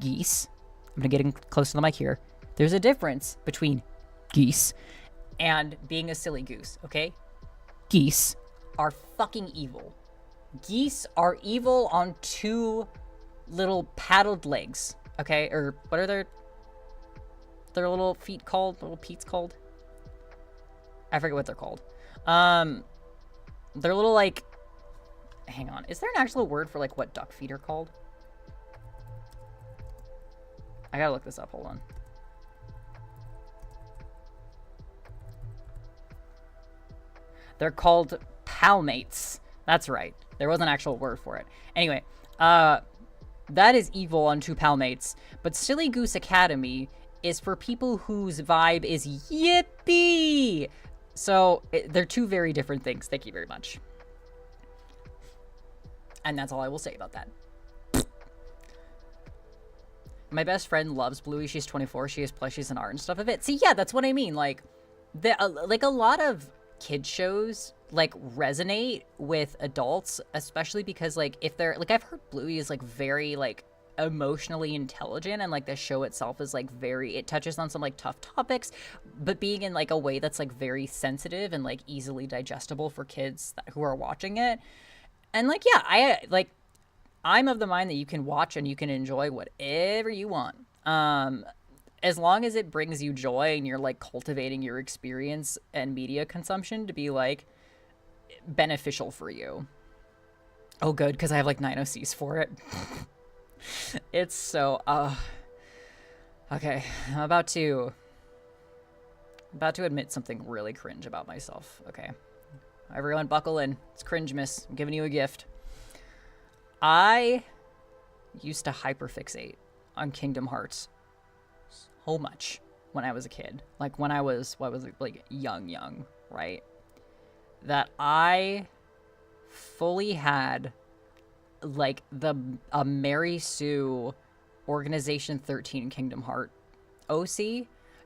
geese. I'm gonna get close to the mic here. There's a difference between geese and being a silly goose, okay? Geese are fucking evil. Geese are evil on two little paddled legs, okay? Or what are their little feet called? Little peats called? I forget what they're called. They're little like, hang on. Is there an actual word for like what duck feet are called? I gotta look this up. Hold on. They're called palmates. That's right. There was an actual word for it. Anyway, that is evil on two palmates. But Silly Goose Academy is for people whose vibe is yippee. So they're two very different things. Thank you very much. And that's all I will say about that. My best friend loves Bluey. She's 24. She has plushies and art and stuff of it. See, yeah, that's what I mean. Like, a lot of kid shows like resonate with adults, especially because like if they're like, I've heard Bluey is like very like emotionally intelligent, and like the show itself is like very, it touches on some like tough topics, but being in like a way that's like very sensitive and like easily digestible for kids who are watching it. And like, yeah, I'm of the mind that you can watch and you can enjoy whatever you want. As long as it brings you joy and you're like cultivating your experience and media consumption to be like beneficial for you. Oh, good, because I have like 9 OCs for it. It's so, okay, I'm about to admit something really cringe about myself. Okay, everyone buckle in. It's Cringe-mas. I'm giving you a gift. I used to hyperfixate on Kingdom Hearts so much when I was a kid. Like when I was, like young, right? That I fully had like a Mary Sue Organization 13 Kingdom Heart OC.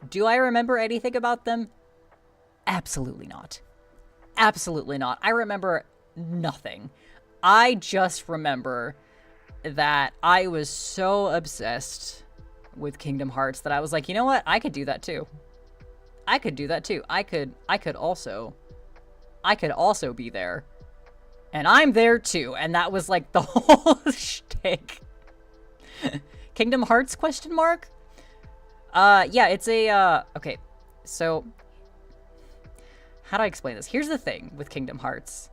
Do I remember anything about them? Absolutely not. Absolutely not. I remember nothing. I just remember that I was so obsessed with Kingdom Hearts that I was like, you know what? I could do that too. I could do that too. I could also be there. And I'm there too. And that was like the whole shtick. Kingdom Hearts ? Yeah, it's a, okay. So, how do I explain this? Here's the thing with Kingdom Hearts.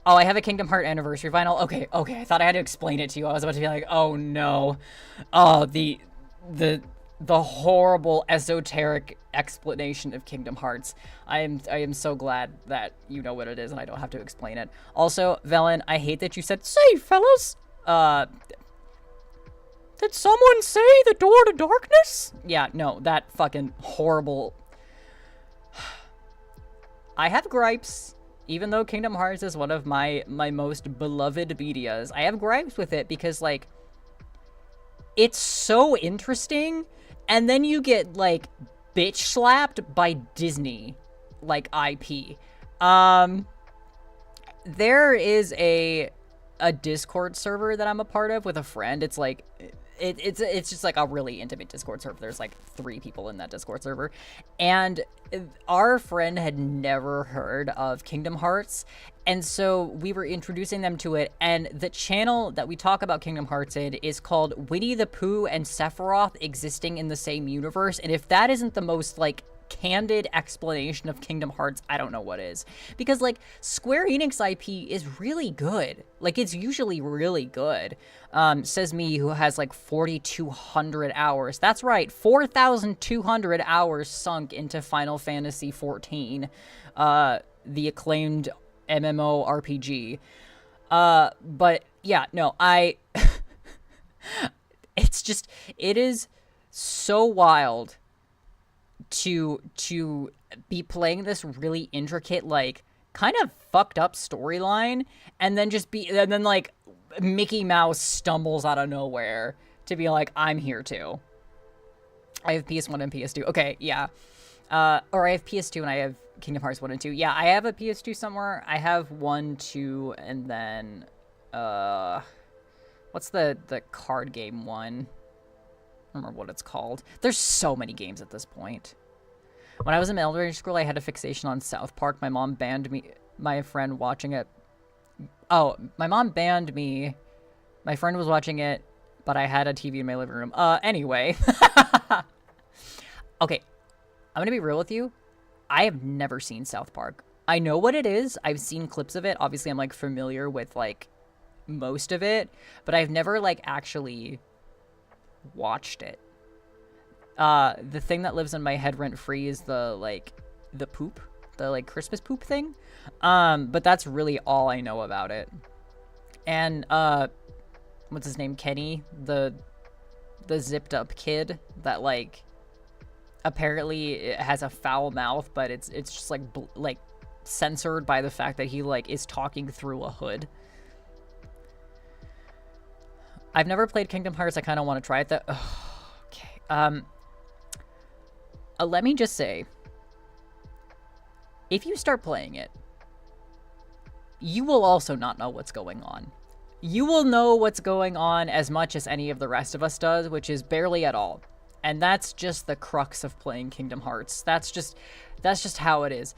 Oh, I have a Kingdom Heart anniversary vinyl. Okay. I thought I had to explain it to you. I was about to be like, oh no. Oh, the horrible esoteric explanation of Kingdom Hearts. I am so glad that you know what it is and I don't have to explain it. Also, Velen, I hate that you said, "Say, fellas, did someone say the door to darkness?" Yeah, no, that fucking horrible. I have gripes. Even though Kingdom Hearts is one of my most beloved medias, I have gripes with it because, like, it's so interesting, and then you get, like, bitch slapped by Disney, like, IP. There is a Discord server that I'm a part of with a friend. It's like, it's just like a really intimate Discord server. There's like 3 people in that Discord server, and our friend had never heard of Kingdom Hearts, and so we were introducing them to it. And the channel that we talk about Kingdom Hearts in is called Winnie the Pooh and Sephiroth existing in the same universe. And if that isn't the most like candid explanation of Kingdom Hearts, I don't know what is. Because like Square Enix IP is really good. Like it's usually really good. Says me, who has like 4,200 hours. That's right, 4,200 hours sunk into Final Fantasy XIV, the acclaimed MMORPG. But yeah, no, it's just, it is so wild to be playing this really intricate, like, kind of fucked up storyline, and then like Mickey Mouse stumbles out of nowhere to be like, I'm here too. I have PS1 and PS2. Okay, yeah. Or I have PS2 and I have Kingdom Hearts 1 and 2. Yeah, I have a PS2 somewhere. I have 1, 2, and then what's the card game one? I don't remember what it's called. There's so many games at this point. When I was in elementary school, I had a fixation on South Park. My mom banned me, my friend watching it. Oh, my mom banned me. My friend was watching it, but I had a TV in my living room. Anyway. Okay, I'm gonna be real with you. I have never seen South Park. I know what it is. I've seen clips of it. Obviously, I'm, like, familiar with, like, most of it. But I've never, like, actually watched it. The thing that lives in my head rent-free is the poop. The, like, Christmas poop thing. But that's really all I know about it. And, what's his name? Kenny? The zipped-up kid that, like, apparently it has a foul mouth, but it's just, like, censored by the fact that he, like, is talking through a hood. I've never played Kingdom Hearts. I kind of want to try it, though. Okay. Let me just say, if you start playing it, you will also not know what's going on. You will know what's going on as much as any of the rest of us does, which is barely at all. And that's just the crux of playing Kingdom Hearts. That's just how it is.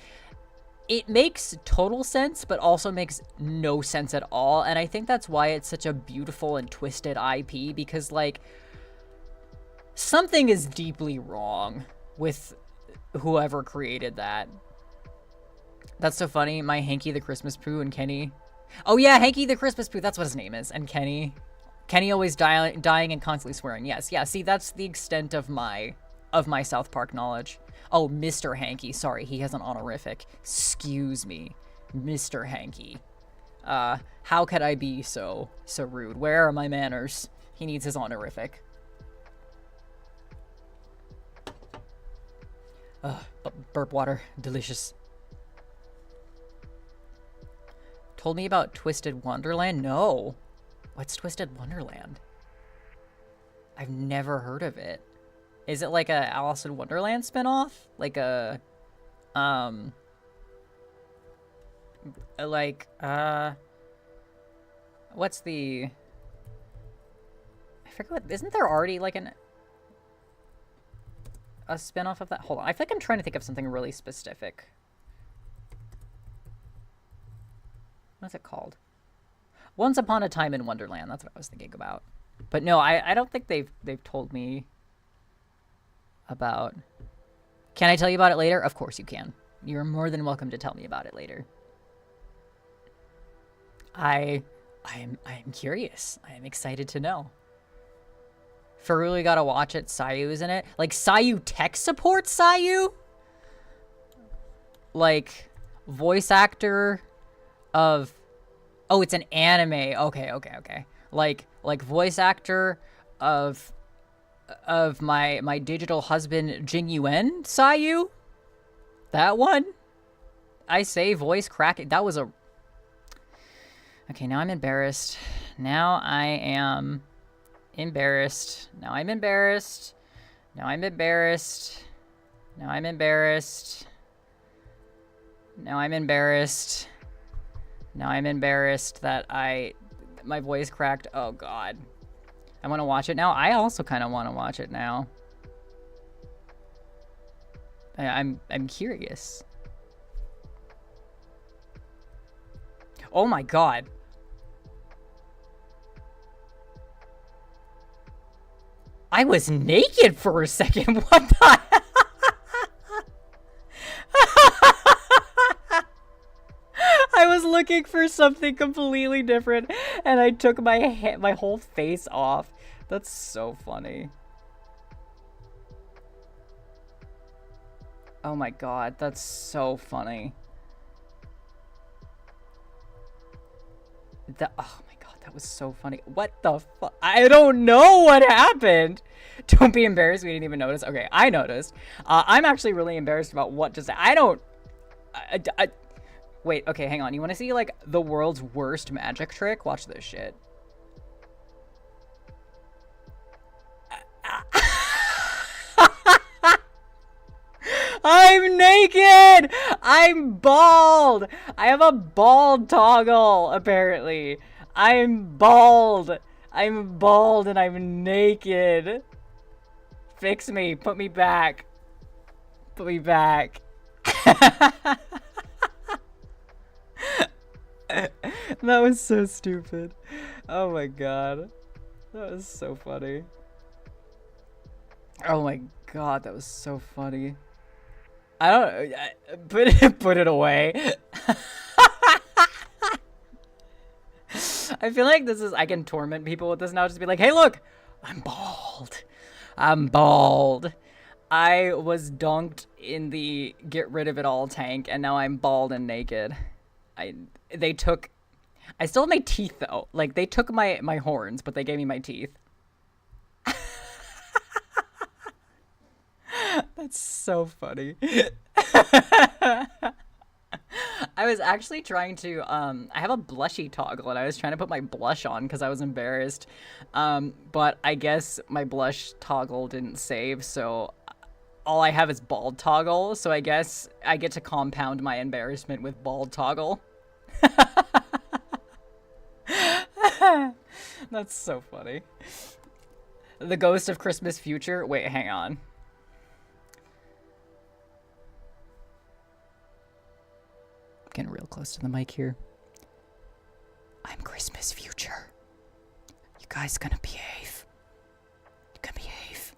It makes total sense, but also makes no sense at all. And I think that's why it's such a beautiful and twisted IP, because, like, something is deeply wrong with whoever created that. That's so funny. My Hanky the Christmas Poo and Kenny. Oh yeah, Hanky the Christmas Poo. That's what his name is. And Kenny. Kenny always dying and constantly swearing. Yes, yeah. See, that's the extent of my South Park knowledge. Oh, Mr. Hanky. Sorry, he has an honorific. Excuse me, Mr. Hanky. How could I be so rude? Where are my manners? He needs his honorific. Burp water, delicious. Told me about Twisted Wonderland? No. What's Twisted Wonderland? I've never heard of it. Is it like a Alice in Wonderland spinoff? Like a, what's the, I forget what, isn't there already like a spinoff of that? Hold on, I feel like I'm trying to think of something really specific. What's it called? Once Upon a Time in Wonderland. That's what I was thinking about. But no, I don't think they've told me about. Can I tell you about it later? Of course you can. You're more than welcome to tell me about it later. I am curious. I am excited to know. For really gotta watch it. Sayu's in it. Like Sayu tech support Sayu? Like voice actor of, oh, it's an anime. Okay. Like voice actor of my digital husband Jing Yuen Sayu? That one? I say voice cracking. That was a... Okay, now I'm embarrassed. Now I am embarrassed. Now I'm embarrassed. Now I'm embarrassed. Now I'm embarrassed. Now I'm embarrassed. Now I'm embarrassed that my voice cracked. Oh God. I want to watch it now. I also kind of want to watch it now. I'm curious. Oh my God. I was naked for a second. What the? I was looking for something completely different, and I took my whole face off. That's so funny. Oh my God, that's so funny. Oh my God, that was so funny. What the fuck? I don't know what happened. Don't be embarrassed. We didn't even notice. Okay, I noticed. I'm actually really embarrassed about what just. I don't. Wait, okay, hang on. You want to see, like, the world's worst magic trick? Watch this shit. I'm naked! I'm bald! I have a bald toggle, apparently. I'm bald. I'm bald and I'm naked. Fix me. Put me back. Put me back. That was so stupid. Oh my God. That was so funny. Oh my God, that was so funny. I don't put it away. I feel like I can torment people with this now. Just be like, hey, look, I'm bald. I'm bald. I was dunked in the get rid of it all tank, and now I'm bald and naked. I still have my teeth though. Like, they took my horns, but they gave me my teeth. That's so funny. I was actually trying to, I have a blushy toggle, and I was trying to put my blush on because I was embarrassed. But I guess my blush toggle didn't save, so all I have is bald toggle. So I guess I get to compound my embarrassment with bald toggle. That's so funny. The ghost of Christmas future. Wait, hang on. Getting real close to the mic here. I'm Christmas future. You guys gonna behave? You gonna behave?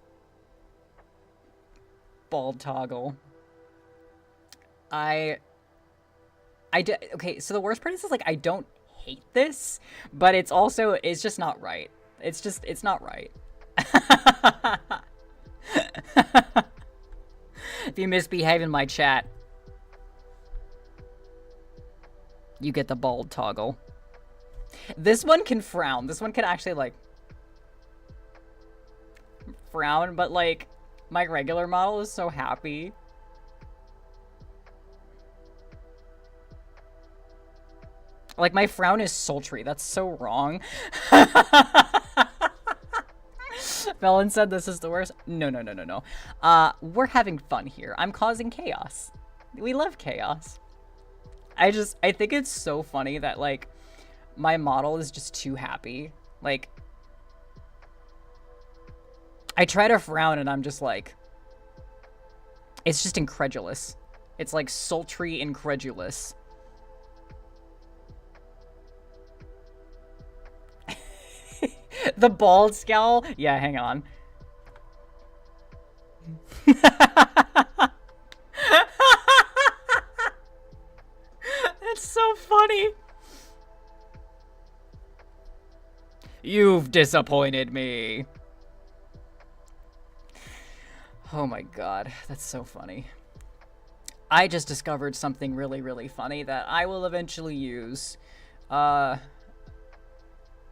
Bald toggle. Okay, so the worst part is like I don't hate this, but it's just not right. It's not right. If you misbehave in my chat, you get the bald toggle. This one can frown. This one can actually like frown, but like my regular model is so happy. Like, my frown is sultry. That's so wrong. Felon said this is the worst. No. We're having fun here. I'm causing chaos. We love chaos. I think it's so funny that, like, my model is just too happy. Like, I try to frown and I'm just like, it's just incredulous. It's like sultry incredulous. The bald scowl? Yeah, hang on. That's so funny. You've disappointed me. Oh my god, that's so funny. I just discovered something really, really funny that I will eventually use.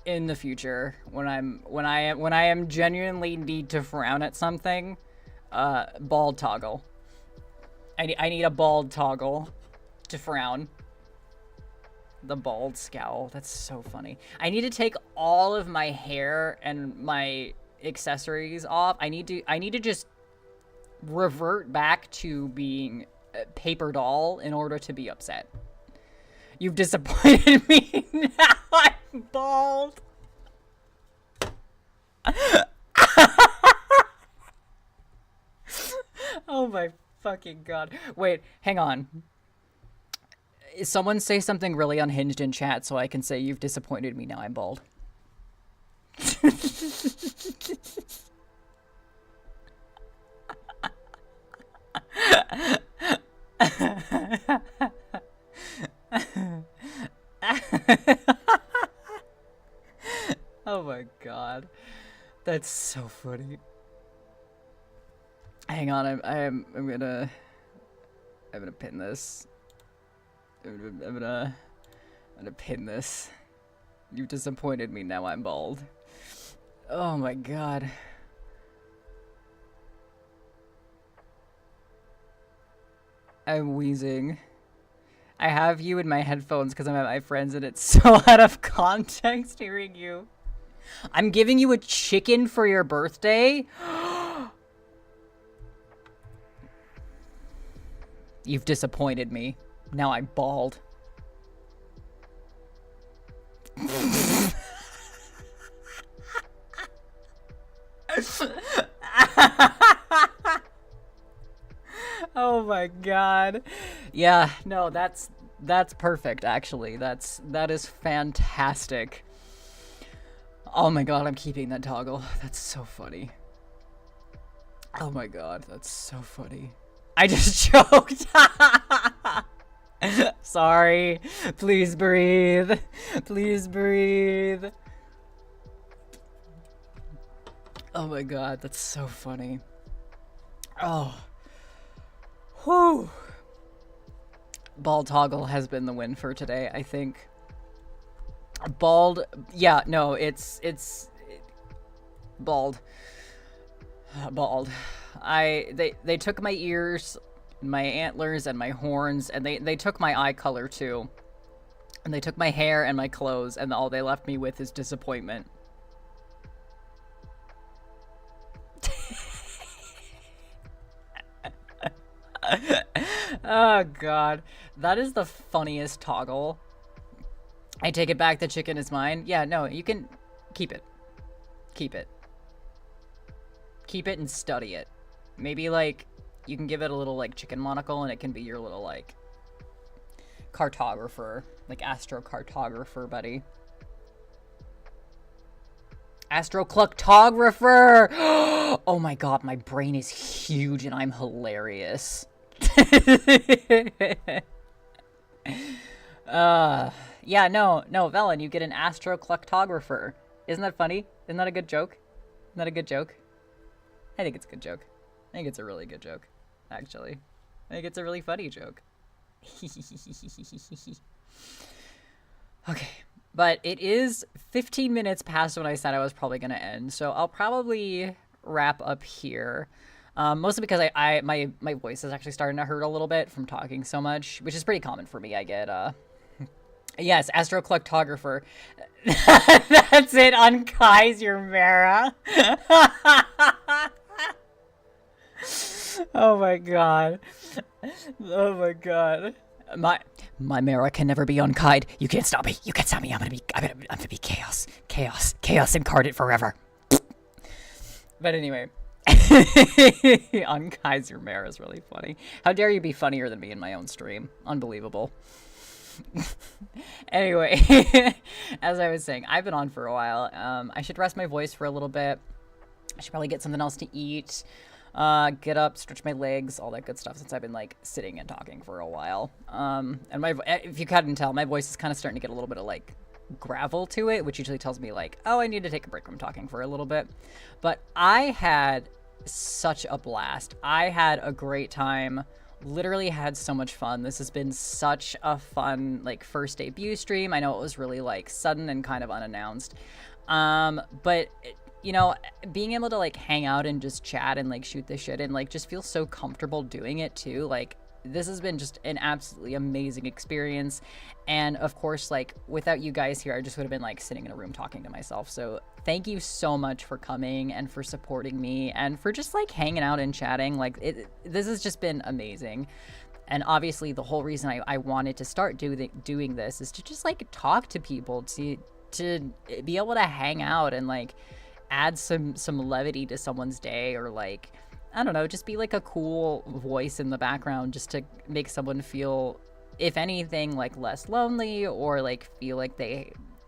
In the future, when I am genuinely need to frown at something, bald toggle. I need a bald toggle to frown. The bald scowl. That's so funny. I need to take all of my hair and my accessories off. I need to just revert back to being a paper doll in order to be upset. You've disappointed me. Now I'm bald. Oh my fucking god. Wait, hang on. Someone say something really unhinged in chat so I can say you've disappointed me, now I'm bald. Oh my god. That's so funny. Hang on, I'm gonna pin this. I'm gonna pin this. You've disappointed me, now I'm bald. Oh my god. I'm wheezing. I have you in my headphones because I'm at my friends and it's so out of context hearing you. I'm giving you a chicken for your birthday? You've disappointed me. Now I'm bald. Oh my god. Yeah, no, that's perfect actually. That is fantastic. Oh my god, I'm keeping that toggle. That's so funny. Oh my god, that's so funny. I just choked. Sorry. Please breathe. Please breathe. Oh my god, that's so funny. Oh. Whew. Bald toggle has been the win for today, I think. Bald, yeah, no, it's bald. Bald. They took my ears, my antlers, and my horns, and they took my eye color too. And they took my hair and my clothes, and all they left me with is disappointment. Oh god, that is the funniest toggle. I take it back. The chicken is mine. Yeah, no, you can keep it. Keep it. Keep it and study it. Maybe, like, you can give it a little, like, chicken monocle, and it can be your little, like, cartographer. Like, astrocartographer, buddy. Astrocluctographer! Oh my god, my brain is huge, and I'm hilarious. Yeah, no, Velen, you get an astrocluctographer. Isn't that funny? Isn't that a good joke? Isn't that a good joke? I think it's a good joke. I think it's a really good joke, actually. I think it's a really funny joke. Okay, but it is 15 minutes past when I said I was probably going to end, so I'll probably wrap up here. Mostly because my voice is actually starting to hurt a little bit from talking so much, which is pretty common for me. I get, yes, astrocluctographer. That's it, unkais your Mara. Oh my god. Oh my god. My Mara can never be unkide. You can't stop me. You can't stop me. I'm gonna be chaos. Chaos incarnate forever. But anyway. Unkais your Mara is really funny. How dare you be funnier than me in my own stream? Unbelievable. Anyway, as I was saying, I've been on for a while. I should rest my voice for a little bit. I should probably get something else to eat. Get up, stretch my legs, all that good stuff, since I've been, like, sitting and talking for a while. And if you couldn't tell, my voice is kind of starting to get a little bit of, like, gravel to it, which usually tells me, like, oh, I need to take a break from talking for a little bit. But I had such a blast. I had a great time. Literally had so much fun. This has been such a fun, like, first debut stream. I know it was really, like, sudden and kind of unannounced. But you know, being able to, like, hang out and just chat and, like, shoot the shit and, like, just feel so comfortable doing it too. Like, this has been just an absolutely amazing experience. And of course, like, without you guys here, I just would have been, like, sitting in a room talking to myself. So thank you so much for coming and for supporting me and for just, like, hanging out and chatting. Like, this has just been amazing. And obviously the whole reason I wanted to start doing this is to just, like, talk to people, to be able to hang out and, like, add some levity to someone's day, or, like, I don't know, just be, like, a cool voice in the background, just to make someone feel, if anything, like, less lonely, or, like, feel like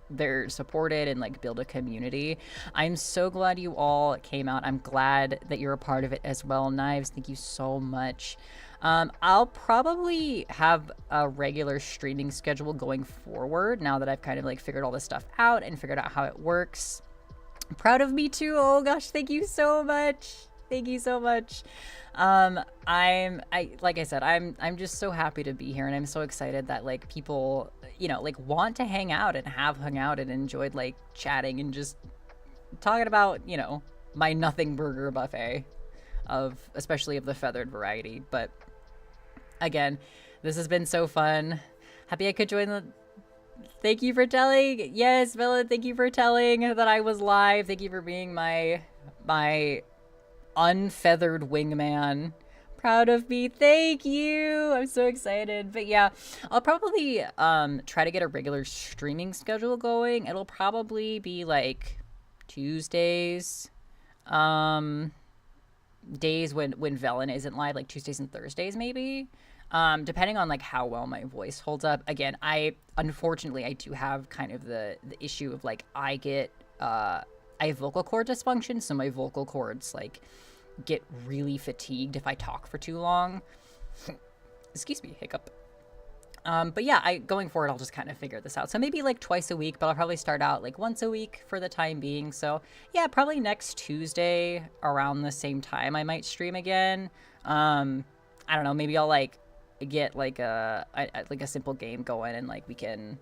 they're supported and, like, build a community. I'm so glad you all came out. I'm glad that you're a part of it as well. Knives, thank you so much. I'll probably have a regular streaming schedule going forward now that I've kind of, like, figured all this stuff out and figured out how it works. Proud of me too. Oh gosh, thank you so much. Thank you so much. Like I said, I'm just so happy to be here, and I'm so excited that, like, people, you know, like, want to hang out and have hung out and enjoyed, like, chatting and just talking about, you know, my nothing burger buffet especially of the feathered variety. But again, this has been so fun. Happy I could join the... Thank you for telling. Yes, Villa, thank you for telling that I was live. Thank you for being my unfeathered wingman. Proud of me. Thank you. I'm so excited. But yeah, I'll probably try to get a regular streaming schedule going. It'll probably be, like, Tuesdays. Days when Velen isn't live, like Tuesdays and Thursdays maybe. Depending on, like, how well my voice holds up. Again, unfortunately I do have kind of the issue of, like, I have vocal cord dysfunction, so my vocal cords, like, get really fatigued if I talk for too long. Excuse me, hiccup. But yeah, going forward, I'll just kind of figure this out. So maybe, like, twice a week, but I'll probably start out, like, once a week for the time being. So yeah, probably next Tuesday around the same time I might stream again. I don't know, maybe I'll, like, get, like, a simple game going, and, like, we can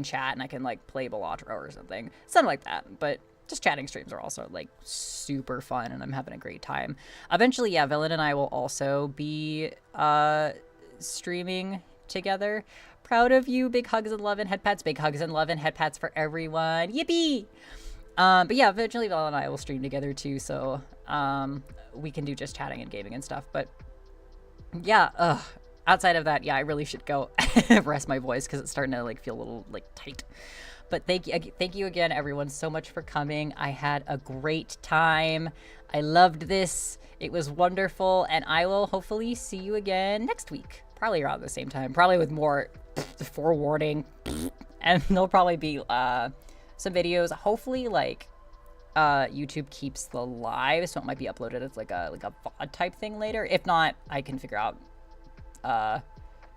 chat, and I can, like, play Balatro or something like that. But just chatting streams are also, like, super fun, and I'm having a great time. Eventually, yeah, Villain and I will also be streaming together. Proud of you. Big hugs and love and head pats. Big hugs and love and head pats for everyone. Yippee! But yeah, eventually Villain and I will stream together too, so we can do just chatting and gaming and stuff. But yeah, outside of that, yeah, I really should go rest my voice because it's starting to like feel a little like tight. But thank you again, everyone, so much for coming. I had a great time. I loved this. It was wonderful, and I will hopefully see you again next week, probably around the same time, probably with more forewarning, and there'll probably be some videos. Hopefully, like YouTube keeps the live, so it might be uploaded as like a VOD type thing later. If not, I can figure out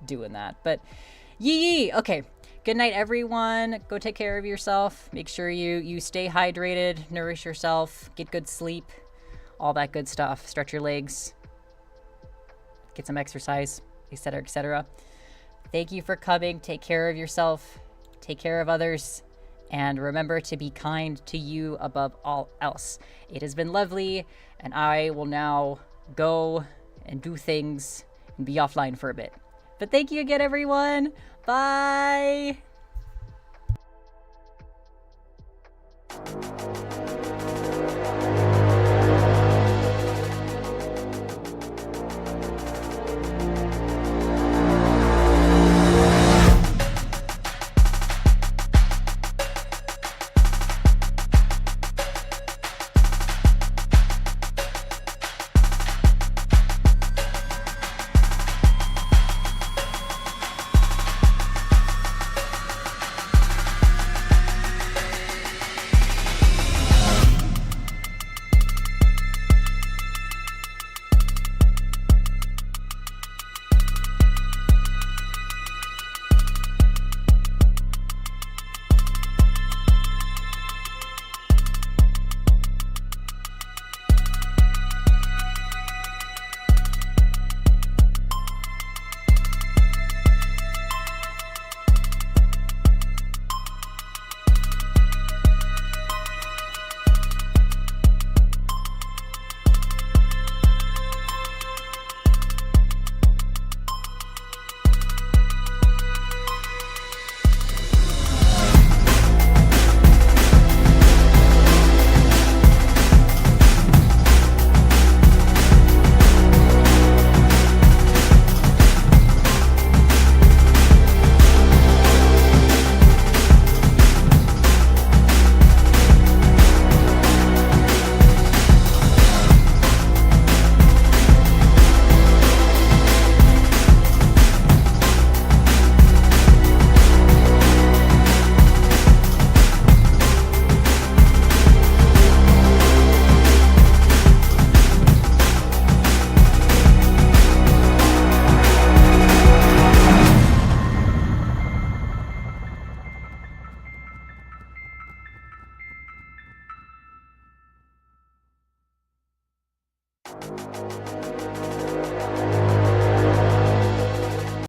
doing that. But yee. Okay. Good night, everyone. Go take care of yourself. Make sure you stay hydrated, nourish yourself, get good sleep, all that good stuff. Stretch your legs, get some exercise, etc., etc. Thank you for coming. Take care of yourself. Take care of others. And remember to be kind to you above all else. It has been lovely, and I will now go and do things and be offline for a bit. But thank you again, everyone. Bye.